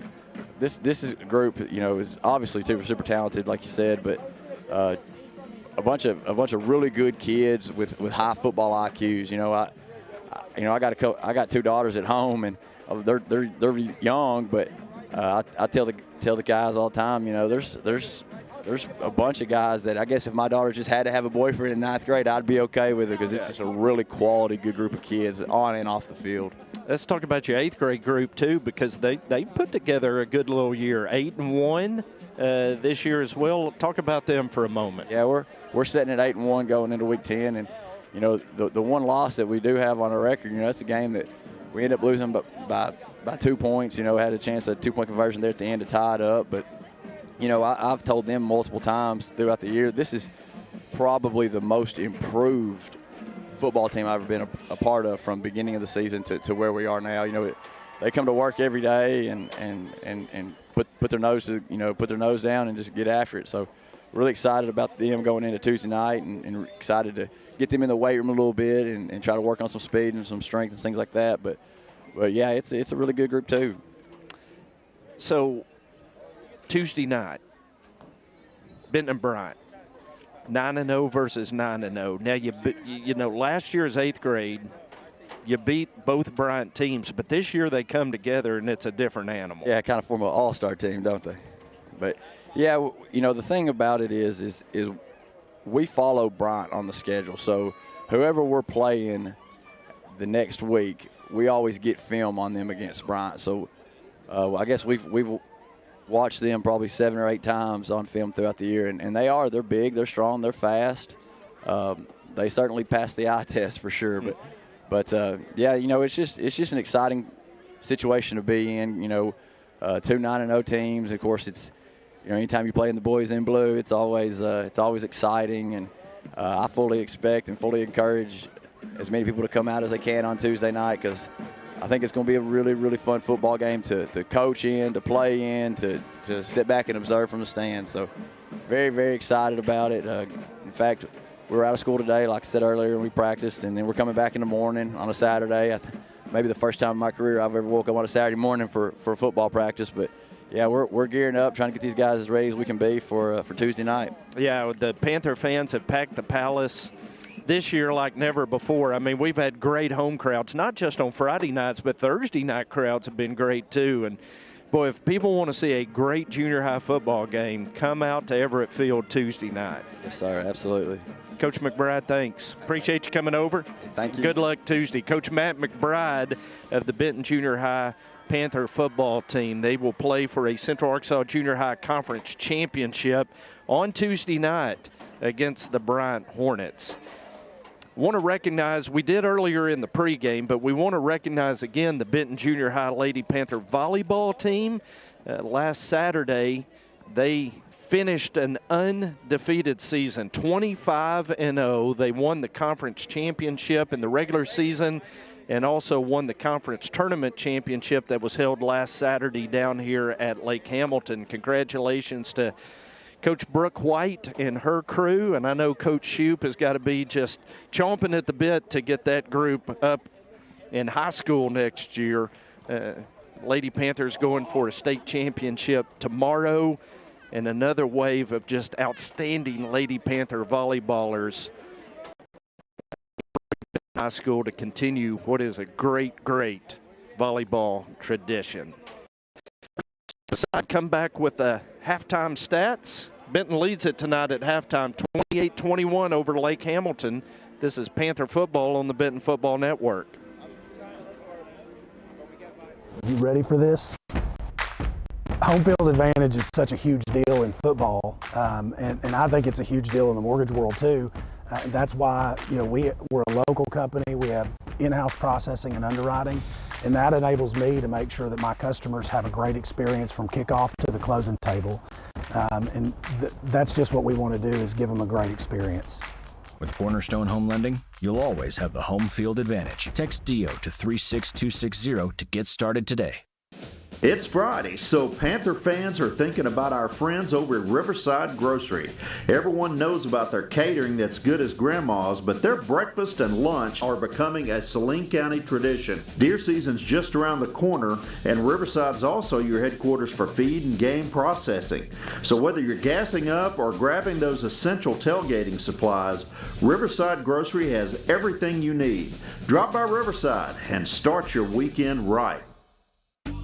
This is a group. Is obviously super talented, like you said, but a bunch of really good kids with high football IQs. I got 2 daughters at home, and they're young, but I tell the guys all the time, there's a bunch of guys that I guess if my daughter just had to have a boyfriend in 9th grade, I'd be okay with it, because it's just a really quality, good group of kids on and off the field.
Let's talk about your 8th grade group too, because they put together a good little year, 8-1 this year as well. Talk about them for a moment.
Yeah, we're sitting at 8-1 going into week 10, and the one loss that we do have on our record, that's a game that we ended up losing by 2 points. Had a chance at a 2-point conversion there at the end to tie it up, but I've told them multiple times throughout the year, this is probably the most improved football team I've ever been a part of from beginning of the season to where we are now. They come to work every day and put their nose down and just get after it. So really excited about them going into Tuesday night, and excited to get them in the weight room a little bit and try to work on some speed and some strength and things like that. But yeah, it's a really good group too.
So Tuesday night, Benton and Bryant, 9-0 versus 9-0. Now last year's 8th grade, you beat both Bryant teams, but this year they come together and it's a different animal.
Yeah, kind of form an all-star team, don't they? But yeah, the thing about it is we follow Bryant on the schedule. So whoever we're playing the next week, we always get film on them against Bryant. So I guess we've watched them probably 7 or 8 times on film throughout the year, and they're big, they're strong, they're fast. They certainly pass the eye test for sure. But it's just an exciting situation to be in. 2 9-0 teams. Of course, it's anytime you play in the boys in blue, it's always exciting, and I fully expect and fully encourage as many people to come out as they can on Tuesday night, because I think it's going to be a really, really fun football game to coach in, to play in, to sit back and observe from the stands. So very, very excited about it. In fact, we were out of school today, like I said earlier, and we practiced, and then we're coming back in the morning on a Saturday. Maybe the first time in my career I've ever woke up on a Saturday morning for football practice. But yeah, we're gearing up, trying to get these guys as ready as we can be for Tuesday night.
Yeah, the Panther fans have packed the Palace this year like never before. I mean, we've had great home crowds, not just on Friday nights, but Thursday night crowds have been great too. And boy, if people want to see a great junior high football game, come out to Everett Field Tuesday night.
Yes, sir, absolutely.
Coach McBride, thanks. Appreciate you coming over.
Thank you.
Good luck Tuesday. Coach Matt McBride of the Benton Junior High Panther football team. They will play for a Central Arkansas Junior High Conference Championship on Tuesday night against the Bryant Hornets. Want to recognize, we did earlier in the pregame, but we want to recognize again the Benton Junior High Lady Panther volleyball team. Last Saturday, they finished an undefeated season, 25-0. They won the conference championship in the regular season and also won the conference tournament championship that was held last Saturday down here at Lake Hamilton. Congratulations to Coach Brooke White and her crew, and I know Coach Shoup has got to be just chomping at the bit to get that group up in high school next year. Lady Panthers going for a state championship tomorrow, and another wave of just outstanding Lady Panther volleyballers. High school to continue what is a great volleyball tradition. I'd come back with the halftime stats. Benton leads it tonight at halftime, 28-21 over Lake Hamilton. This is Panther football on the Benton Football Network.
You ready for this? Home field advantage is such a huge deal in football, and I think it's a huge deal in the mortgage world too. That's why, you know, we're a local company. We have in-house processing and underwriting, and that enables me to make sure that my customers have a great experience from kickoff to the closing table. That's just what we want to do, is give them a great experience.
With Cornerstone Home Lending, you'll always have the home field advantage. Text DIO to 36260 to get started today.
It's Friday, so Panther fans are thinking about our friends over at Riverside Grocery. Everyone knows about their catering that's good as grandma's, but their breakfast and lunch are becoming a Saline County tradition. Deer season's just around the corner, and Riverside's also your headquarters for feed and game processing. So whether you're gassing up or grabbing those essential tailgating supplies, Riverside Grocery has everything you need. Drop by Riverside and start your weekend right.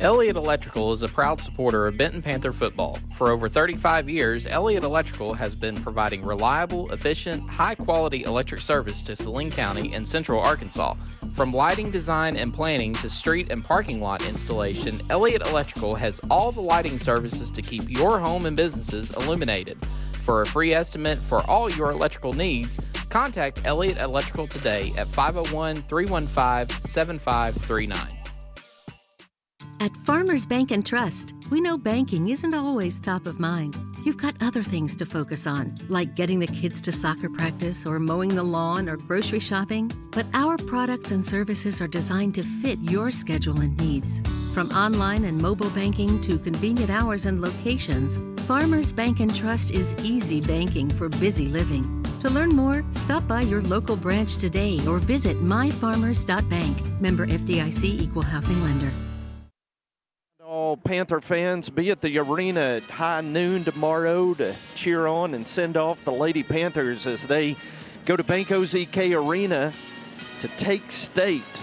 Elliott Electrical is a proud supporter of Benton Panther football. For over 35 years, Elliott Electrical has been providing reliable, efficient, high-quality electric service to Saline County and Central Arkansas. From lighting design and planning to street and parking lot installation, Elliott Electrical has all the lighting services to keep your home and businesses illuminated. For a free estimate for all your electrical needs, contact Elliott Electrical today at 501-315-7539.
At Farmers Bank and Trust, we know banking isn't always top of mind. You've got other things to focus on, like getting the kids to soccer practice or mowing the lawn or grocery shopping. But our products and services are designed to fit your schedule and needs. From online and mobile banking to convenient hours and locations, Farmers Bank and Trust is easy banking for busy living. To learn more, stop by your local branch today or visit myfarmers.bank. Member FDIC, Equal Housing Lender.
All Panther fans, be at the arena at high noon tomorrow to cheer on and send off the Lady Panthers as they go to Bank OZK Arena to take state.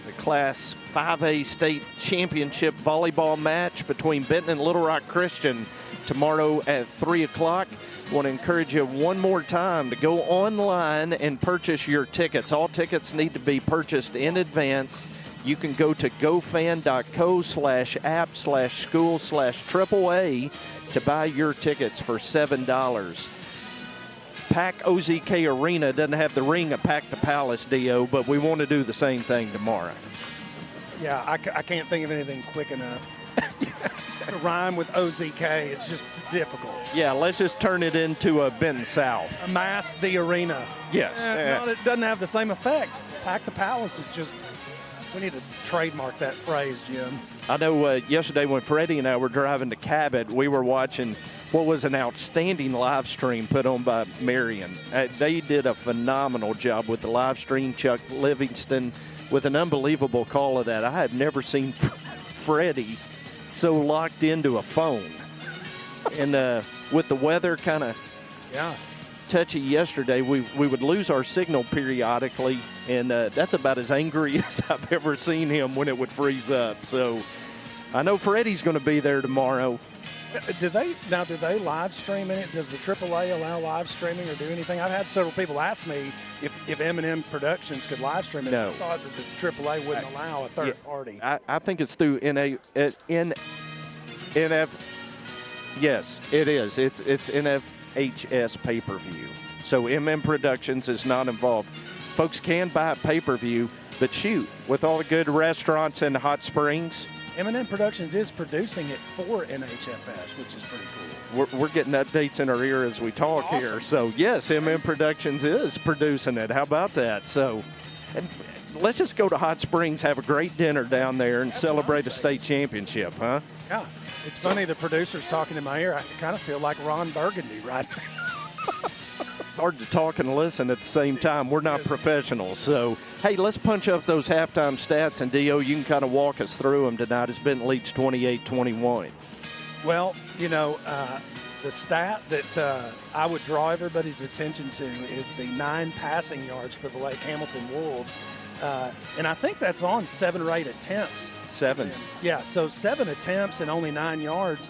The Class 5A state championship volleyball match between Benton and Little Rock Christian tomorrow at 3 o'clock. I want to encourage you one more time to go online and purchase your tickets. All tickets need to be purchased in advance. You can go to gofan.co/app/school/AAA to buy your tickets for $7. Pack OZK Arena doesn't have the ring of Pack the Palace, Dio, but we want to do the same thing tomorrow.
Yeah, I can't think of anything quick enough to rhyme with OZK. It's just difficult.
Yeah, let's just turn it into a Benton South.
Amass the arena.
Yes.
No, it doesn't have the same effect. Pack the Palace is just... We need to trademark that phrase, Jim.
I know yesterday when Freddie and I were driving to Cabot, we were watching what was an outstanding live stream put on by Marion. They did a phenomenal job with the live stream. Chuck Livingston with an unbelievable call of that. I had never seen Freddie so locked into a phone. And with the weather kind of touchy yesterday, we would lose our signal periodically, and that's about as angry as I've ever seen him when it would freeze up. So I know Freddie's going to be there tomorrow.
Do they live stream in it? Does the AAA allow live streaming or do anything? I've had several people ask me if M&M Productions could live stream it.
No.
I thought that the AAA wouldn't allow a third party.
I think it's through NF. Yes, it is. It's NFHS pay-per-view. So MM Productions is not involved. Folks can buy pay-per-view, but shoot, with all the good restaurants in Hot Springs.
M&M Productions is producing it for NHFS, which is pretty cool.
We're getting updates in our ear as we talk here. So, yes, MM Productions is producing it. How about that? So, and let's just go to Hot Springs, have a great dinner down there, and celebrate a state championship, huh?
Yeah. It's funny, the producer's talking in my ear. I kind of feel like Ron Burgundy right now.
It's hard to talk and listen at the same time. We're not professionals. So, hey, let's punch up those halftime stats, and Dio, you can kind of walk us through them tonight as Benton leads 28-21.
Well, the stat that I would draw everybody's attention to is the 9 passing yards for the Lake Hamilton Wolves. And I think that's on 7 or 8 attempts.
7.
Yeah, so 7 attempts and only 9 yards.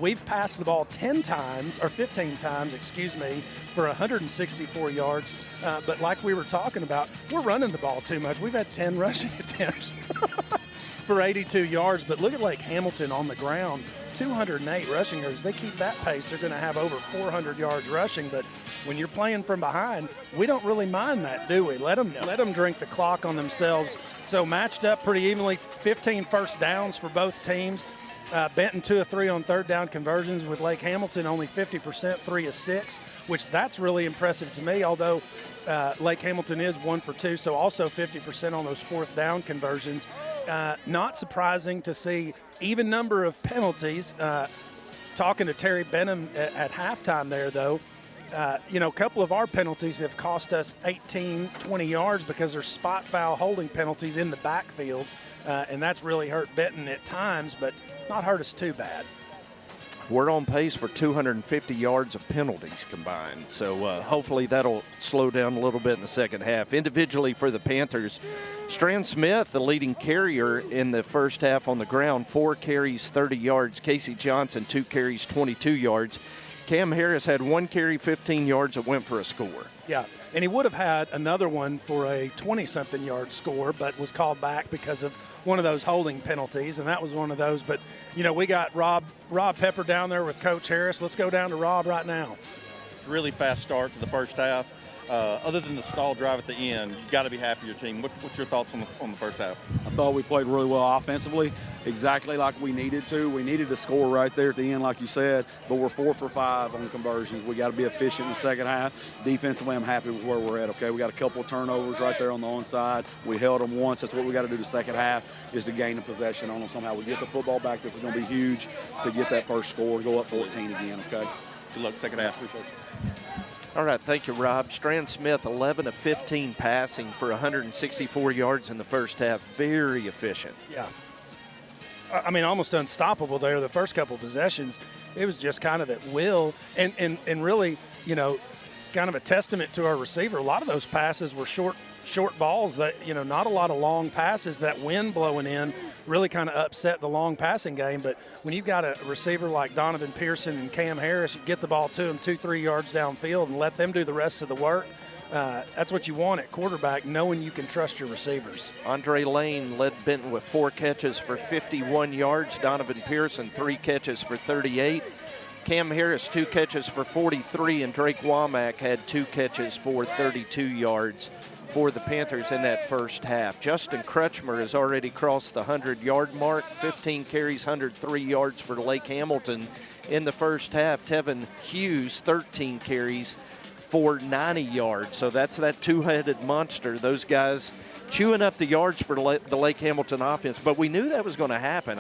We've passed the ball 15 times, for 164 yards. But like we were talking about, we're running the ball too much. We've had 10 rushing attempts for 82 yards. But look at Lake Hamilton on the ground, 208 rushing yards. They keep that pace, they're going to have over 400 yards rushing. But when you're playing from behind, we don't really mind that, do we? Let them drink the clock on themselves. So matched up pretty evenly, 15 first downs for both teams. Benton 2 of 3 on third down conversions, with Lake Hamilton only 50%, 3 of 6, which that's really impressive to me, although Lake Hamilton is 1 for 2, so also 50% on those fourth down conversions. Not surprising to see even number of penalties. Talking to Terry Benham at halftime there, though, a couple of our penalties have cost us 18, 20 yards because they're spot foul holding penalties in the backfield, and that's really hurt Benton at times, but not hurt us too bad.
We're on pace for 250 yards of penalties combined, so hopefully that'll slow down a little bit in the second half. Individually for the Panthers, Stran Smith, the leading carrier in the first half on the ground, 4 carries, 30 yards. Casey Johnson, 2 carries, 22 yards. Cam Harris had 1 carry, 15 yards that went for a score.
Yeah, and he would have had another one for a 20-something yard score, but was called back because of one of those holding penalties, and that was one of those. But, we got Rob Pepper down there with Coach Harris. Let's go down to Rob right now.
It's a really fast start to the first half. Other than the stall drive at the end, you got to be happy with your team. What's your thoughts on the first half?
I thought we played really well offensively, exactly like we needed to. We needed to score right there at the end, like you said, but we're 4 for 5 on conversions. We got to be efficient in the second half. Defensively, I'm happy with where we're at, okay? We got a couple of turnovers right there on the onside. We held them once. That's what we got to do the second half, is to gain the possession on them somehow. We get the football back. This is going to be huge to get that first score, go up 14 again, okay?
Good luck second half.
All right, thank you, Rob. Stran Smith, 11 of 15 passing for 164 yards in the first half. Very efficient.
Yeah. Almost unstoppable there. The first couple of possessions, it was just kind of at will. And really, kind of a testament to our receiver. A lot of those passes were short balls that, not a lot of long passes. That wind blowing in really kind of upset the long passing game. But when you've got a receiver like Donovan Pearson and Cam Harris, you get the ball to them 2-3 yards downfield and let them do the rest of the work. That's what you want at quarterback, knowing you can trust your receivers.
Andre Lane led Benton with 4 catches for 51 yards. Donovan Pearson, 3 catches for 38. Cam Harris, 2 catches for 43, and Drake Womack had 2 catches for 32 yards for the Panthers in that first half. Justin Crutchmer has already crossed the 100-yard mark, 15 carries, 103 yards for Lake Hamilton in the first half. Tevin Hughes, 13 carries for 90 yards. So that's that two-headed monster. Those guys chewing up the yards for the Lake Hamilton offense. But we knew that was going to happen.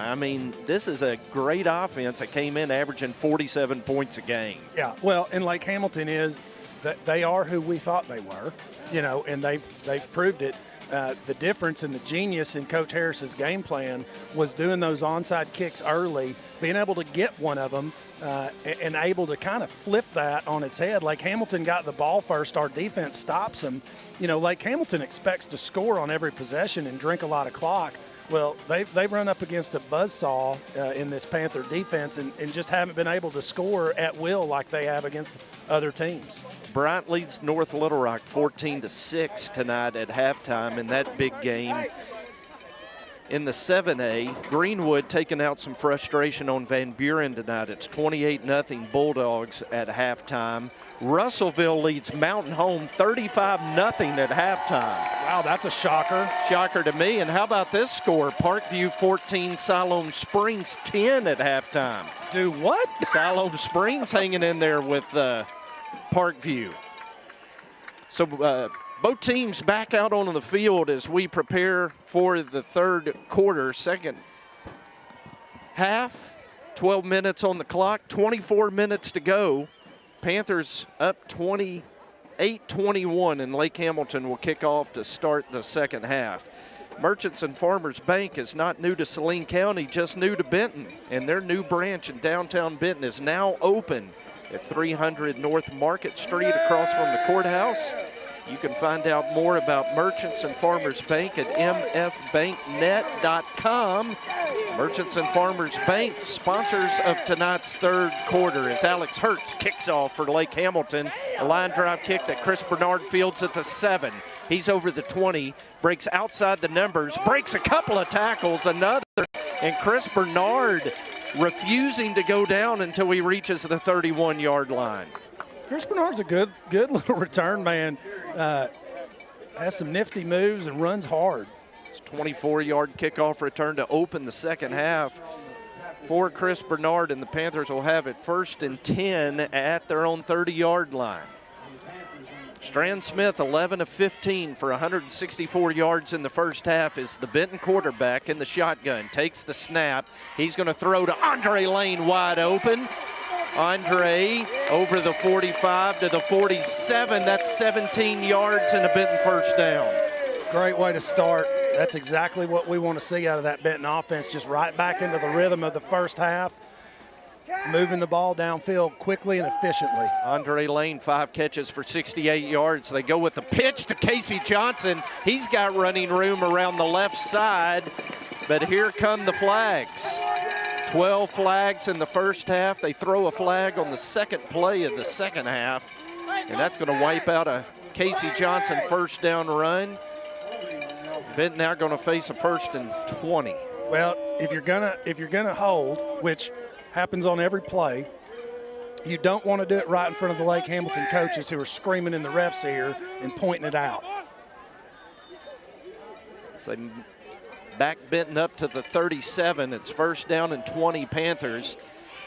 This is a great offense that came in averaging 47 points a game.
Yeah, well, and Lake Hamilton is that they are who we thought they were, and they've proved it. The difference and the genius in Coach Harris's game plan was doing those onside kicks early, being able to get one of them, and able to kind of flip that on its head. Lake Hamilton got the ball first. Our defense stops them. Lake Hamilton expects to score on every possession and drink a lot of clock. Well, they've run up against a buzzsaw in this Panther defense and just haven't been able to score at will like they have against other teams.
Bryant leads North Little Rock 14-6 tonight at halftime in that big game. In the 7A, Greenwood taking out some frustration on Van Buren tonight. It's 28-0 Bulldogs at halftime. Russellville leads Mountain Home 35-0 at halftime.
Wow, that's a shocker.
Shocker to me. And how about this score? Parkview 14, Siloam Springs 10 at halftime.
Do what?
Siloam Springs hanging in there with Parkview. So both teams back out on the field as we prepare for the third quarter, second half. 12 minutes on the clock, 24 minutes to go. Panthers up 28-21, and Lake Hamilton will kick off to start the second half. Merchants and Farmers Bank is not new to Saline County, just new to Benton. And their new branch in downtown Benton is now open at 300 North Market Street across from the courthouse. You can find out more about Merchants and Farmers Bank at mfbanknet.com. Merchants and Farmers Bank, sponsors of tonight's third quarter, as Alex Hertz kicks off for Lake Hamilton. A line drive kick that Chris Bernard fields at the 7. He's over the 20, breaks outside the numbers, breaks a couple of tackles, another, and Chris Bernard refusing to go down until he reaches the 31-yard line.
Chris Bernard's a good little return man. Has some nifty moves and runs hard.
It's a 24-yard kickoff return to open the second half for Chris Bernard, and the Panthers will have it 1st and 10 at their own 30-yard line. Stran Smith, 11 of 15 for 164 yards in the first half, is the Benton quarterback in the shotgun. Takes the snap. He's going to throw to Andre Lane wide open. Andre over the 45 to the 47. That's 17 yards and a Benton first down.
Great way to start. That's exactly what we want to see out of that Benton offense, just right back into the rhythm of the first half, moving the ball downfield quickly and efficiently.
Andre Lane, 5 catches for 68 yards. They go with the pitch to Casey Johnson. He's got running room around the left side, but here come the flags. 12 flags in the first half. They throw a flag on the second play of the second half, and that's going to wipe out a Casey Johnson first down run. Benton now going to face a 1st and 20.
Well, if you're gonna hold, which happens on every play, you don't want to do it right in front of the Lake Hamilton coaches who are screaming in the ref's ear and pointing it out.
So they back Benton up to the 37. It's 1st down and 20 Panthers.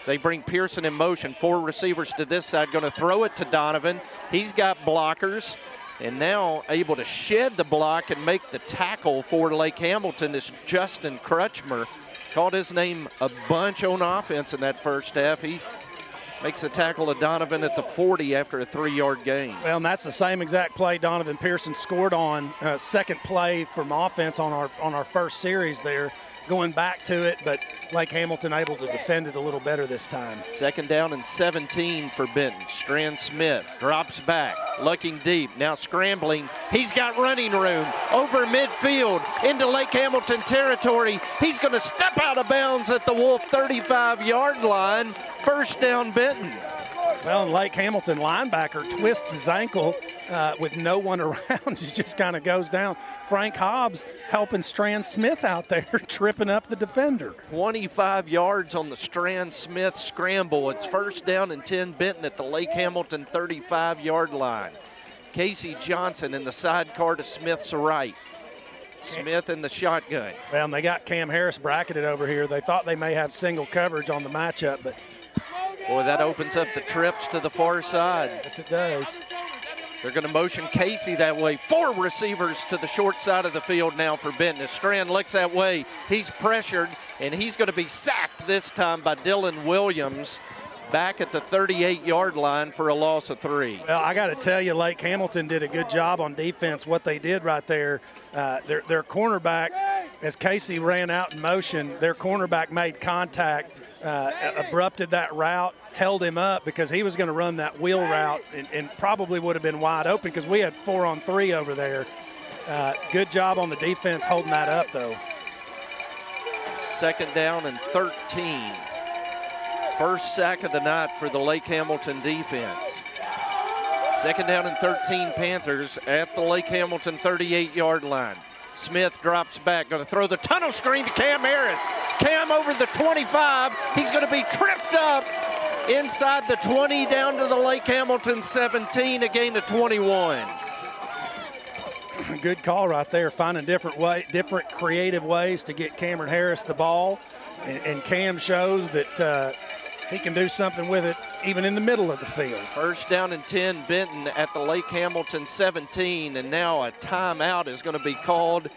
So they bring Pearson in motion. 4 receivers to this side, going to throw it to Donovan. He's got blockers, and now able to shed the block and make the tackle for Lake Hamilton is Justin Crutchmer. Called his name a bunch on offense in that first half. He makes the tackle to Donovan at the 40 after a 3-yard gain.
Well, and that's the same exact play Donovan Pearson scored on. Second play from offense on our first series there. Going back to it, but Lake Hamilton able to defend it a little better this time.
2nd down and 17 for Benton. Stran Smith drops back, looking deep, now scrambling. He's got running room over midfield into Lake Hamilton territory. He's going to step out of bounds at the Wolf 35-yard line. 1st down Benton.
Well, and Lake Hamilton linebacker twists his ankle with no one around. He just kind of goes down. Frank Hobbs helping Stran Smith out there, tripping up the defender.
25 yards on the Stran Smith scramble. It's 1st down and 10 Benton at the Lake Hamilton 35-yard line. Casey Johnson in the sidecar to Smith's right. Smith in the shotgun.
Well, and they got Cam Harris bracketed over here. They thought they may have single coverage on the matchup, but
boy, that opens up the trips to the far side.
Yes, it does.
So they're going to motion Casey that way. 4 receivers to the short side of the field now for Benton. As Strand looks that way, he's pressured, and he's going to be sacked this time by Dylan Williams back at the 38-yard line for a loss of 3.
Well, I got to tell you, Lake Hamilton did a good job on defense. What they did right there, their cornerback, as Casey ran out in motion, their cornerback made contact, abrupted that route, held him up because he was going to run that wheel route and probably would have been wide open because we had 4-on-3 over there. Good job on the defense holding that up, though.
2nd down and 13. First sack of the night for the Lake Hamilton defense. 2nd down and 13 Panthers at the Lake Hamilton 38-yard line. Smith drops back, going to throw the tunnel screen to Cam Harris. Cam over the 25. He's going to be tripped up inside the 20 down to the Lake Hamilton 17, a gain of 21.
Good call right there, finding different creative ways to get Cameron Harris the ball. And Cam shows that he can do something with it even in the middle of the field.
1st down and 10 Benton at the Lake Hamilton 17, and now a timeout is going to be called.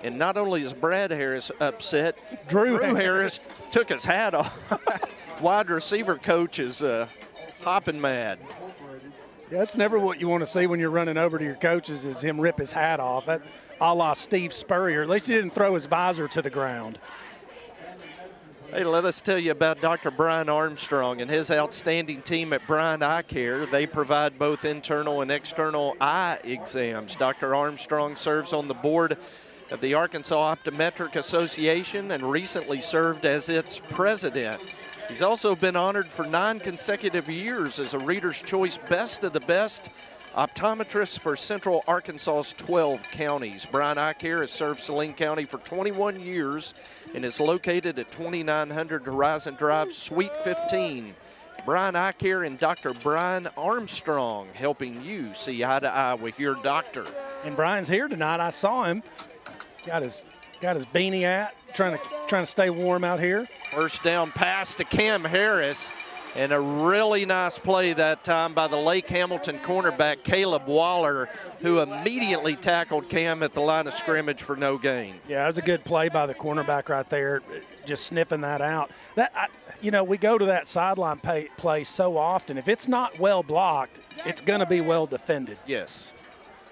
And not only is Brad Harris upset, Drew Harris took his hat off. Wide receiver coach is hopping mad.
Yeah, that's never what you want to see when you're running over to your coaches is him rip his hat off. a la Steve Spurrier. At least he didn't throw his visor to the ground.
Hey, let us tell you about Dr. Brian Armstrong and his outstanding team at Brian Eye Care. They provide both internal and external eye exams. Dr. Armstrong serves on the board of the Arkansas Optometric Association and recently served as its president. He's also been honored for 9 consecutive years as a Reader's Choice Best of the Best optometrist for Central Arkansas's 12 counties. Brian Eye Care has served Saline County for 21 years and is located at 2900 Horizon Drive, Suite 15. Brian Eye Care and Dr. Brian Armstrong helping you see eye to eye with your doctor.
And Brian's here tonight. I saw him. Got his beanie at, trying to stay warm out here.
First down pass to Cam Harris. And a really nice play that time by the Lake Hamilton cornerback, Caleb Waller, who immediately tackled Cam at the line of scrimmage for no gain.
Yeah, that was a good play by the cornerback right there, just sniffing that out. We go to that sideline play so often. If it's not well blocked, it's going to be well defended.
Yes.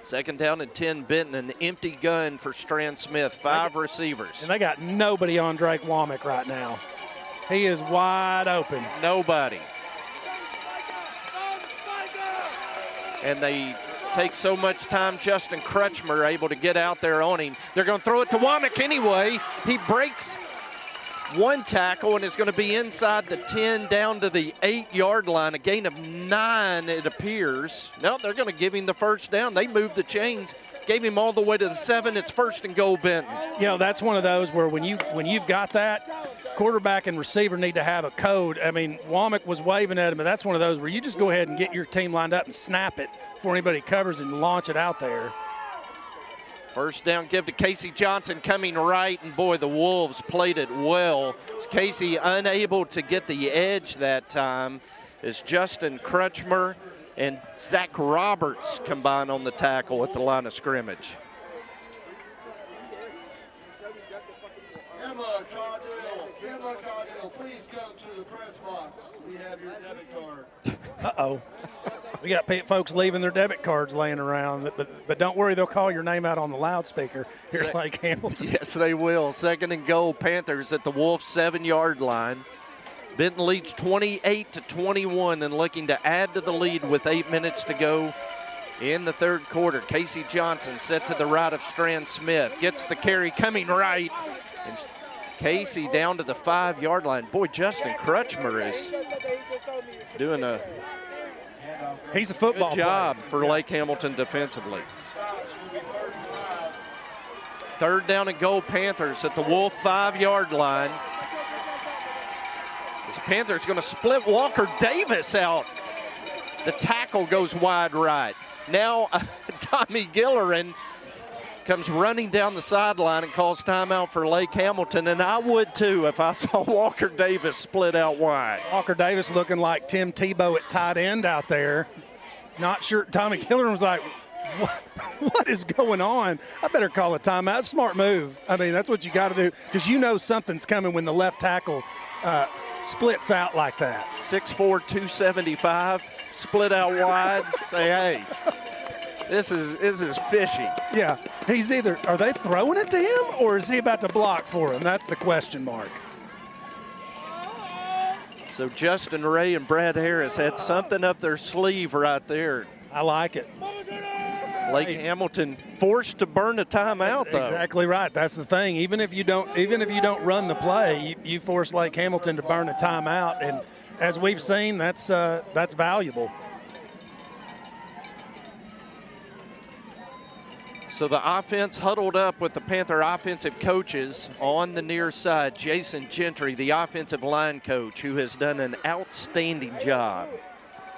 Second down and 10, Benton, an empty gun for Stran Smith, 5 receivers.
And they got nobody on Drake Womack right now. He is wide open.
Nobody. And they take so much time. Justin Crutchmer able to get out there on him. They're going to throw it to Womack anyway. He breaks one tackle and is going to be inside the 10 down to the 8-yard line. A gain of 9, it appears. No, they're going to give him the first down. They moved the chains, gave him all the way to the 7. It's first and goal, Benton.
That's one of those where when you've got that, quarterback and receiver need to have a code. I mean, Womack was waving at him, but that's one of those where you just go ahead and get your team lined up and snap it before anybody covers and launch it out there.
First down give to Casey Johnson coming right, and boy, the Wolves played it well. Casey unable to get the edge that time as Justin Crutchmer and Zach Roberts combine on the tackle at the line of scrimmage.
Emma Caudill, please come to the press box. We have your debit card.
Uh-oh. We got folks leaving their debit cards laying around, but don't worry, they'll call your name out on the loudspeaker here at Lake Hamilton.
Yes, they will. Second and goal, Panthers at the Wolves' 7-yard line. Benton leads 28-21 and looking to add to the lead with 8 minutes to go in the third quarter. Casey Johnson set to the right of Stran Smith. Gets the carry coming right. And Casey down to the 5-yard line. Boy, Justin Crutchmer is doing
he's a football
good job for Lake Hamilton defensively. Third down and goal, Panthers at the Wolf 5-yard line. The Panthers going to split Walker Davis out. The tackle goes wide right. Now Tommy Gillerin comes running down the sideline and calls timeout for Lake Hamilton, and I would too if I saw Walker Davis split out wide.
Walker Davis looking like Tim Tebow at tight end out there. Not sure. Tommy Gillerin was like, what is going on? I better call a timeout. Smart move. I mean, that's what you got to do because you know something's coming when the left tackle splits out like that.
6'4", 275, split out wide. Say, hey, this is fishy.
Yeah, he's either, are they throwing it to him or is he about to block for him? That's the question mark.
So Justin Ray and Brad Harris had something up their sleeve right there.
I like it.
Lake Hamilton forced to burn a timeout, though.
Exactly right. That's the thing. Even if you don't run the play, you force Lake Hamilton to burn a timeout, and as we've seen, that's valuable.
So the offense huddled up with the Panther offensive coaches on the near side. Jason Gentry, the offensive line coach, who has done an outstanding job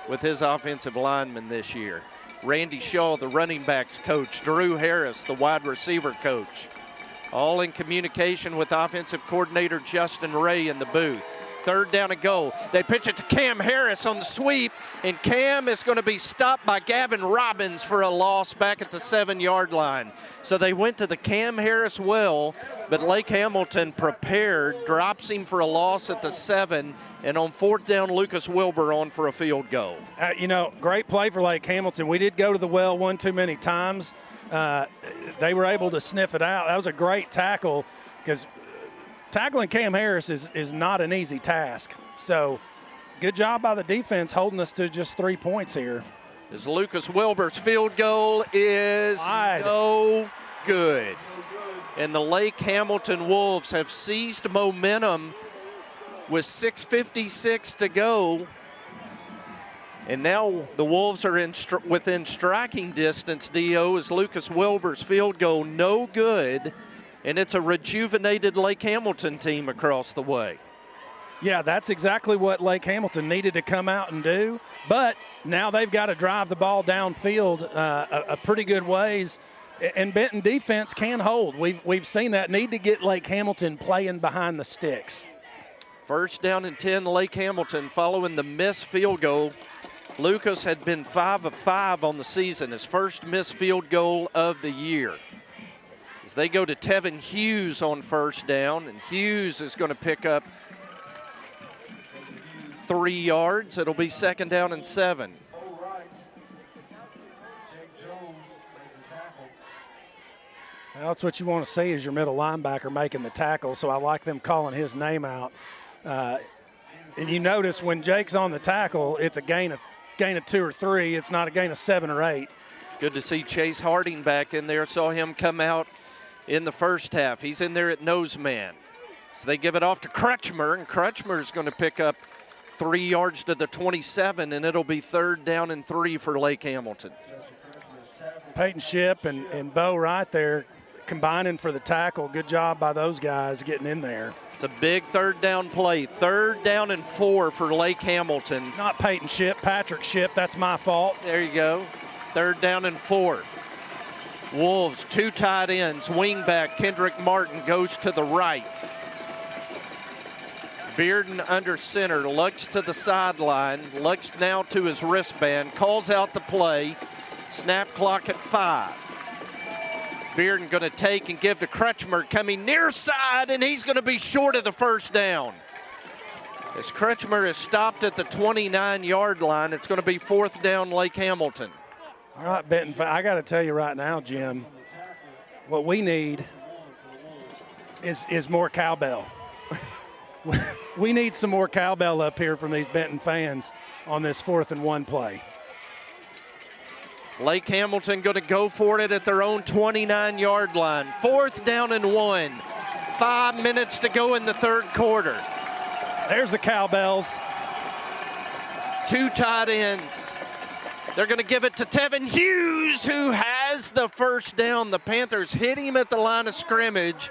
with his offensive linemen this year. Randy Shaw, the running backs coach. Drew Harris, the wide receiver coach. All in communication with offensive coordinator Justin Ray in the booth. Third down and goal. They pitch it to Cam Harris on the sweep, and Cam is going to be stopped by Gavin Robbins for a loss back at the 7-yard line. So they went to the Cam Harris well, but Lake Hamilton prepared, drops him for a loss at the 7, and on fourth down, Lucas Wilbur on for a field goal.
Great play for Lake Hamilton. We did go to the well one too many times, they were able to sniff it out. That was a great tackle because tackling Cam Harris is not an easy task. So good job by the defense holding us to just 3 points here.
As Lucas Wilbur's field goal is no good. And the Lake Hamilton Wolves have seized momentum with 6:56 to go. And now the Wolves are within striking distance, D.O., as Lucas Wilbur's field goal no good. And it's a rejuvenated Lake Hamilton team across the way.
Yeah, that's exactly what Lake Hamilton needed to come out and do. But now they've got to drive the ball downfield a pretty good ways. And Benton defense can hold. We've seen that. Need to get Lake Hamilton playing behind the sticks.
First down and 10, Lake Hamilton following the missed field goal. Lucas had been 5 of 5 on the season, his first missed field goal of the year. As they go to Tevin Hughes on first down, and Hughes is going to pick up 3 yards. It'll be 2nd down and 7.
Well, that's what you want to see is your middle linebacker making the tackle, so I like them calling his name out. And you notice when Jake's on the tackle, it's a gain of 2 or 3. It's not a gain of 7 or 8.
Good to see Chase Harding back in there. Saw him come out in the first half. He's in there at nose man. So they give it off to Crutchmer, and Crutchmer is going to pick up 3 yards to the 27, and it'll be 3rd down and 3 for Lake Hamilton.
Peyton Shipp and Bo right there combining for the tackle. Good job by those guys getting in there.
It's a big 3rd down play. 3rd down and 4 for Lake Hamilton.
Not Peyton Shipp, Patrick Shipp. That's my fault.
There you go. 3rd down and 4. Wolves, 2 tight ends. Wingback Kendrick Martin goes to the right. Bearden under center, looks to the sideline, looks now to his wristband, calls out the play. Snap clock at 5. Bearden going to take and give to Crutchmer, coming near side, and he's going to be short of the 1st down. As Crutchmer is stopped at the 29-yard line, it's going to be 4th down Lake Hamilton.
All right, Benton, I got to tell you right now, Jim, what we need is more cowbell. We need some more cowbell up here from these Benton fans on this 4th and 1 play.
Lake Hamilton going to go for it at their own 29-yard line. 4th down and 1. 5 minutes to go in the 3rd quarter.
There's the cowbells.
2 tight ends. They're going to give it to Tevin Hughes, who has the 1st down. The Panthers hit him at the line of scrimmage,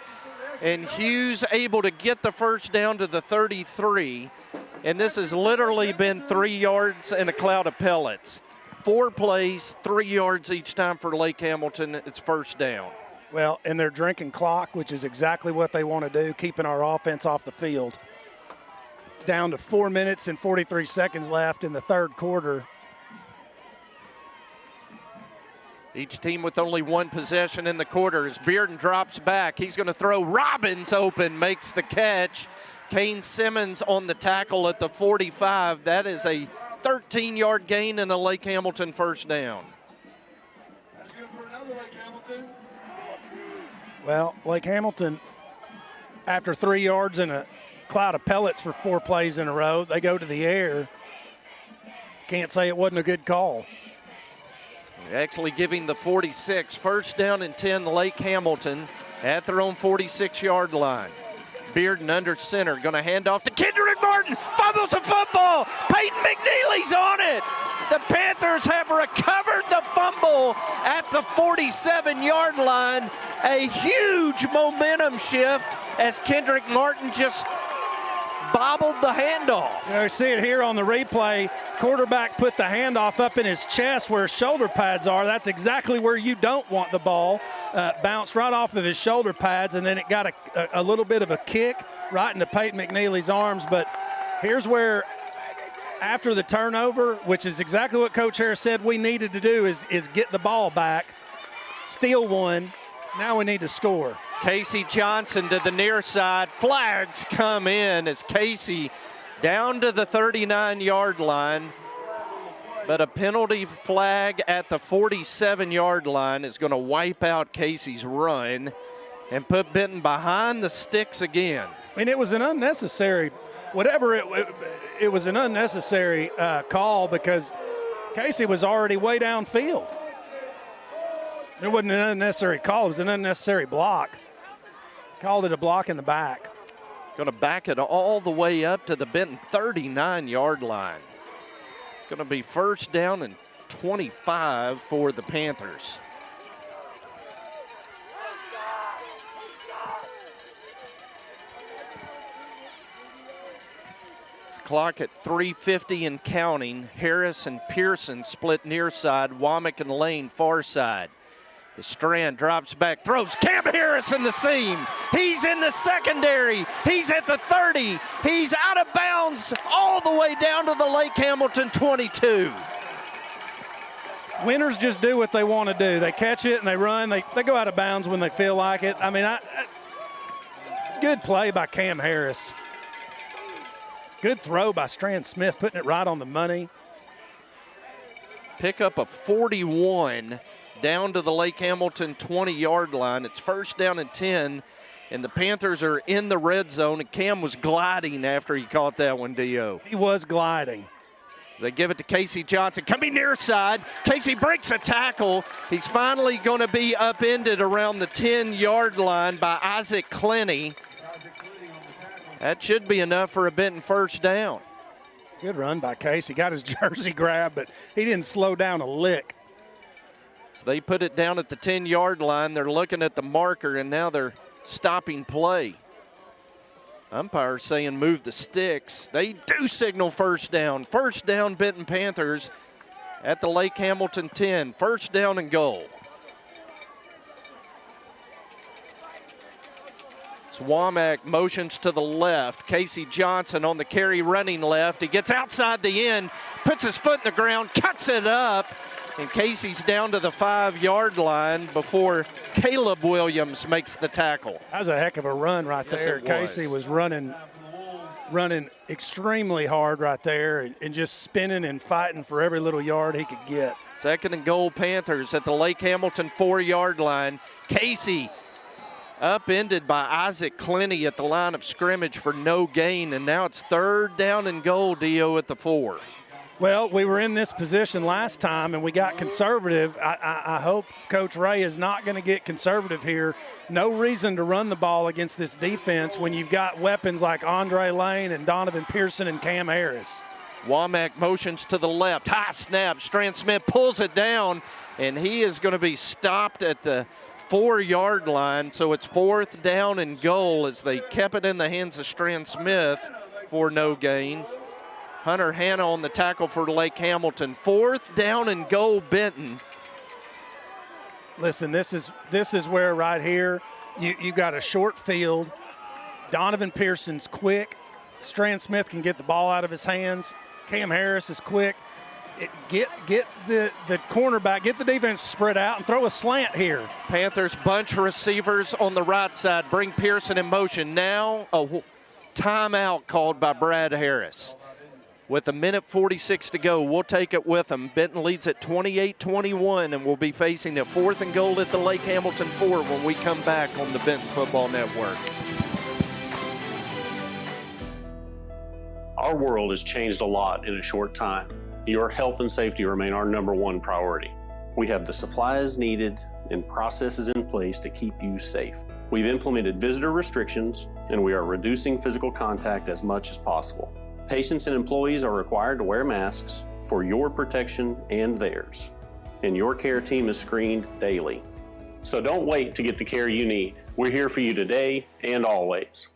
and Hughes able to get the 1st down to the 33. And this has literally been 3 yards and a cloud of pellets. 4 plays, 3 yards each time for Lake Hamilton. It's 1st down.
Well, and they're drinking clock, which is exactly what they want to do, keeping our offense off the field. Down to 4 minutes and 43 seconds left in the 3rd quarter.
Each team with only 1 possession in the quarter. As Bearden drops back, he's going to throw. Robbins open, makes the catch. Cain Simmons on the tackle at the 45. That is a 13-yard gain and a Lake Hamilton 1st down.
Well, Lake Hamilton, after 3 yards and a cloud of pellets for 4 plays in a row, they go to the air. Can't say it wasn't a good call.
Actually giving the 46. 1st down and 10, Lake Hamilton at their own 46-yard line. Bearden under center, going to hand off to Kendrick Martin. Fumbles the football. Peyton McNeely's on it. The Panthers have recovered the fumble at the 47-yard line. A huge momentum shift as Kendrick Martin just bobbled the handoff.
You know, see it here on the replay. Quarterback put the handoff up in his chest where his shoulder pads are. That's exactly where you don't want the ball. Bounced right off of his shoulder pads, and then it got a little bit of a kick right into Peyton McNeely's arms. But here's where, after the turnover, which is exactly what Coach Harris said we needed to do, is get the ball back, steal one. Now we need to score.
Casey Johnson to the near side. Flags come in as Casey down to the 39-yard line. But a penalty flag at the 47-yard line is going to wipe out Casey's run and put Benton behind the sticks again.
I mean, it was an unnecessary, it was an unnecessary call because Casey was already way downfield. It wasn't an unnecessary call. It was an unnecessary block. Called it a block in the back.
Going to back it all the way up to the Benton 39-yard line. It's going to be first down and 25 for the Panthers. It's clock at 3:50 and counting. Harris and Pearson split near side. Womack and Lane far side. As Stran drops back, throws Cam Harris in the seam. He's in the secondary. He's at the 30. He's out of bounds all the way down to the Lake Hamilton 22.
Winners just do what they want to do. They catch it and they run. They go out of bounds when they feel like it. I mean, good play by Cam Harris. Good throw by Stran Smith, putting it right on the money.
Pick up a 41 down to the Lake Hamilton 20-yard line. It's first down and 10, and the Panthers are in the red zone, and Cam was gliding after he caught that one, D.O.
He was gliding.
They give it to Casey Johnson, coming near side. Casey breaks a tackle. He's finally going to be upended around the 10-yard line by Isaac Clenny. That should be enough for a Benton first down.
Good run by Casey. Got his jersey grabbed, but he didn't slow down a lick.
So they put it down at the 10-yard line. They're looking at the marker, and now they're stopping play. Umpire saying move the sticks. They do signal first down. First down, Benton Panthers at the Lake Hamilton 10. First down and goal. Womack motions to the left. Casey Johnson on the carry running left. He gets outside the end, puts his foot in the ground, cuts it up, and Casey's down to the 5-yard line before Caleb Williams makes the tackle.
That was a heck of a run right there. Casey was running extremely hard right there and just spinning and fighting for every little yard he could get.
Second and goal, Panthers at the Lake Hamilton 4-yard line. Casey upended by Isaac Clenny at the line of scrimmage for no gain, and now it's third down and goal, D.O. at the 4.
Well, we were in this position last time, and we got conservative. I hope Coach Ray is not going to get conservative here. No reason to run the ball against this defense when you've got weapons like Andre Lane and Donovan Pearson and Cam Harris.
Womack motions to the left. High snap. Stran Smith pulls it down, and he is going to be stopped at the 4-yard line. So it's fourth down and goal as they kept it in the hands of Stran Smith for no gain. Hunter Hanna on the tackle for Lake Hamilton. Fourth down and goal, Benton.
Listen, this is where right here you got a short field. Donovan Pearson's quick. Stran Smith can get the ball out of his hands. Cam Harris is quick. Get the cornerback, get the defense spread out and throw a slant here.
Panthers bunch receivers on the right side. Bring Pearson in motion. Now a timeout called by Brad Harris. With 1:46 to go, we'll take it with them. Benton leads at 28-21, and we'll be facing a fourth and goal at the Lake Hamilton 4 when we come back on the Benton Football Network.
Our world has changed a lot in a short time. Your health and safety remain our #1 priority. We have the supplies needed and processes in place to keep you safe. We've implemented visitor restrictions, and we are reducing physical contact as much as possible. Patients and employees are required to wear masks for your protection and theirs. And your care team is screened daily. So don't wait to get the care you need. We're here for you today and always.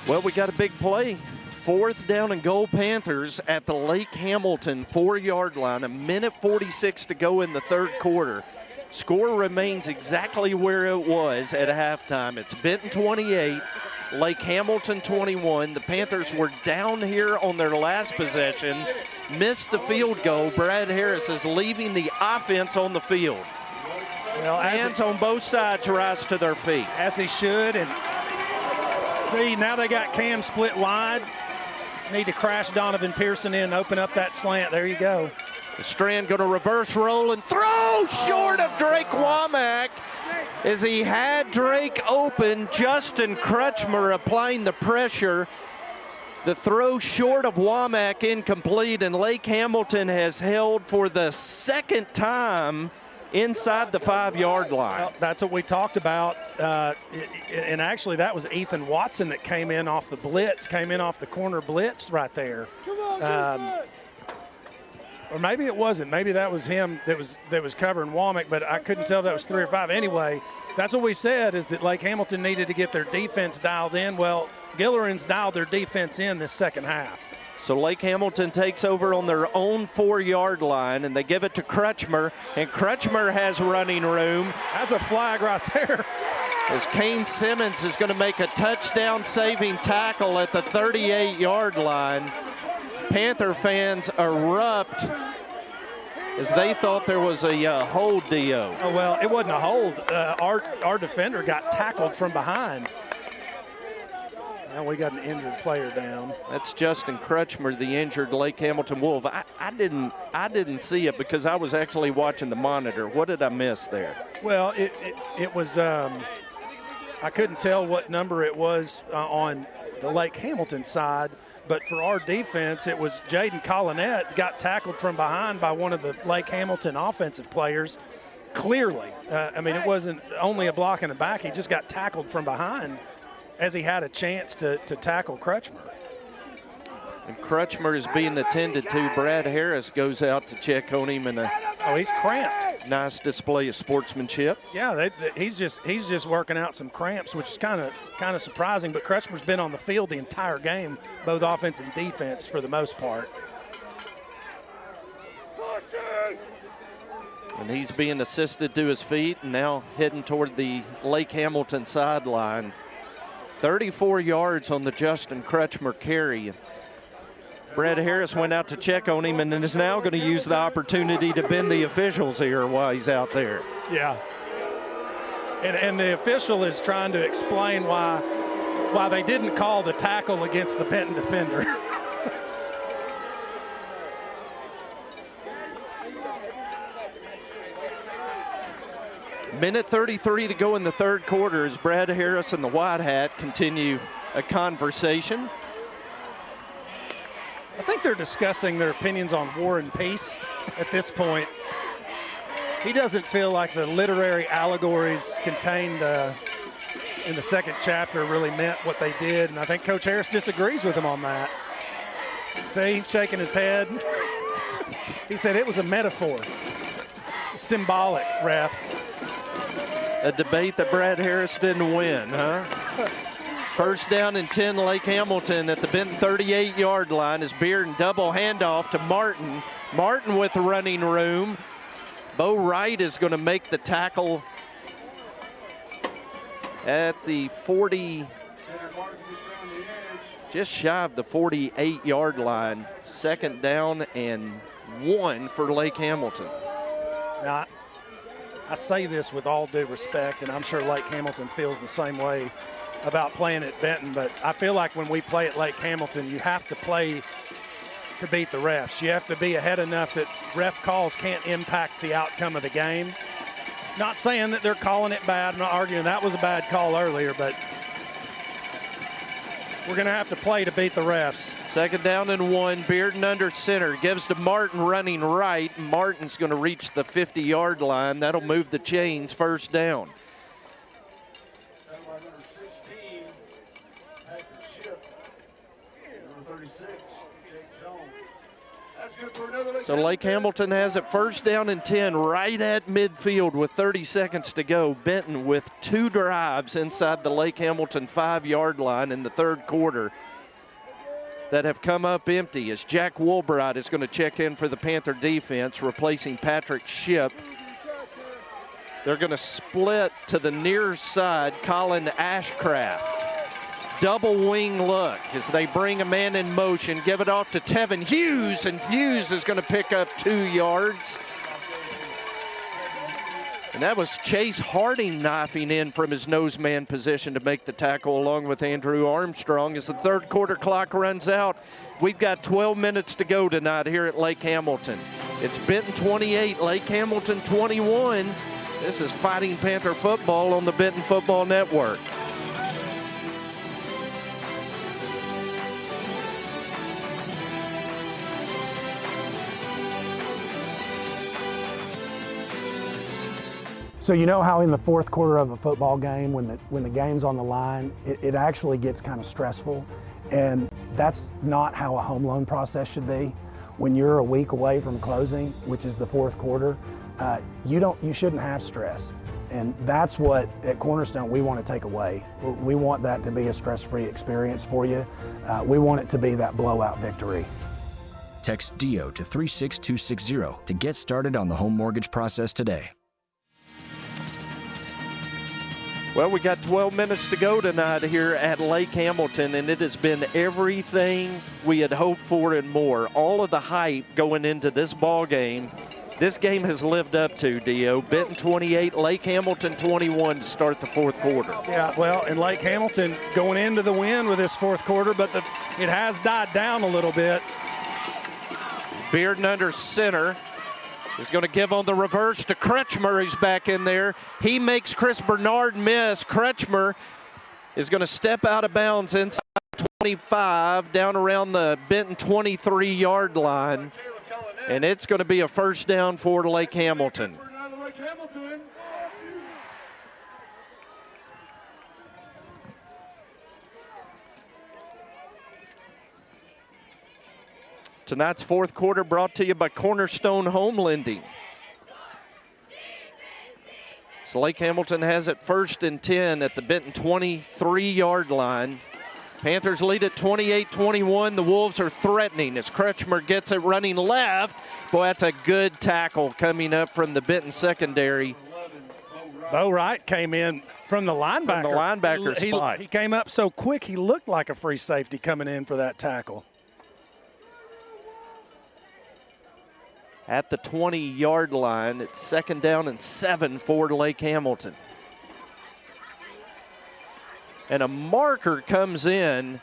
Well, we got a big play. Fourth down and goal, Panthers at the Lake Hamilton 4-yard line. 1:46 to go in the third quarter. Score remains exactly where it was at halftime. It's Benton 28, Lake Hamilton 21. The Panthers were down here on their last possession, missed the field goal. Brad Harris is leaving the offense on the field.
Well,
hands on both sides rise to their feet.
As he should. And see, now they got Cam split wide. Need to crash Donovan Pearson in, open up that slant. There you go.
Strand going to reverse roll and throw short of Drake Womack. As he had Drake open, Justin Crutchmer applying the pressure. The throw short of Womack incomplete, and Lake Hamilton has held for the second time inside the 5-yard line.
Well, that's what we talked about. And actually, that was Ethan Watson that came in off the blitz, came in off the corner blitz right there. Or maybe it wasn't. Maybe that was him that was covering Womack, but I couldn't tell if that was 3 or 5. Anyway, that's what we said, is that Lake Hamilton needed to get their defense dialed in. Well, Gilleran's dialed their defense in this second half.
So Lake Hamilton takes over on their own 4-yard line, and they give it to Crutchmer, and Crutchmer has running room.
That's a flag right there.
As Cain Simmons is going to make a touchdown-saving tackle at the 38-yard line. Panther fans erupt as they thought there was a hold, Dio.
Oh, well, it wasn't a hold. Our defender got tackled from behind. Now we got an injured player down.
That's Justin Crutchmer, the injured Lake Hamilton Wolf. I didn't see it because I was actually watching the monitor. What did I miss there?
Well, it was I couldn't tell what number it was on the Lake Hamilton side, but for our defense, it was Jaden Collinette got tackled from behind by one of the Lake Hamilton offensive players. Clearly, I mean, it wasn't only a block in the back. He just got tackled from behind as he had a chance to tackle Crutchmer.
And Crutchmer is being attended to. Brad Harris goes out to check on him, and
he's cramped.
Nice display of sportsmanship.
Yeah, he's just working out some cramps, which is kind of surprising. But Crutchmer's been on the field the entire game, both offense and defense for the most part.
And he's being assisted to his feet, and now heading toward the Lake Hamilton sideline. 34 yards on the Justin Crutchmer carry. Brad Harris went out to check on him and is now going to use the opportunity to bend the official's ear while he's out there.
Yeah. And the official is trying to explain why they didn't call the tackle against the Benton defender.
Minute 33 to go in the third quarter as Brad Harris and the White Hat continue a conversation.
I think they're discussing their opinions on War and Peace at this point. He doesn't feel like the literary allegories contained in the second chapter really meant what they did, and I think Coach Harris disagrees with him on that. See, he's shaking his head. He said it was a metaphor. Symbolic, ref.
A debate that Brad Harris didn't win, huh? First down and 10, Lake Hamilton at the Benton 38-yard line as Bearden double handoff to Martin. Martin with running room. Bo Wright is going to make the tackle at the 40, just shy of the 48-yard line. Second down and 1 for Lake Hamilton.
Now, I say this with all due respect, and I'm sure Lake Hamilton feels the same way about playing at Benton, but I feel like when we play at Lake Hamilton, you have to play to beat the refs. You have to be ahead enough that ref calls can't impact the outcome of the game. Not saying that they're calling it bad. I'm not arguing that was a bad call earlier, but we're going to have to play to beat the refs.
Second down and 1. Bearden under center. Gives to Martin running right. Martin's going to reach the 50-yard line. That'll move the chains. First down. So Lake Hamilton has it first down and 10 right at midfield with 30 seconds to go. Benton with 2 drives inside the Lake Hamilton 5-yard line in the third quarter that have come up empty as Jack Woolbright is going to check in for the Panther defense, replacing Patrick Shipp. They're going to split to the near side, Colin Ashcraft. Double wing look as they bring a man in motion, give it off to Tevin Hughes, and Hughes is going to pick up 2 yards. And that was Chase Harding knifing in from his nose man position to make the tackle along with Andrew Armstrong. As the third quarter clock runs out, we've got 12 minutes to go tonight here at Lake Hamilton. It's Benton 28, Lake Hamilton 21. This is Fighting Panther football on the Benton Football Network.
So you know how in the fourth quarter of a football game, when the game's on the line, it actually gets kind of stressful, and that's not how a home loan process should be. When you're a week away from closing, which is the fourth quarter, you shouldn't have stress, and that's what at Cornerstone we want to take away. We want that to be a stress-free experience for you. We want it to be that blowout victory.
Text DIO to 36260 to get started on the home mortgage process today.
Well, we got 12 minutes to go tonight here at Lake Hamilton, and it has been everything we had hoped for and more. All of the hype going into this ball game, this game has lived up to, Dio. Benton 28, Lake Hamilton 21 to start the fourth quarter.
Yeah, well, and Lake Hamilton going into the win with this fourth quarter, but it has died down a little bit.
Bearden under center. Is going to give on the reverse to Kretschmer, who's back in there. He makes Chris Bernard miss. Kretschmer is going to step out of bounds inside 25, down around the Benton 23-yard line. And it's going to be a first down for Lake Hamilton. Tonight's fourth quarter brought to you by Cornerstone Home Lending. So Lake Hamilton has it 1st and 10 at the Benton 23-yard line. Panthers lead at 28-21. The Wolves are threatening as Kretschmer gets it running left. Boy, that's a good tackle coming up from the Benton secondary.
Bo Wright came in from the linebacker.
From the linebacker spot.
He came up so quick, he looked like a free safety coming in for that tackle.
At the 20-yard line, it's 2nd down and 7 for Lake Hamilton. And a marker comes in,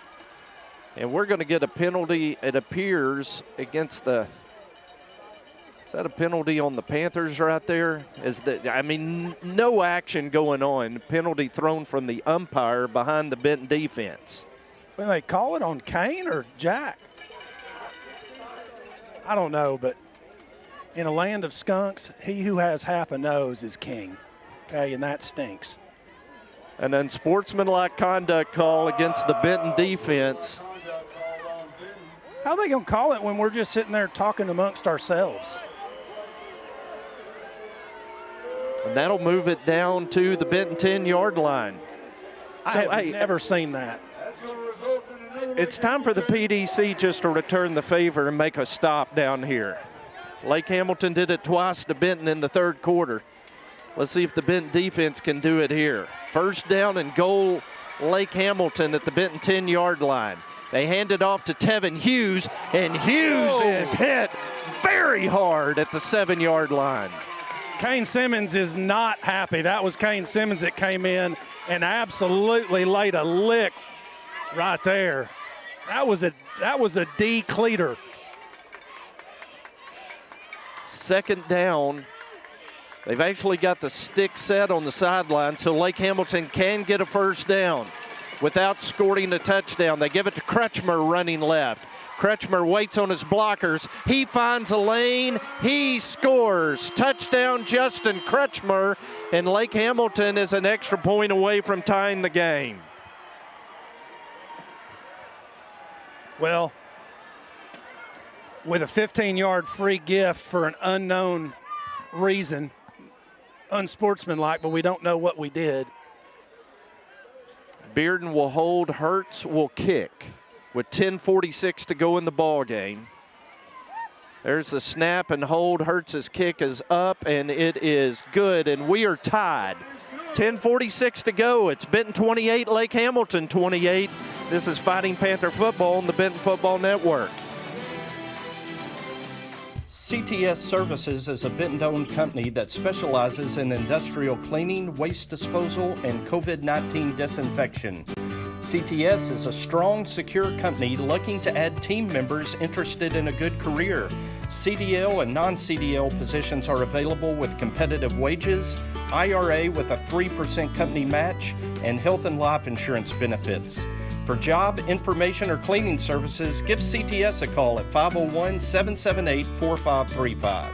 and we're going to get a penalty, it appears, against the – is that a penalty on the Panthers right there? No action going on. Penalty thrown from the umpire behind the Benton defense.
Well, they call it on Cain or Jack? I don't know, but – in a land of skunks, he who has half a nose is king, okay, and that stinks.
An unsportsmanlike conduct call against the Benton defense.
How are they going to call it when we're just sitting there talking amongst ourselves?
And that'll move it down to the Benton 10-yard line.
I have never seen that.
It's time for the PDC just to return the favor and make a stop down here. Lake Hamilton did it twice to Benton in the third quarter. Let's see if the Benton defense can do it here. 1st down and goal, Lake Hamilton at the Benton 10-yard line. They hand it off to Tevin Hughes, and Hughes is hit very hard at the 7-yard line.
Cain Simmons is not happy. That was Cain Simmons that came in and absolutely laid a lick right there. That was a D-cleater.
2nd down. They've actually got the stick set on the sideline, so Lake Hamilton can get a 1st down without scoring a touchdown. They give it to Kretschmer running left. Kretschmer waits on his blockers. He finds a lane. He scores. Touchdown, Justin Kretschmer, and Lake Hamilton is an extra point away from tying the game.
Well, with a 15-yard free gift for an unknown reason, unsportsmanlike, but we don't know what we did.
Bearden will hold, Hertz will kick with 10:46 to go in the ball game. There's the snap and hold. Hertz's kick is up, and it is good, and we are tied. 10:46 to go. It's Benton 28, Lake Hamilton 28. This is Fighting Panther football on the Benton Football Network. CTS Services is a Benton-owned company that specializes in industrial cleaning, waste disposal, and COVID-19 disinfection. CTS is a strong, secure company looking to add team members interested in a good career. CDL and non-CDL positions are available with competitive wages, IRA with a 3% company match, and health and life insurance benefits. For job, information, or cleaning services, give CTS a call at 501-778-4535.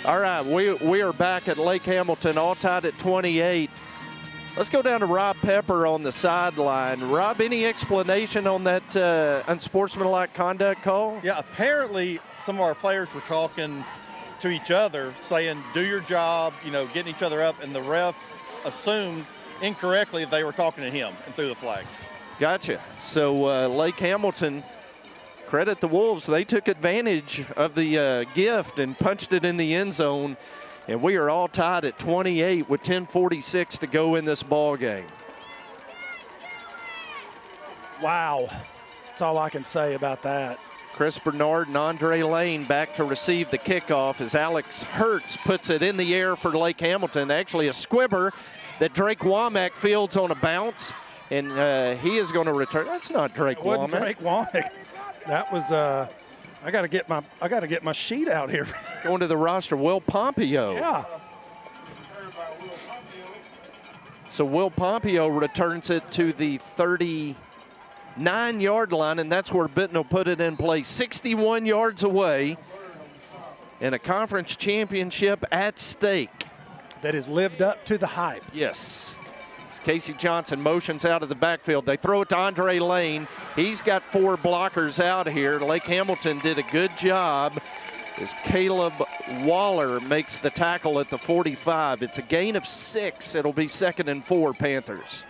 All right, we are back at Lake Hamilton, all tied at 28. Let's go down to Rob Pepper on the sideline. Rob, any explanation on that unsportsmanlike conduct call?
Yeah, apparently some of our players were talking to each other, saying, do your job, getting each other up, and the ref assumed incorrectly they were talking to him and threw the flag.
Gotcha. So Lake Hamilton, credit the Wolves, they took advantage of the gift and punched it in the end zone, and we are all tied at 28 with 10:46 to go in this ball game.
Wow. That's all I can say about that.
Chris Bernard and Andre Lane back to receive the kickoff as Alex Hertz puts it in the air for Lake Hamilton. Actually a squibber that Drake Womack fields on a bounce, and he is going to return. That's not Drake Womack.
It wasn't Drake Womack. That was I got to get my sheet out here.
Going to the roster, Will Pompeo.
Yeah.
So Will Pompeo returns it to the 39-yard line, and that's where Benton will put it in play. 61 yards away, and a conference championship at stake.
That has lived up to the hype.
Yes. As Casey Johnson motions out of the backfield. They throw it to Andre Lane. He's got 4 blockers out here. Lake Hamilton did a good job as Caleb Waller makes the tackle at the 45. It's a gain of 6. It'll be 2nd and 4 Panthers.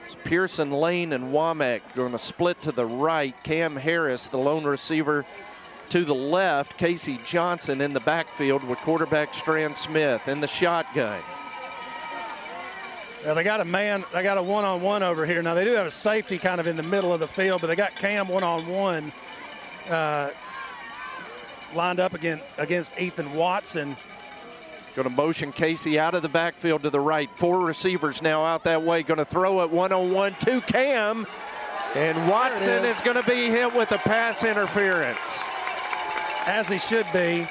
It's Pearson, Lane, and Womack going to split to the right. Cam Harris, the lone receiver, to the left. Casey Johnson in the backfield with quarterback Stran Smith in the shotgun.
Well, they got a one-on-one over here. Now, they do have a safety kind of in the middle of the field, but they got Cam one-on-one lined up against Ethan Watson.
Going to motion Casey out of the backfield to the right. 4 receivers now out that way. Going to throw it one-on-one to Cam. And Watson is going to be hit with a pass interference.
As he should be.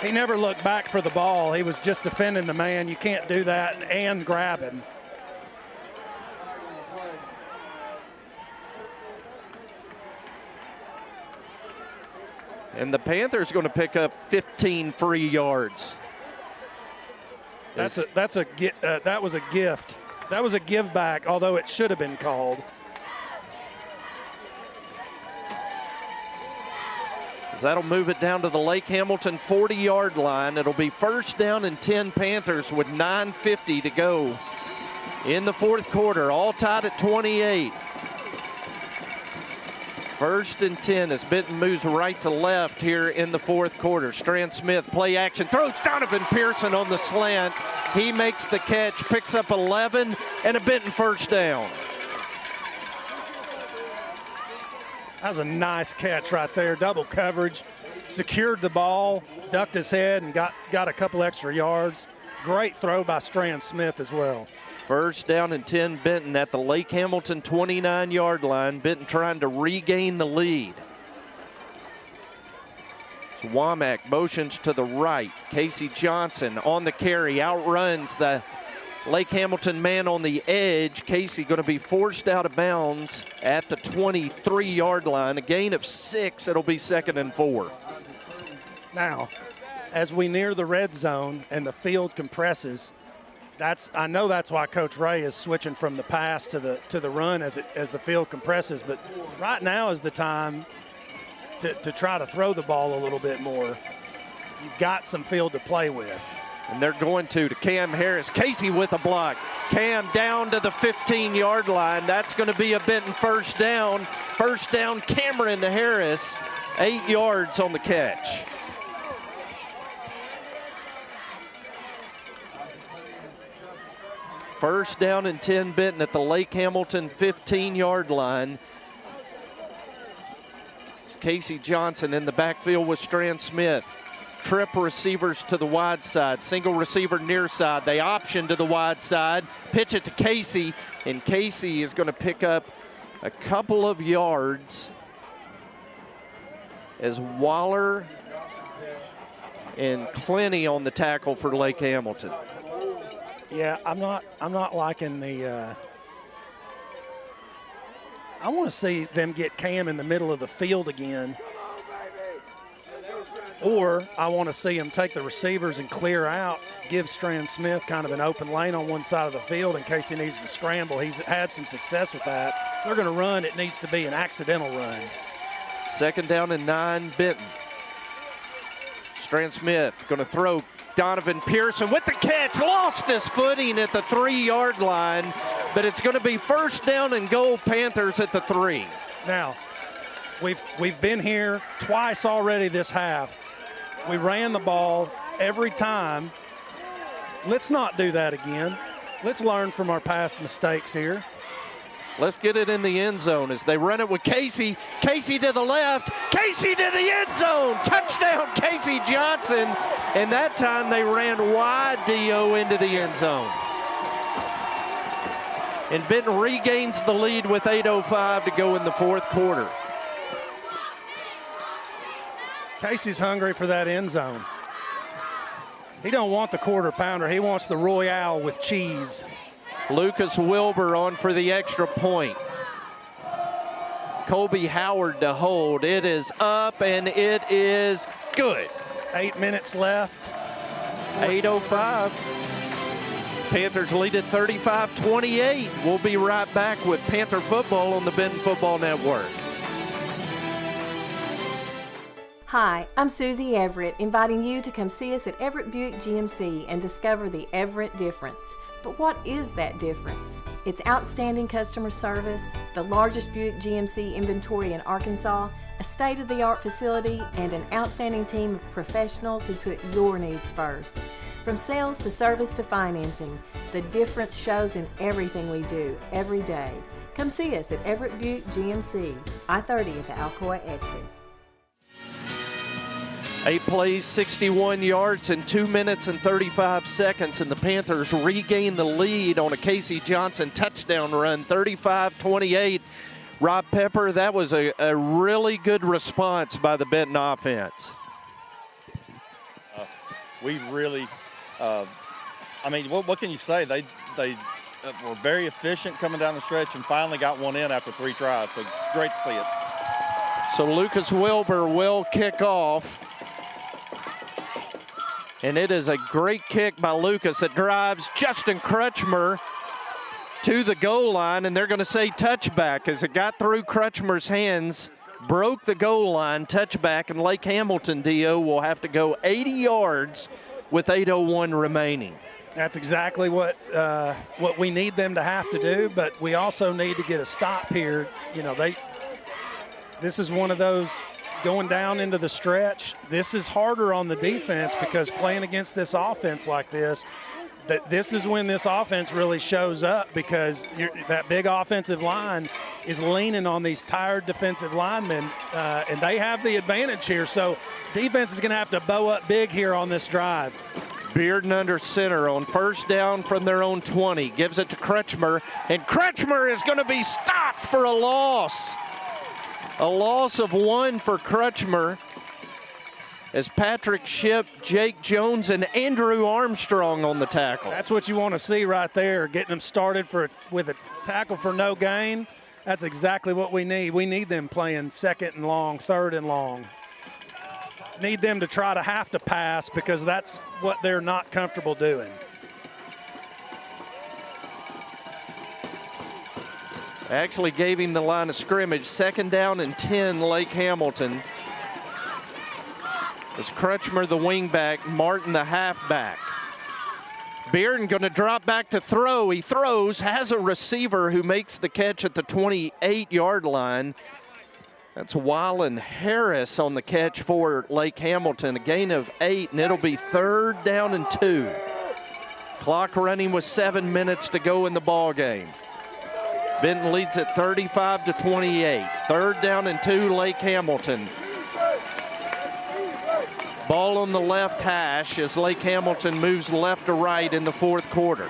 He never looked back for the ball. He was just defending the man. You can't do that and grab him.
And the Panthers going to pick up 15 free yards.
That was a gift. That was a give back, although it should have been called.
That'll move it down to the Lake Hamilton 40-yard line. It'll be 1st down and 10 Panthers with 9:50 to go in the 4th quarter. All tied at 28. 1st and 10 as Benton moves right to left here in the 4th quarter. Stran Smith, play action, throws Donovan Pearson on the slant. He makes the catch, picks up 11, and a Benton 1st down.
That was a nice catch right there. Double coverage, secured the ball, ducked his head, and got a couple extra yards. Great throw by Stran Smith as well.
1st down and 10 Benton at the Lake Hamilton 29-yard line. Benton trying to regain the lead. So Womack motions to the right. Casey Johnson on the carry, outruns the Lake Hamilton man on the edge. Casey going to be forced out of bounds at the 23-yard line. A gain of 6. It'll be 2nd and 4.
Now, as we near the red zone and the field compresses, I know that's why Coach Ray is switching from the pass to the run as the field compresses. But right now is the time to try to throw the ball a little bit more. You've got some field to play with.
And they're going to Cam Harris. Casey with a block. Cam down to the 15-yard line. That's going to be a Benton 1st down. 1st down, Cameron Harris. 8 yards on the catch. First down and 10 Benton at the Lake Hamilton 15-yard line. Casey Johnson in the backfield with Stran Smith. Trip receivers to the wide side. Single receiver near side. They option to the wide side. Pitch it to Casey, and Casey is going to pick up a couple of yards as Waller and Clenny on the tackle for Lake Hamilton.
Yeah, I'm not liking the I want to see them get Cam in the middle of the field again. Or I want to see him take the receivers and clear out, give Stran Smith kind of an open lane on one side of the field in case he needs to scramble. He's had some success with that. They're going to run. It needs to be an accidental run.
2nd down and 9, Benton. Stran Smith going to throw. Donovan Pearson with the catch, lost his footing at the 3-yard line, but it's going to be 1st down and goal, Panthers at the 3.
Now, we've been here twice already this half. We ran the ball every time. Let's not do that again. Let's learn from our past mistakes here.
Let's get it in the end zone as they run it with Casey. Casey to the left. Casey to the end zone. Touchdown, Casey Johnson. And that time they ran wide, Dio, into the end zone. And Benton regains the lead with 8:05 to go in the 4th quarter.
Casey's hungry for that end zone. He don't want the quarter pounder. He wants the Royale with cheese.
Lucas Wilbur on for the extra point. Colby Howard to hold. It is up and it is good.
8 minutes left.
8:05. Panthers lead at 35-28. We'll be right back with Panther football on the Benton Football Network.
Hi, I'm Susie Everett, inviting you to come see us at Everett Buick GMC and discover the Everett difference. But what is that difference? It's outstanding customer service, the largest Buick GMC inventory in Arkansas, a state-of-the-art facility, and an outstanding team of professionals who put your needs first. From sales to service to financing, the difference shows in everything we do every day. Come see us at Everett Buick GMC, I-30 at the Alcoa exit.
8 plays, 61 yards in 2 minutes and 35 seconds, and the Panthers regain the lead on a Casey Johnson touchdown run, 35-28. Rob Pepper, that was a really good response by the Benton offense.
We really, I mean, what can you say? They were very efficient coming down the stretch and finally got one in after 3 tries, so great to see it.
So Lucas Wilbur will kick off. And it is a great kick by Lucas that drives Justin Crutchmer to the goal line, and they're going to say touchback as it got through Crutchmer's hands, broke the goal line, touchback, and Lake Hamilton, Dio, will have to go 80 yards with 8:01 remaining.
That's exactly what we need them to have to do, but we also need to get a stop here. You know, this is one of those going down into the stretch. This is harder on the defense because playing against this offense like this, this is when this offense really shows up because that big offensive line is leaning on these tired defensive linemen, and they have the advantage here. So defense is going to have to bow up big here on this drive.
Bearden under center on 1st down from their own 20. Gives it to Crutchmer, and Crutchmer is going to be stopped for a loss. A loss of 1 for Crutchmer as Patrick Shipp, Jake Jones, and Andrew Armstrong on the tackle.
That's what you want to see right there, getting them started with a tackle for no gain. That's exactly what we need. We need them playing 2nd and long, 3rd and long. Need them to try to have to pass because that's what they're not comfortable doing.
Actually gave him the line of scrimmage. 2nd down and 10, Lake Hamilton. As Crutchmer the wingback, Martin the halfback. Bearden going to drop back to throw. He throws, has a receiver who makes the catch at the 28-yard line. That's Wylan Harris on the catch for Lake Hamilton. A gain of 8, and it'll be 3rd down and 2. Clock running with 7 minutes to go in the ball game. Benton leads at 35-28. 3rd down and 2, Lake Hamilton. Ball on the left hash as Lake Hamilton moves left to right in the 4th quarter.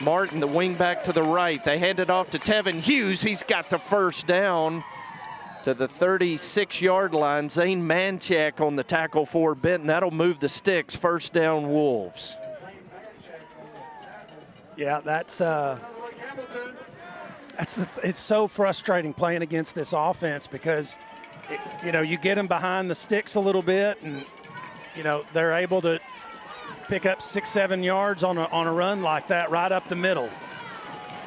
Martin, the wing back to the right. They hand it off to Tevin Hughes. He's got the 1st down to the 36-yard line. Zane Manchak on the tackle for Benton. That'll move the sticks. 1st down, Wolves.
Yeah, it's so frustrating playing against this offense because, you get them behind the sticks a little bit and, they're able to pick up 6-7 yards on a run like that right up the middle.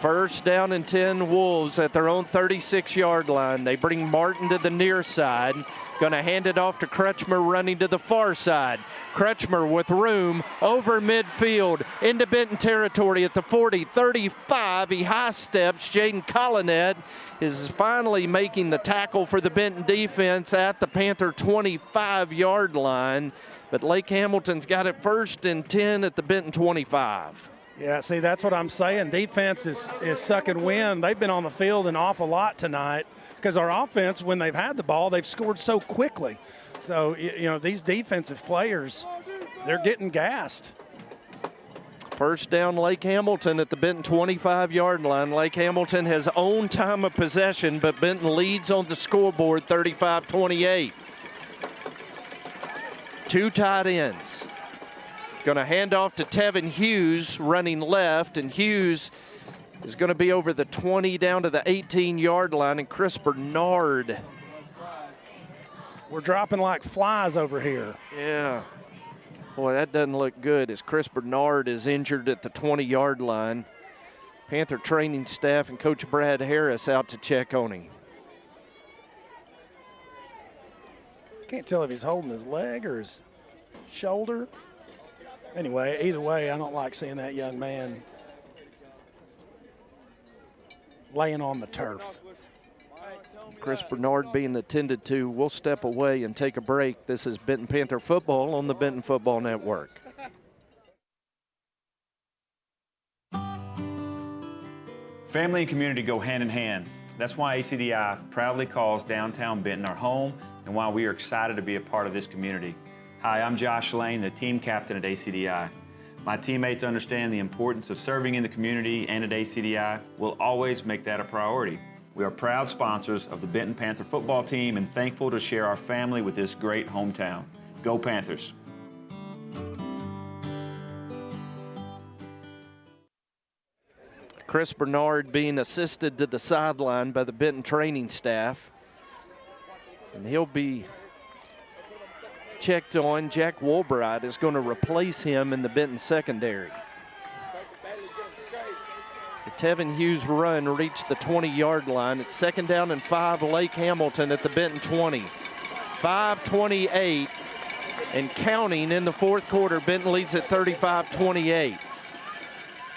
1st down and 10, Wolves at their own 36-yard line. They bring Martin to the near side. Going to hand it off to Kretschmer running to the far side. Kretschmer with room over midfield into Benton territory at the 40, 35. He high steps. Jaden Collinet is finally making the tackle for the Benton defense at the Panther 25-yard line. But Lake Hamilton's got it 1st and 10 at the Benton 25.
Yeah, see, that's what I'm saying. Defense is sucking wind. They've been on the field an awful lot tonight because our offense, when they've had the ball, they've scored so quickly. So, these defensive players, they're getting gassed.
1st down, Lake Hamilton at the Benton 25-yard line. Lake Hamilton has owned time of possession, but Benton leads on the scoreboard 35-28. 2 tight ends. Going to hand off to Tevin Hughes running left, and Hughes is going to be over the 20 down to the 18-yard line, and Chris Bernard.
We're dropping like flies over here.
Yeah. Boy, that doesn't look good as Chris Bernard is injured at the 20-yard line. Panther training staff and Coach Brad Harris out to check on him.
Can't tell if he's holding his leg or his shoulder. Anyway, either way, I don't like seeing that young man laying on the turf.
Chris Bernard being attended to. We'll step away and take a break. This is Benton Panther football on the Benton Football Network.
Family and community go hand in hand. That's why ACDI proudly calls downtown Benton our home and why we are excited to be a part of this community. Hi, I'm Josh Lane, the team captain at ACDI. My teammates understand the importance of serving in the community, and at ACDI, we'll always make that a priority. We are proud sponsors of the Benton Panther football team and thankful to share our family with this great hometown. Go Panthers!
Chris Bernard being assisted to the sideline by the Benton training staff. And he'll be checked on. Jack Woolbright is going to replace him in the Benton secondary. The Tevin Hughes run reached the 20-yard line. It's 2nd down and 5, Lake Hamilton at the Benton 20. 5:28 and counting in the 4th quarter. Benton leads at 35-28.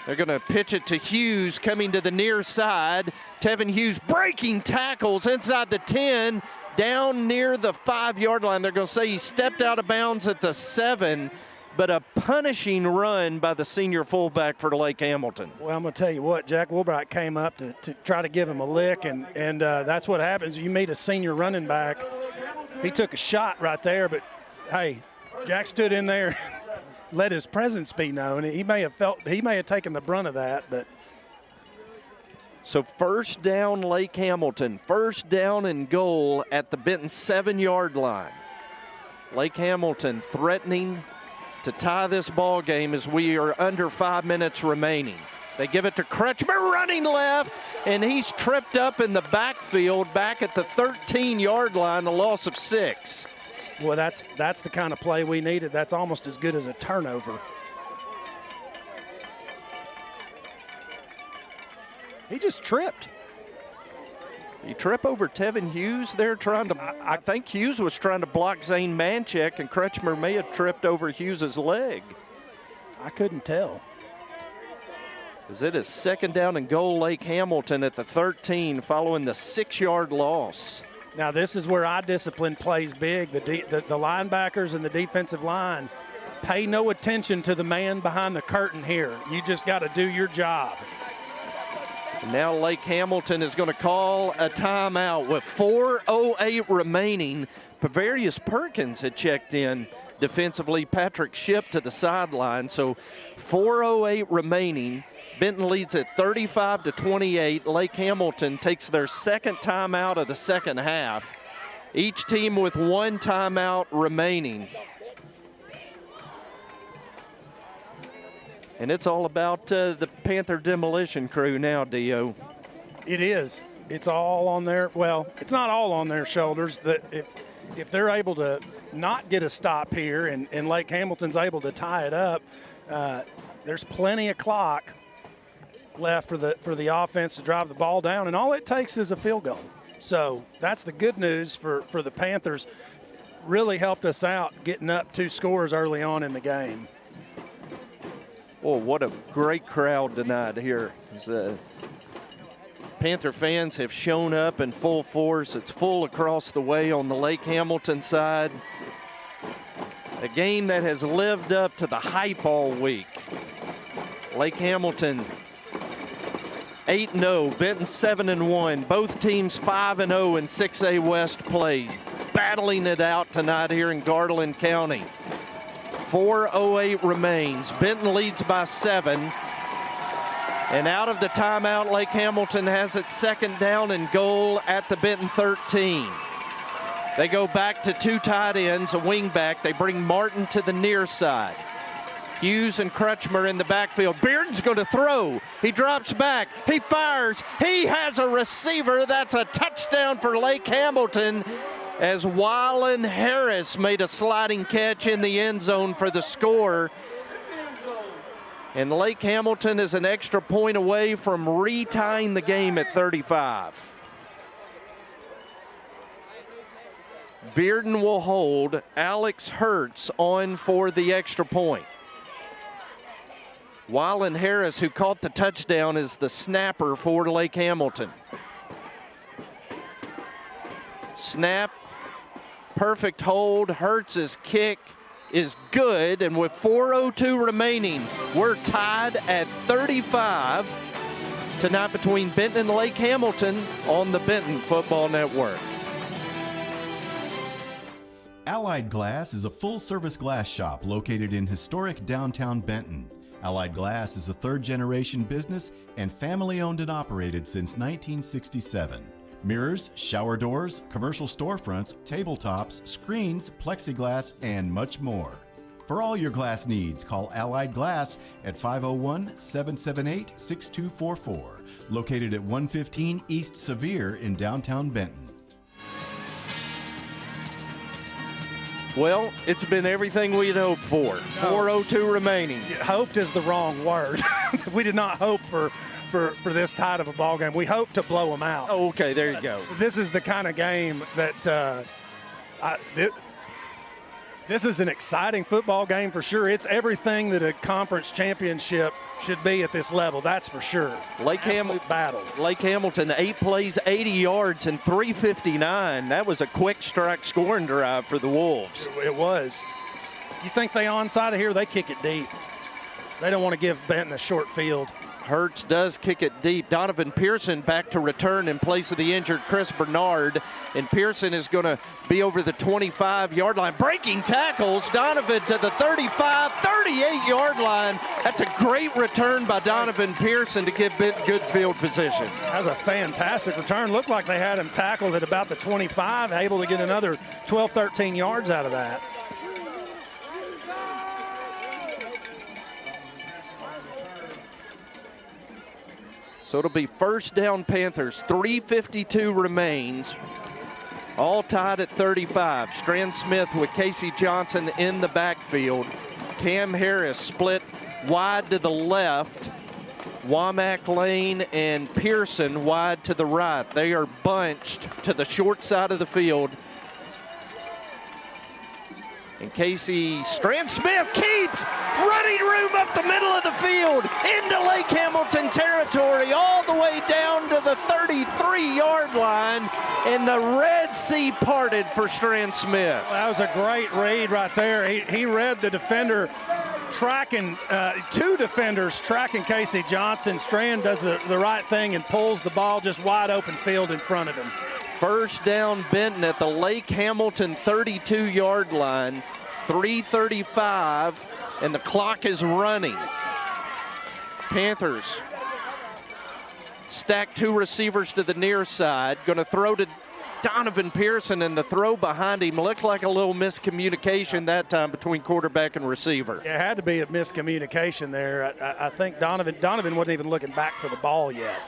They're going to pitch it to Hughes coming to the near side. Tevin Hughes breaking tackles inside the 10, down near the 5-yard line. They're going to say he stepped out of bounds at the 7, but a punishing run by the senior fullback for Lake Hamilton.
Well, I'm going to tell you what, Jack Woolbright came up to try to give him a lick, and that's what happens. You meet a senior running back. He took a shot right there, but, hey, Jack stood in there let his presence be known. He may have taken the brunt of that, but.
So 1st down, Lake Hamilton. 1st down and goal at the Benton 7-yard line. Lake Hamilton threatening to tie this ball game as we are under 5 minutes remaining. They give it to Kretschmer running left, and he's tripped up in the backfield back at the 13-yard line, a loss of 6.
Well, that's the kind of play we needed. That's almost as good as a turnover. He just tripped.
He tripped over Tevin Hughes there trying to I think Hughes was trying to block Zane Manchak, and Kretschmer may have tripped over Hughes' leg.
I couldn't tell.
As it is 2nd down and goal, Lake Hamilton at the 13 following the 6-yard loss.
Now, this is where eye discipline plays big. The linebackers and the defensive line, pay no attention to the man behind the curtain here. You just got to do your job.
Now Lake Hamilton is going to call a timeout with 4:08 remaining. Pavarius Perkins had checked in defensively. Patrick Shipp to the sideline. So 4:08 remaining. Benton leads at 35-28. Lake Hamilton takes their second timeout of the second half. Each team with one timeout remaining. And it's all about the Panther demolition crew now, Dio.
It is. It's all on their, well, it's not all on their shoulders. That if they're able to not get a stop here and Lake Hamilton's able to tie it up, there's plenty of clock left for the offense to drive the ball down, and all it takes is a field goal. So that's the good news for the Panthers. Really helped us out getting up 2 scores early on in the game.
Oh, what a great crowd tonight here. Panther fans have shown up in full force. It's full across the way on the Lake Hamilton side. A game that has lived up to the hype all week. Lake Hamilton 8-0, Benton 7-1. Both teams 5-0 in 6A West play. Battling it out tonight here in Garland County. 4:08 remains. Benton leads by 7. And out of the timeout, Lake Hamilton has it second down and goal at the Benton 13. They go back to 2 tight ends, a wing back. They bring Martin to the near side. Hughes and Crutchmer in the backfield. Bearden's going to throw. He drops back. He fires. He has a receiver. That's a touchdown for Lake Hamilton, as Wylan Harris made a sliding catch in the end zone for the score. And Lake Hamilton is an extra point away from retying the game at 35. Bearden will hold. Alex Hertz on for the extra point. Wylan Harris, who caught the touchdown, is the snapper for Lake Hamilton. Snap. Perfect hold. Hertz's kick is good, and with 4:02 remaining, we're tied at 35 tonight between Benton and Lake Hamilton on the Benton Football Network.
Allied Glass is a full-service glass shop located in historic downtown Benton. Allied Glass is a third-generation business and family-owned and operated since 1967. Mirrors, shower doors, commercial storefronts, tabletops, screens, plexiglass, and much more. For all your glass needs, call Allied Glass at 501-778-6244, located at 115 East Sevier in downtown Benton.
Well, it's been everything we'd hoped for. 4:02 remaining.
Hoped is the wrong word. We did not hope for this tight of a ball game. We hope to blow them out.
Oh, okay, there you go.
This is the kind of game that this is an exciting football game for sure. It's everything that a conference championship should be at this level, that's for sure.
Lake Hamilton, 8 plays, 80 yards, and 359. That was a quick strike scoring drive for the Wolves.
It was. You think they onside here, they kick it deep. They don't want to give Benton a short field.
Hertz does kick it deep. Donovan Pearson back to return in place of the injured Chris Bernard. And Pearson is going to be over the 25-yard line. Breaking tackles. Donovan to the 35, 38-yard line. That's a great return by Donovan Pearson to give Benton good field position.
That was a fantastic return. Looked like they had him tackled at about the 25, able to get another 12, 13 yards out of that.
So it'll be first down Panthers. 3:52 remains. All tied at 35. Stran Smith with Casey Johnson in the backfield. Cam Harris split wide to the left. Womack Lane and Pearson wide to the right. They are bunched to the short side of the field. And Stran Smith keeps running room up the middle of the field into Lake Hamilton territory, all the way down to the 33-yard line, and the Red Sea parted for Stran Smith.
Well, that was a great read right there. He read the defender tracking, two defenders tracking Casey Johnson. Stran does the right thing and pulls the ball just wide open field in front of him.
First down Benton at the Lake Hamilton 32-yard line, 3:35, and the clock is running. Panthers stack two receivers to the near side, going to throw to Donovan Pearson, and the throw behind him looked like a little miscommunication that time between quarterback and receiver.
Yeah, it had to be a miscommunication there. I think Donovan wasn't even looking back for the ball yet.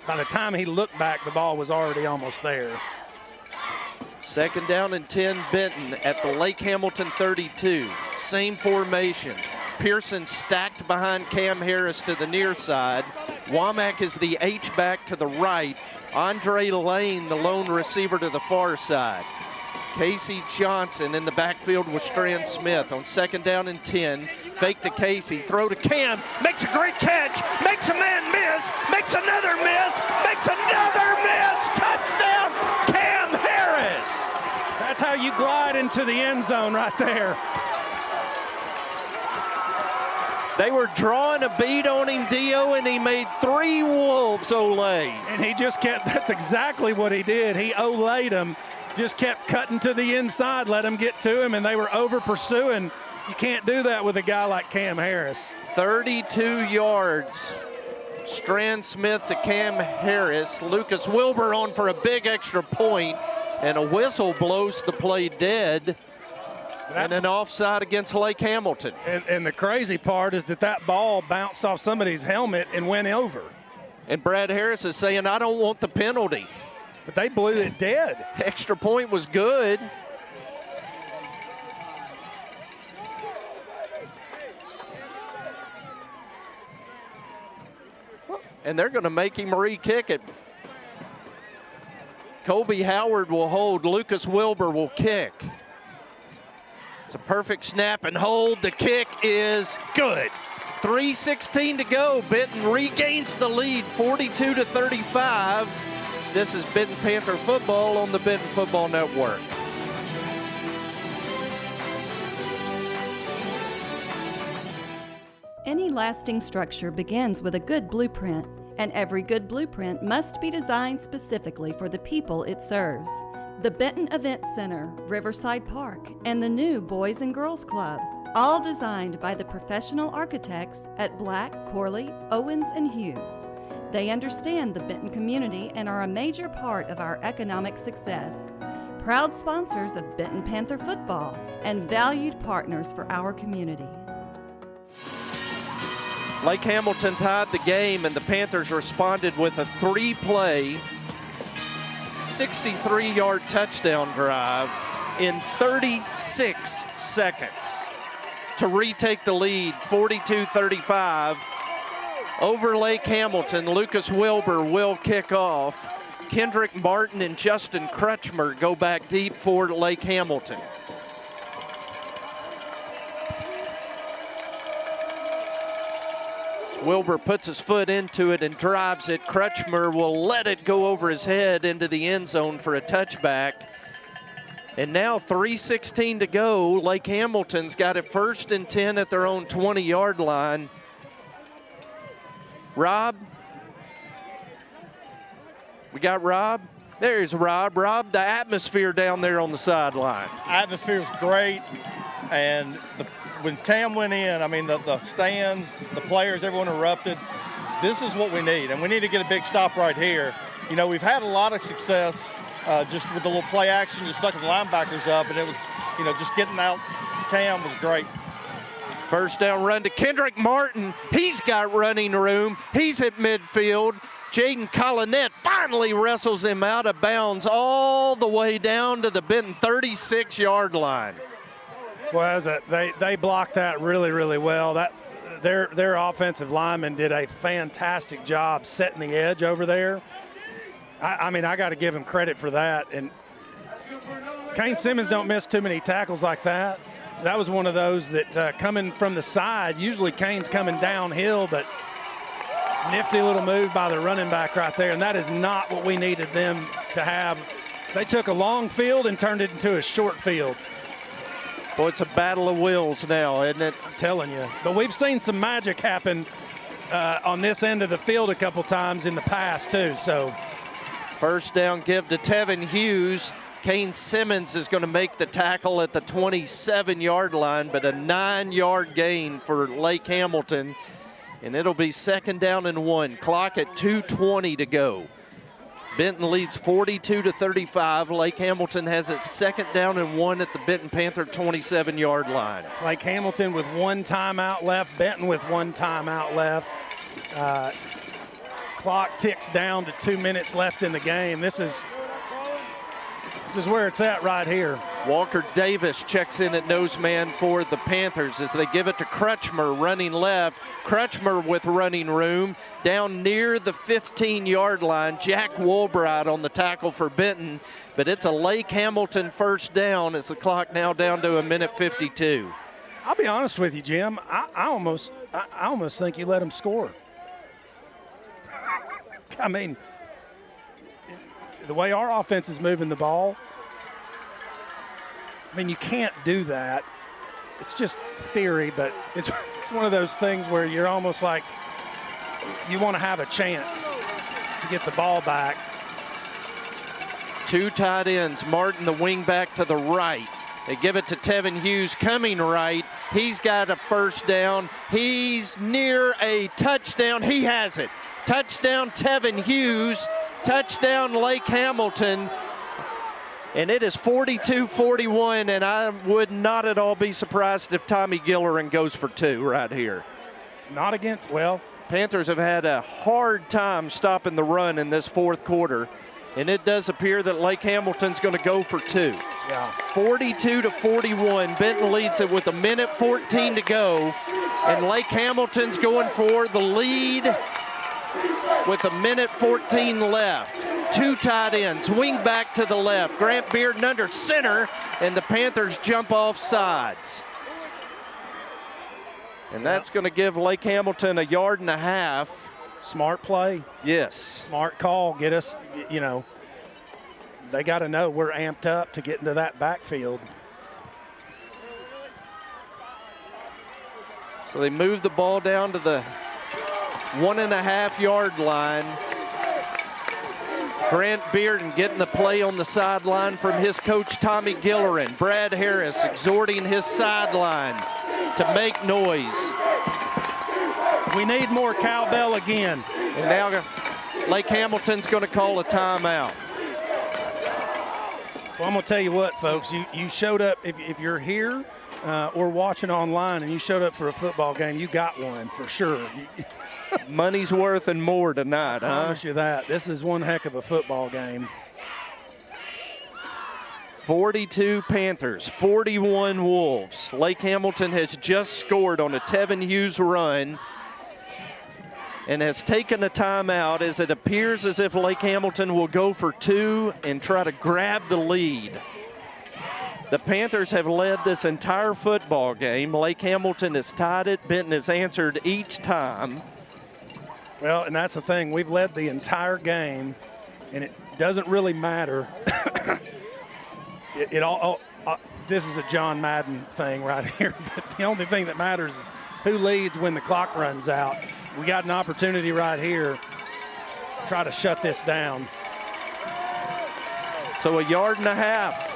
By the time he looked back, the ball was already almost there.
Second down and 10 Benton at the Lake Hamilton 32. Same formation. Pearson stacked behind Cam Harris to the near side. Womack is the H-back to the right. Andre Lane, the lone receiver, to the far side. Casey Johnson in the backfield with Stran Smith on second down and 10. Fake to Casey, throw to Cam, makes a great catch, makes a man miss, makes another miss, touchdown, Cam Harris.
That's how you glide into the end zone right there.
They were drawing a bead on him, Dio, and he made three wolves olay.
And he just kept, that's exactly what he did. He olayed him, just kept cutting to the inside, let him get to him, and they were over pursuing. You can't do that with a guy like Cam Harris.
32 yards. Stran Smith to Cam Harris. Lucas Wilbur on for a big extra point, and a whistle blows the play dead. And an offside against Lake Hamilton.
And the crazy part is that ball bounced off somebody's helmet and went over.
And Brad Harris is saying, I don't want the penalty.
But they blew it dead.
Extra point was good. And they're going to make him re-kick it. Colby Howard will hold. Lucas Wilbur will kick. It's a perfect snap and hold. The kick is good. 3:16 to go. Benton regains the lead, 42-35. This is Benton Panther football on the Benton Football Network.
Any lasting structure begins with a good blueprint, and every good blueprint must be designed specifically for the people it serves. The Benton Event Center, Riverside Park, and the new Boys and Girls Club, all designed by the professional architects at Black, Corley, Owens, and Hughes. They understand the Benton community and are a major part of our economic success. Proud sponsors of Benton Panther football and valued partners for our community.
Lake Hamilton tied the game, and the Panthers responded with a three-play, 63-yard touchdown drive in 36 seconds to retake the lead, 42-35 over Lake Hamilton. Lucas Wilbur will kick off. Kendrick Martin and Justin Crutchmer go back deep for Lake Hamilton. Wilbur puts his foot into it and drives it. Crutchmer will let it go over his head into the end zone for a touchback. And now 3:16 to go. Lake Hamilton's got it 1st and 10 at their own 20-yard line. Rob? We got Rob? There's Rob. Rob, the atmosphere down there on the sideline.
Atmosphere's great, and when Cam went in, I mean, the stands, the players, everyone erupted. This is what we need, and we need to get a big stop right here. You know, we've had a lot of success just with the little play action, just sucking the linebackers up, and it was, you know, just getting out to Cam was great.
First down run to Kendrick Martin. He's got running room. He's at midfield. Jaden Collinette finally wrestles him out of bounds all the way down to the Benton 36-yard line.
Well, they blocked that really, really well. Their offensive linemen did a fantastic job setting the edge over there. I mean, I got to give them credit for that. And Cain Simmons don't miss too many tackles like that. That was one of those that coming from the side, usually Cain's coming downhill, but nifty little move by the running back right there, and that is not what we needed them to have. They took a long field and turned it into a short field.
Boy, it's a battle of wills now, isn't it?
I'm telling you. But we've seen some magic happen on this end of the field a couple times in the past, too. So,
first down give to Tevin Hughes. Cain Simmons is going to make the tackle at the 27-yard line, but a 9-yard gain for Lake Hamilton. And it'll be 2nd down and 1. Clock at 2:20 to go. Benton leads 42-35. Lake Hamilton has its 2nd down and 1 at the Benton Panther 27-yard line.
Lake Hamilton with 1 timeout left. Benton with 1 timeout left. Clock ticks down to 2 minutes left in the game. This is where it's at right here.
Walker Davis checks in at nose man for the Panthers as they give it to Crutchmer running left. Crutchmer with running room down near the 15-yard line. Jack Woolbright on the tackle for Benton, but it's a Lake Hamilton first down as the clock now down to 1:52.
I'll be honest with you, Jim. I almost think you let him score. I mean, the way our offense is moving the ball, I mean, you can't do that. It's just theory, but it's one of those things where you're almost like you want to have a chance to get the ball back.
2 tight ends. Martin, the wing back to the right. They give it to Tevin Hughes coming right. He's got a first down. He's near a touchdown. He has it. Touchdown Tevin Hughes. Touchdown Lake Hamilton. And it is 42-41, and I would not at all be surprised if Tommy Gillerin goes for 2 right here.
Not against, well.
Panthers have had a hard time stopping the run in this 4th quarter, and it does appear that Lake Hamilton's going to go for 2.
Yeah.
42-41. Benton leads it with 1:14 to go, and Lake Hamilton's going for the lead with 1:14 left. 2 tight ends, wing back to the left. Grant Bearden under center, and the Panthers jump off sides. And that's going to give Lake Hamilton a 1.5 yards.
Smart play.
Yes.
Smart call. Get us, you know, they got to know we're amped up to get into that backfield.
So they move the ball down to the 1.5 yard line. Grant Bearden getting the play on the sideline from his coach, Tommy Gillerin. Brad Harris exhorting his sideline to make noise.
We need more cowbell again.
And now Lake Hamilton's going to call a timeout.
Well, I'm going to tell you what, folks. You showed up, if you're here or watching online and you showed up for a football game, you got one for sure.
Money's worth and more tonight,
I promise you that. This is one heck of a football game.
42 Panthers, 41 Wolves. Lake Hamilton has just scored on a Tevin Hughes run and has taken a timeout as it appears as if Lake Hamilton will go for 2 and try to grab the lead. The Panthers have led this entire football game. Lake Hamilton has tied it. Benton has answered each time.
Well, and that's the thing. We've led the entire game, and it doesn't really matter. This is a John Madden thing right here, but the only thing that matters is who leads when the clock runs out. We got an opportunity right here to try to shut this down.
So 1.5 yards.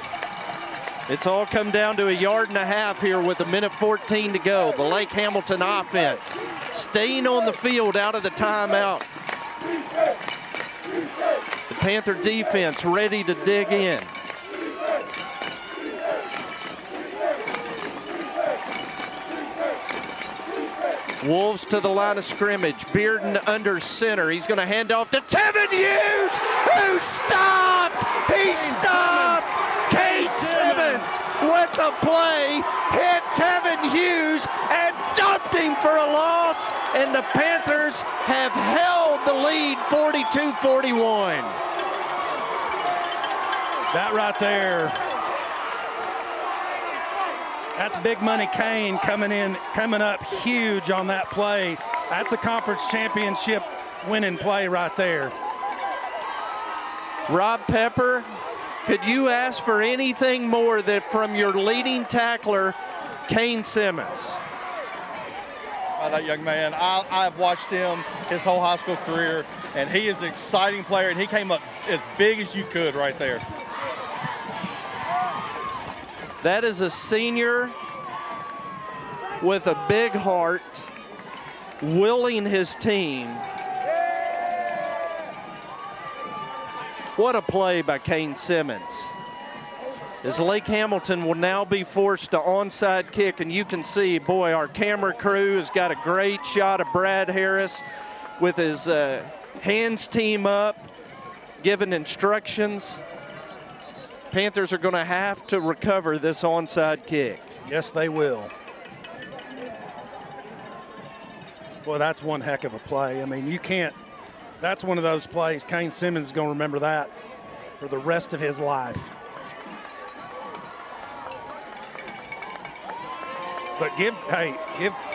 It's all come down to 1.5 yards here with 1:14 to go. The Lake Hamilton offense staying on the field out of the timeout. The Panther defense ready to dig in. Wolves to the line of scrimmage. Bearden under center. He's going to hand off to Tevin Hughes, who stopped. He stopped. Cain Simmons with the play, hit Tevin Hughes and dumped him for a loss, and the Panthers have held the lead 42-41.
That right there That's big money Cain coming up huge on that play. That's a conference championship winning play right there.
Rob Pepper, could you ask for anything more than from your leading tackler, Cain Simmons?
That young man, I've watched him his whole high school career, and he is an exciting player, and he came up as big as you could right there.
That is a senior with a big heart, willing his team. What a play by Cain Simmons. As Lake Hamilton will now be forced to onside kick, and you can see, boy, our camera crew has got a great shot of Brad Harris with his hands team up, giving instructions. Panthers are going to have to recover this onside kick.
Yes, they will. Boy, that's one heck of a play. I mean, you can't. That's one of those plays. Cain Simmons is going to remember that for the rest of his life. But give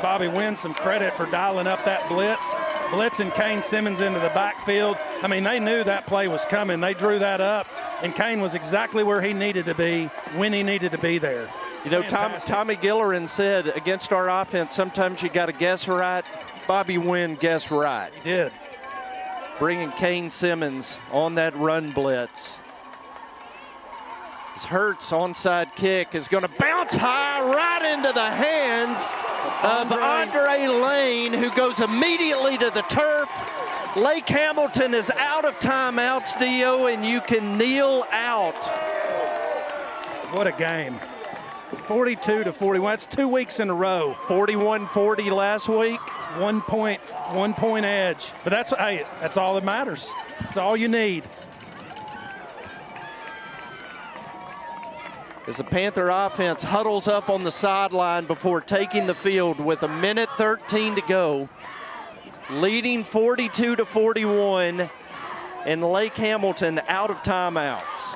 Bobby Wynn some credit for dialing up that blitz, blitzing Cain Simmons into the backfield. I mean, they knew that play was coming. They drew that up, and Cain was exactly where he needed to be when he needed to be there.
You know, Tommy Gillerin said against our offense, sometimes you got to guess right. Bobby Wynn guessed right.
He did.
Bringing Cain Simmons on that run blitz. As Hurts onside kick is going to bounce high right into the hands of Andre Lane, who goes immediately to the turf. Lake Hamilton is out of timeouts, Dio, and you can kneel out.
What a game. 42-41. That's 2 weeks in a row.
41-40 last week.
1 point edge. But that's all that matters. That's all you need.
As the Panther offense huddles up on the sideline before taking the field with 1:13 to go, leading 42-41, and Lake Hamilton out of timeouts.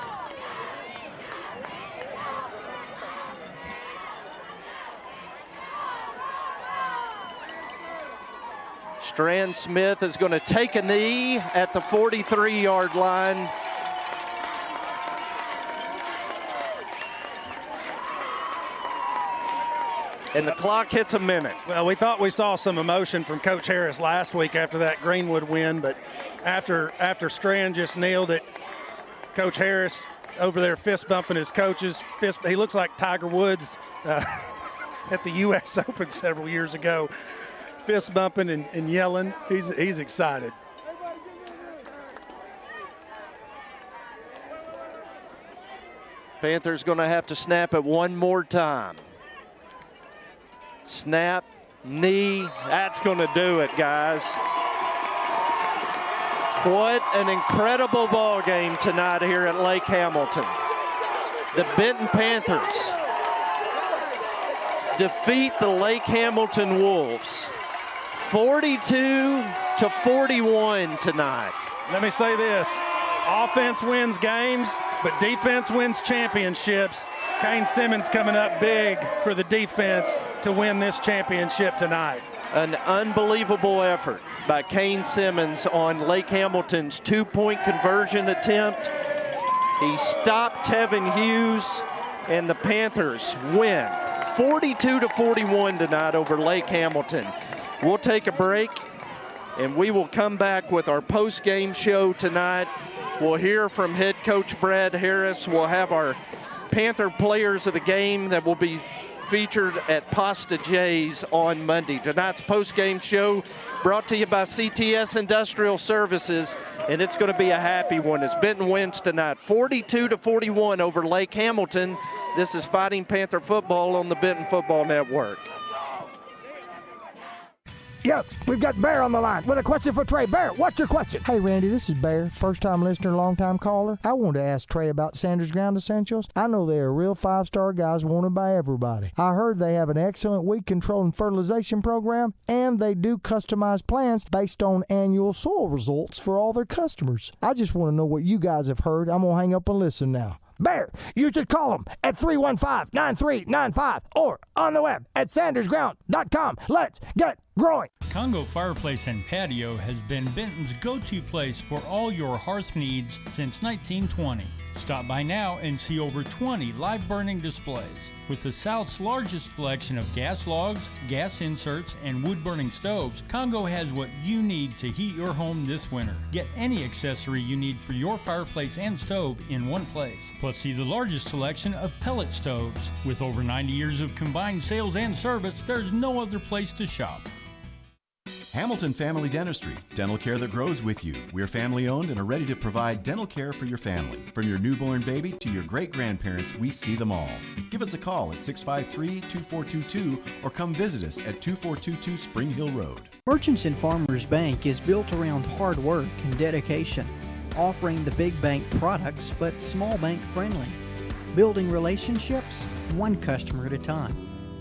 Stran Smith is going to take a knee at the 43-yard line. And the clock hits a minute.
Well, we thought we saw some emotion from Coach Harris last week after that Greenwood win, but after Stran just nailed it, Coach Harris over there fist bumping his coaches. He looks like Tiger Woods at the U.S. Open several years ago. Fist bumping and yelling. He's excited.
Panthers going to have to snap it one more time. Snap, knee, that's going to do it, guys. What an incredible ball game tonight here at Lake Hamilton. The Benton Panthers defeat the Lake Hamilton Wolves 42-41 tonight.
Let me say this. Offense wins games, but defense wins championships. Cain Simmons coming up big for the defense to win this championship tonight.
An unbelievable effort by Cain Simmons on Lake Hamilton's two-point conversion attempt. He stopped Tevin Hughes, and the Panthers win 42-41 tonight over Lake Hamilton. We'll take a break, and we will come back with our post-game show tonight. We'll hear from head coach Brad Harris. We'll have our Panther players of the game that will be featured at Pasta J's on Monday. Tonight's post-game show brought to you by CTS Industrial Services, and it's going to be a happy one as Benton wins tonight 42-41 over Lake Hamilton. This is Fighting Panther Football on the Benton Football Network.
Yes, we've got Bear on the line with a question for Trey. Bear, what's your question?
Hey, Randy, this is Bear, first-time listener, long-time caller. I wanted to ask Trey about Sanders Ground Essentials. I know they are real five-star guys wanted by everybody. I heard they have an excellent weed control and fertilization program, and they do customized plans based on annual soil results for all their customers. I just want to know what you guys have heard. I'm going to hang up and listen now.
Bear. You should call them at 315-9395 or on the web at sandersground.com. Let's get growing.
Congo Fireplace and Patio has been Benton's go-to place for all your hearth needs since 1920. Stop by now and see over 20 live burning displays. With the South's largest selection of gas logs, gas inserts, and wood-burning stoves, Congo has what you need to heat your home this winter. Get any accessory you need for your fireplace and stove in one place. Plus, see the largest selection of pellet stoves. With over 90 years of combined sales and service, there's no other place to shop.
Hamilton Family Dentistry, dental care that grows with you. We're family owned and are ready to provide dental care for your family. From your newborn baby to your great-grandparents, we see them all. Give us a call at 653-2422 or come visit us at 2422 Spring Hill Road.
Merchants and Farmers Bank is built around hard work and dedication, offering the big bank products but small bank friendly. Building relationships, one customer at a time.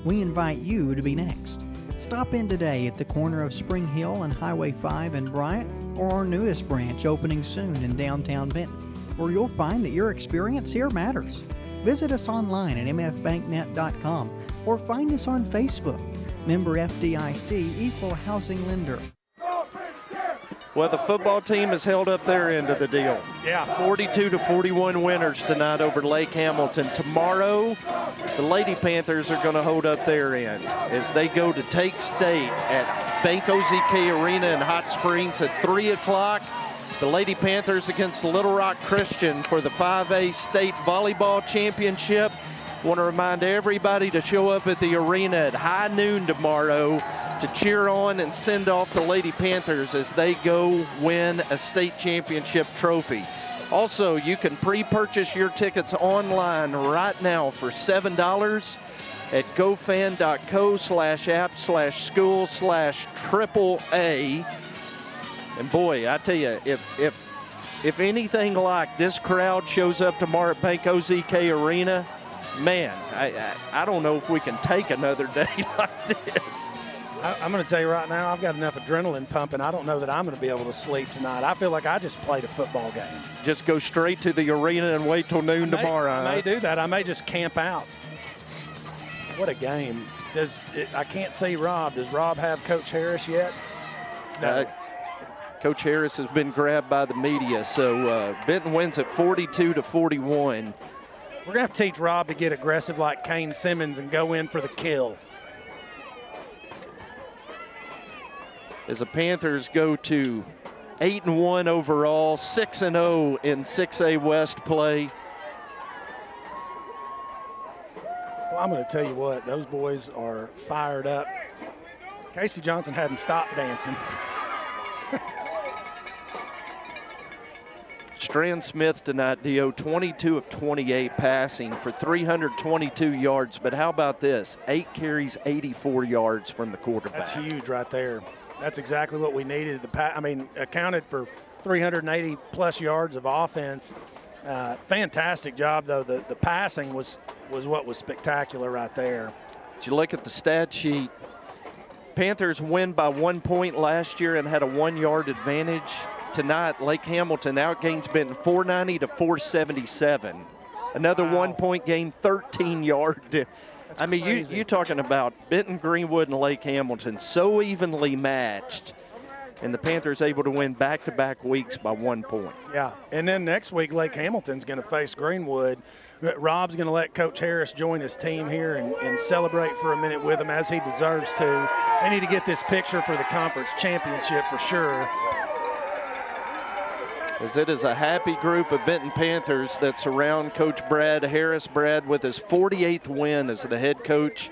We invite you to be next. Stop in today at the corner of Spring Hill and Highway 5 in Bryant, or our newest branch opening soon in downtown Benton, where you'll find that your experience here matters. Visit us online at mfbanknet.com or find us on Facebook. Member FDIC, Equal Housing Lender.
Well, the football team has held up their end of the deal.
Yeah.
42-41 winners tonight over Lake Hamilton. Tomorrow, the Lady Panthers are going to hold up their end as they go to take state at Bank OZK Arena in Hot Springs at 3 o'clock. The Lady Panthers against Little Rock Christian for the 5A State Volleyball Championship. Want to remind everybody to show up at the arena at high noon tomorrow to cheer on and send off the Lady Panthers as they go win a state championship trophy. Also, you can pre-purchase your tickets online right now for $7 at gofan.co/app/school/AAA. And boy, I tell you, if anything like this crowd shows up tomorrow at Bank OZK Arena, man, I don't know if we can take another day like this.
I'm going to tell you right now, I've got enough adrenaline pumping. I don't know that I'm going to be able to sleep tonight. I feel like I just played a football game.
Just go straight to the arena and wait till noon tomorrow.
I may do that. I may just camp out. What a game. I can't see Rob. Does Rob have Coach Harris yet? No.
Coach Harris has been grabbed by the media, so Benton wins at 42-41.
We're going to have to teach Rob to get aggressive like Cain Simmons and go in for the kill.
As the Panthers go to 8-1 overall, 6-0 in 6A West play.
Well, I'm going to tell you what, those boys are fired up. Casey Johnson hadn't stopped dancing.
Stran Smith tonight, Dio, 22 of 28 passing for 322 yards. But how about this? 8 carries, 84 yards from the quarterback.
That's huge right there. That's exactly what we needed. Accounted for 380-plus yards of offense. Fantastic job, though. The passing was what was spectacular right there.
If you look at the stat sheet, Panthers win by 1 point last year and had a 1-yard advantage. Tonight, Lake Hamilton outgains Benton 490-477. Another 1-point game, 13-yard. I mean, you're talking about Benton, Greenwood, and Lake Hamilton so evenly matched, and the Panthers able to win back-to-back weeks by 1 point.
Yeah, and then next week, Lake Hamilton's going to face Greenwood. Rob's going to let Coach Harris join his team here and celebrate for a minute with him, as he deserves to. They need to get this picture for the conference championship for sure.
As it is a happy group of Benton Panthers that surround Coach Brad Harris. Brad with his 48th win as the head coach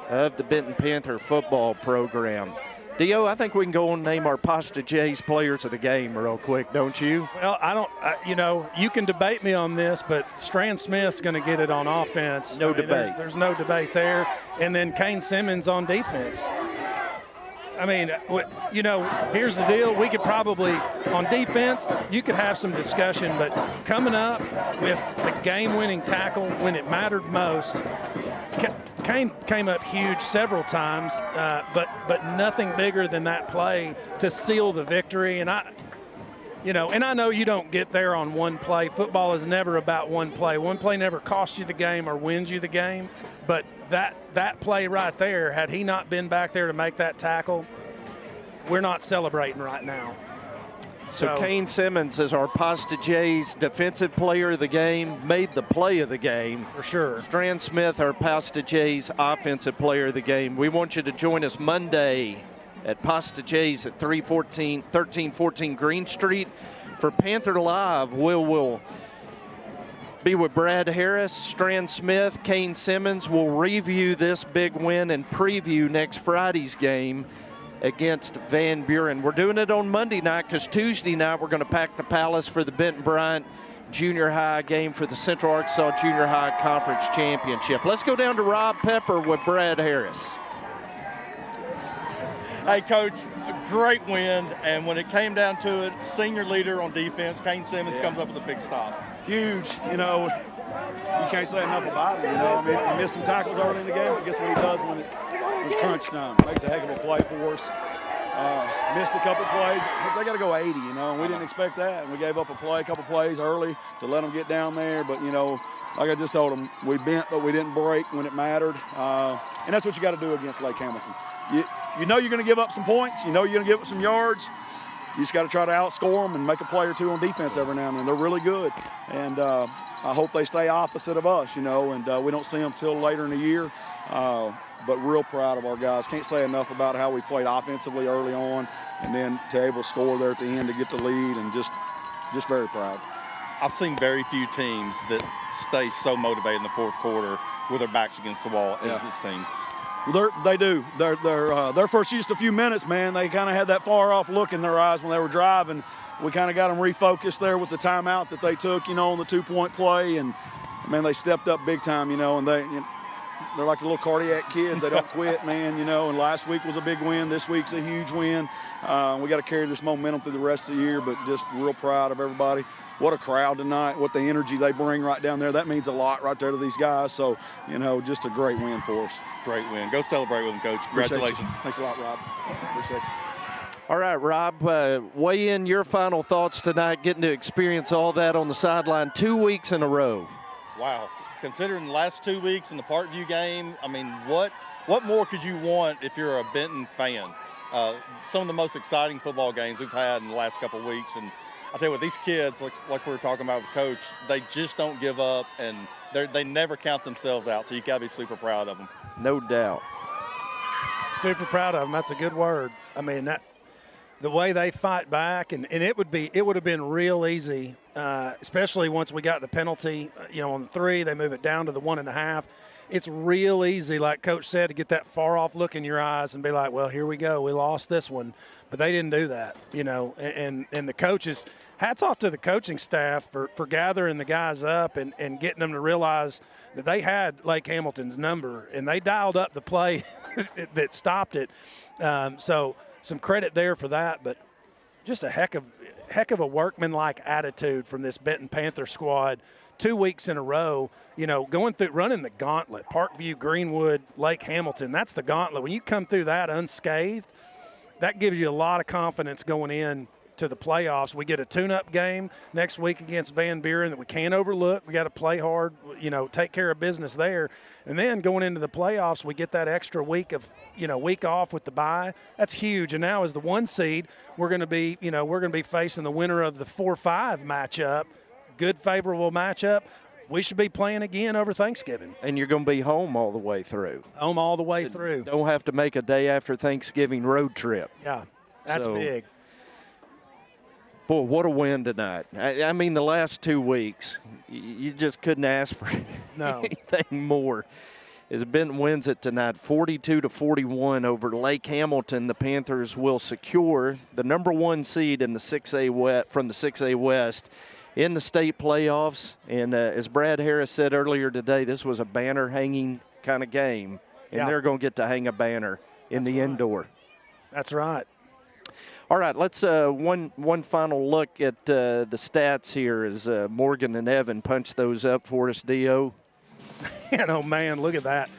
of the Benton Panther football program. Dio, I think we can go and name our Pasta J's players of the game real quick, don't you?
Well, you can debate me on this, but Stran Smith's going to get it on offense.
No debate.
There's no debate there. And then Cain Simmons on defense. I mean, here's the deal. We could probably, on defense, you could have some discussion, but coming up with the game-winning tackle when it mattered most, Cain came up huge several times, but nothing bigger than that play to seal the victory. And And I know you don't get there on one play. Football is never about one play. One play never costs you the game or wins you the game. But that play right there, had he not been back there to make that tackle, we're not celebrating right now.
So Cain Simmons is our Pasta Jays defensive player of the game, made the play of the game.
For sure.
Stran Smith, our Pasta Jays offensive player of the game. We want you to join us Monday at Pasta Jays at 1314 Green Street for Panther Live. We'll be with Brad Harris, Stran Smith, Cain Simmons. We'll review this big win and preview next Friday's game against Van Buren. We're doing it on Monday night because Tuesday night we're going to pack the Palace for the Benton Bryant Junior High game for the Central Arkansas Junior High Conference Championship. Let's go down to Rob Pepper with Brad Harris.
Hey, Coach, a great win, and when it came down to it, senior leader on defense, Cain Simmons, comes up with a big stop.
Huge, you can't say enough about it, I mean, he missed some tackles early in the game, but guess what he does when it's crunch time? Makes a heck of a play for us. Missed a couple plays. They got to go 80, and we didn't expect that, and we gave up a couple plays early to let them get down there, but, like I just told them, we bent, but we didn't break when it mattered, and that's what you got to do against Lake Hamilton. You know you're going to give up some points. You know you're going to give up some yards. You just got to try to outscore them and make a play or two on defense every now and then. They're really good. And I hope they stay opposite of us, and we don't see them till later in the year. But real proud of our guys. Can't say enough about how we played offensively early on and then to able to score there at the end to get the lead, and just very proud.
I've seen very few teams that stay so motivated in the fourth quarter with their backs against the wall as this team.
They do. Their first just a few minutes, man, they kind of had that far-off look in their eyes when they were driving. We kind of got them refocused there with the timeout that they took, on the two-point play. And, man, they stepped up big time, and they're like the little cardiac kids. They don't quit, man, and last week was a big win. This week's a huge win. We got to carry this momentum through the rest of the year, but just real proud of everybody. What a crowd tonight, what the energy they bring right down there. That means a lot right there to these guys. So, just a great win for us.
Great win. Go celebrate with them, Coach. Congratulations.
Thanks a lot, Rob. Appreciate you.
All right, Rob, weigh in your final thoughts tonight, getting to experience all that on the sideline 2 weeks in a row.
Wow. Considering the last 2 weeks in the Parkview game, I mean, what more could you want if you're a Benton fan? Some of the most exciting football games we've had in the last couple of weeks. And I tell you what, these kids, like we were talking about with Coach, they just don't give up, and they never count themselves out. So you got to be super proud of them.
No doubt.
Super proud of them. That's a good word. I mean, the way they fight back, and it would have been real easy, especially once we got the penalty, on the 3, they move it down to the 1.5. It's real easy, like Coach said, to get that far-off look in your eyes and be like, well, here we go. We lost this one. But they didn't do that, and the coaches, hats off to the coaching staff for gathering the guys up and getting them to realize that they had Lake Hamilton's number, and they dialed up the play that stopped it. So some credit there for that, but just a heck of a workmanlike attitude from this Benton Panther squad 2 weeks in a row, going through, running the gauntlet, Parkview, Greenwood, Lake Hamilton. That's the gauntlet. When you come through that unscathed, that gives you a lot of confidence going in to the playoffs. We get a tune-up game next week against Van Buren that we can't overlook. We got to play hard, take care of business there. And then going into the playoffs, we get that extra week of, week off with the bye. That's huge. And now as the 1 seed, we're going to be facing the winner of the 4-5 matchup. Good, favorable matchup. We should be playing again over Thanksgiving.
And you're going to be home all the way through.
Home all the way through.
Don't have to make a day after Thanksgiving road trip.
Yeah, that's big.
Boy, what a win tonight. I mean, the last 2 weeks, you just couldn't ask for anything more. As Benton wins it tonight, 42-41 over Lake Hamilton, the Panthers will secure the number 1 seed in the 6A from the 6A West in the state playoffs. And as Brad Harris said earlier today, this was a banner-hanging kind of game, and they're going to get to hang a banner in the indoor.
That's right.
All right, let's one final look at the stats here as Morgan and Evan punch those up for us, Dio.
Man, look at that.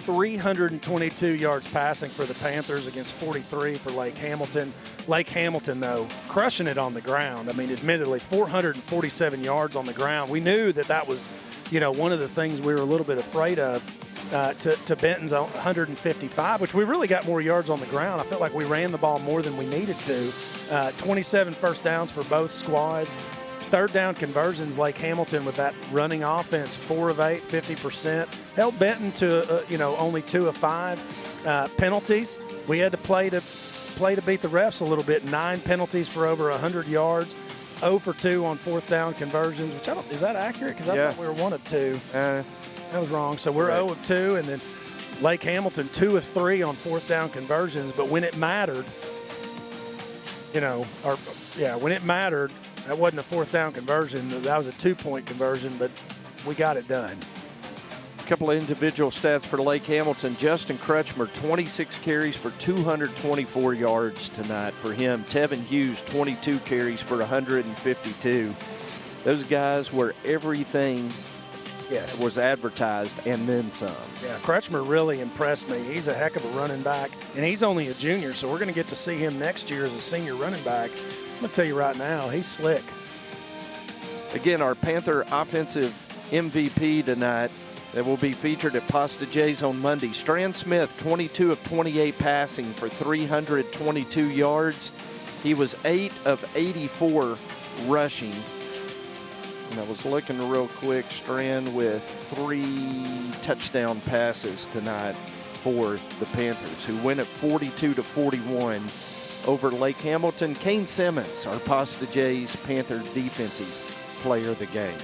322 yards passing for the Panthers against 43 for Lake Hamilton. Lake Hamilton, though, crushing it on the ground. I mean, admittedly, 447 yards on the ground. We knew that was, one of the things we were a little bit afraid of to Benton's 155, which we really got more yards on the ground. I felt like we ran the ball more than we needed to. 27 first downs for both squads. Third down conversions, Lake Hamilton with that running offense, 4 of 8, 50%. Held Benton to, only 2 of 5. Penalties, we had to play to beat the refs a little bit. 9 penalties for over 100 yards. 0 for 2 on fourth down conversions, which is that accurate? Because I thought we were 1 of 2. That was wrong. So we're 0 of 2, and then Lake Hamilton 2 of 3 on fourth down conversions. But when it mattered, when it mattered, that wasn't a fourth down conversion. That was a 2-point conversion, but we got it done.
A couple of individual stats for Lake Hamilton. Justin Crutchmer, 26 carries for 224 yards tonight for him. Tevin Hughes, 22 carries for 152. Those guys were everything was advertised and then some.
Yeah, Crutchmer really impressed me. He's a heck of a running back, and he's only a junior, so we're going to get to see him next year as a senior running back. I'm going to tell you right now, he's slick.
Again, our Panther offensive MVP tonight that will be featured at Pasta J's on Monday. Stran Smith, 22 of 28 passing for 322 yards. He was 8 of 84 rushing. And I was looking real quick, Stran with 3 touchdown passes tonight for the Panthers, who win at 42-41 over Lake Hamilton. Cain Simmons, our Pasta J's Panther defensive player of the game.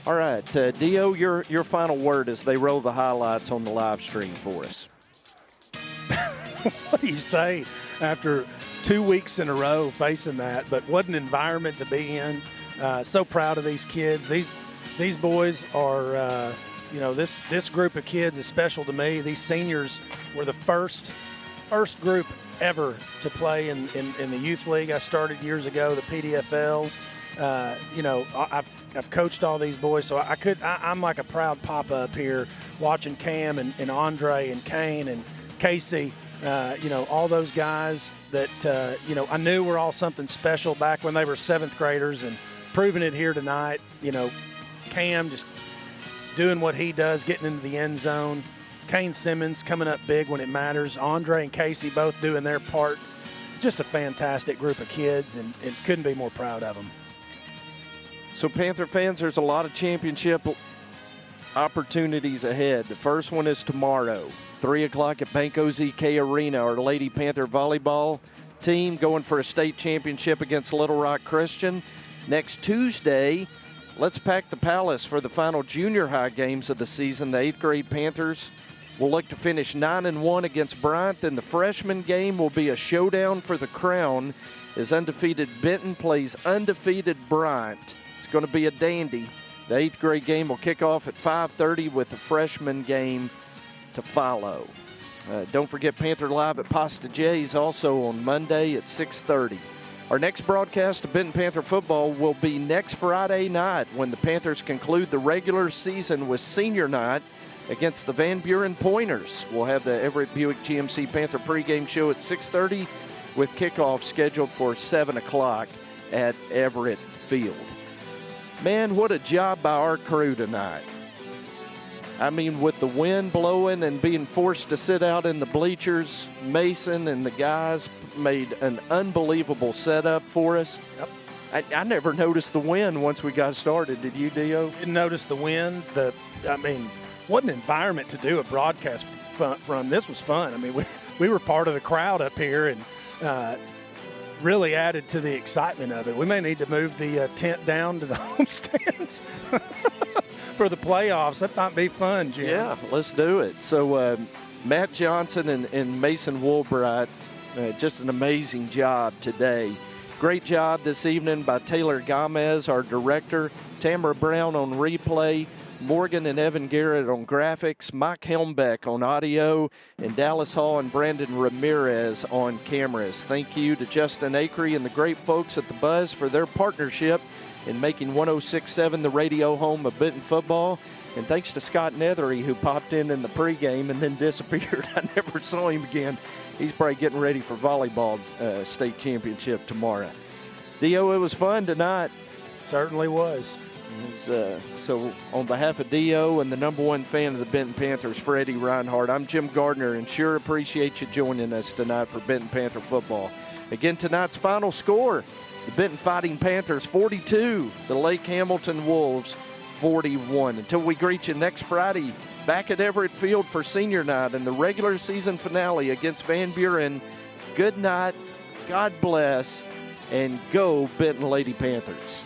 All right, Dio, your final word as they roll the highlights on the live stream for us.
What do you say after 2 weeks in a row facing that? But what an environment to be in. So proud of these kids. These boys are, this group of kids is special to me. These seniors were the first group ever to play in the youth league. I started years ago, the PDFL. I've coached all these boys, so I'm like a proud papa up here watching Cam and Andre and Cain and Casey. All those guys that, I knew were all something special back when they were 7th graders, and proving it here tonight. Cam just doing what he does, getting into the end zone. Cain Simmons coming up big when it matters. Andre and Casey both doing their part. Just a fantastic group of kids, and couldn't be more proud of them.
So, Panther fans, there's a lot of championship opportunities ahead. The first one is tomorrow, 3 o'clock at Banco ZK Arena. Our Lady Panther volleyball team going for a state championship against Little Rock Christian. Next Tuesday, let's pack the Palace for the final junior high games of the season. The 8th grade Panthers will look to finish 9-1 against Bryant. Then the freshman game will be a showdown for the crown as undefeated Benton plays undefeated Bryant. It's going to be a dandy. The 8th grade game will kick off at 5:30 with the freshman game to follow. Don't forget Panther Live at Pasta J's also on Monday at 6:30. Our next broadcast of Benton Panther football will be next Friday night when the Panthers conclude the regular season with senior night against the Van Buren Pointers. We'll have the Everett Buick GMC Panther pregame show at 6:30 with kickoff scheduled for 7 o'clock at Everett Field. Man, what a job by our crew tonight. I mean, with the wind blowing and being forced to sit out in the bleachers, Mason and the guys made an unbelievable setup for us. Yep. I never noticed the wind once we got started. Did you, Dio?
Didn't notice the wind. What an environment to do a broadcast from. This was fun. I mean, we were part of the crowd up here, and really added to the excitement of it. We may need to move the tent down to the homestands for the playoffs. That might be fun, Jim.
Yeah, let's do it. So Matt Johnson and Mason Woolbright, just an amazing job today. Great job this evening by Taylor Gomez, our director, Tamara Brown on replay, Morgan and Evan Garrett on graphics, Mike Helmbeck on audio, and Dallas Hall and Brandon Ramirez on cameras. Thank you to Justin Acree and the great folks at The Buzz for their partnership in making 106.7 the radio home of Benton football. And thanks to Scott Nethery, who popped in the pregame and then disappeared. I never saw him again. He's probably getting ready for volleyball state championship tomorrow. Dio, it was fun tonight.
Certainly was.
So on behalf of Dio and the number one fan of the Benton Panthers, Freddie Reinhardt, I'm Jim Gardner, and sure appreciate you joining us tonight for Benton Panther football. Again, tonight's final score, the Benton Fighting Panthers 42, the Lake Hamilton Wolves 41. Until we greet you next Friday, back at Everett Field for senior night and the regular season finale against Van Buren. Good night, God bless, and go Benton Lady Panthers.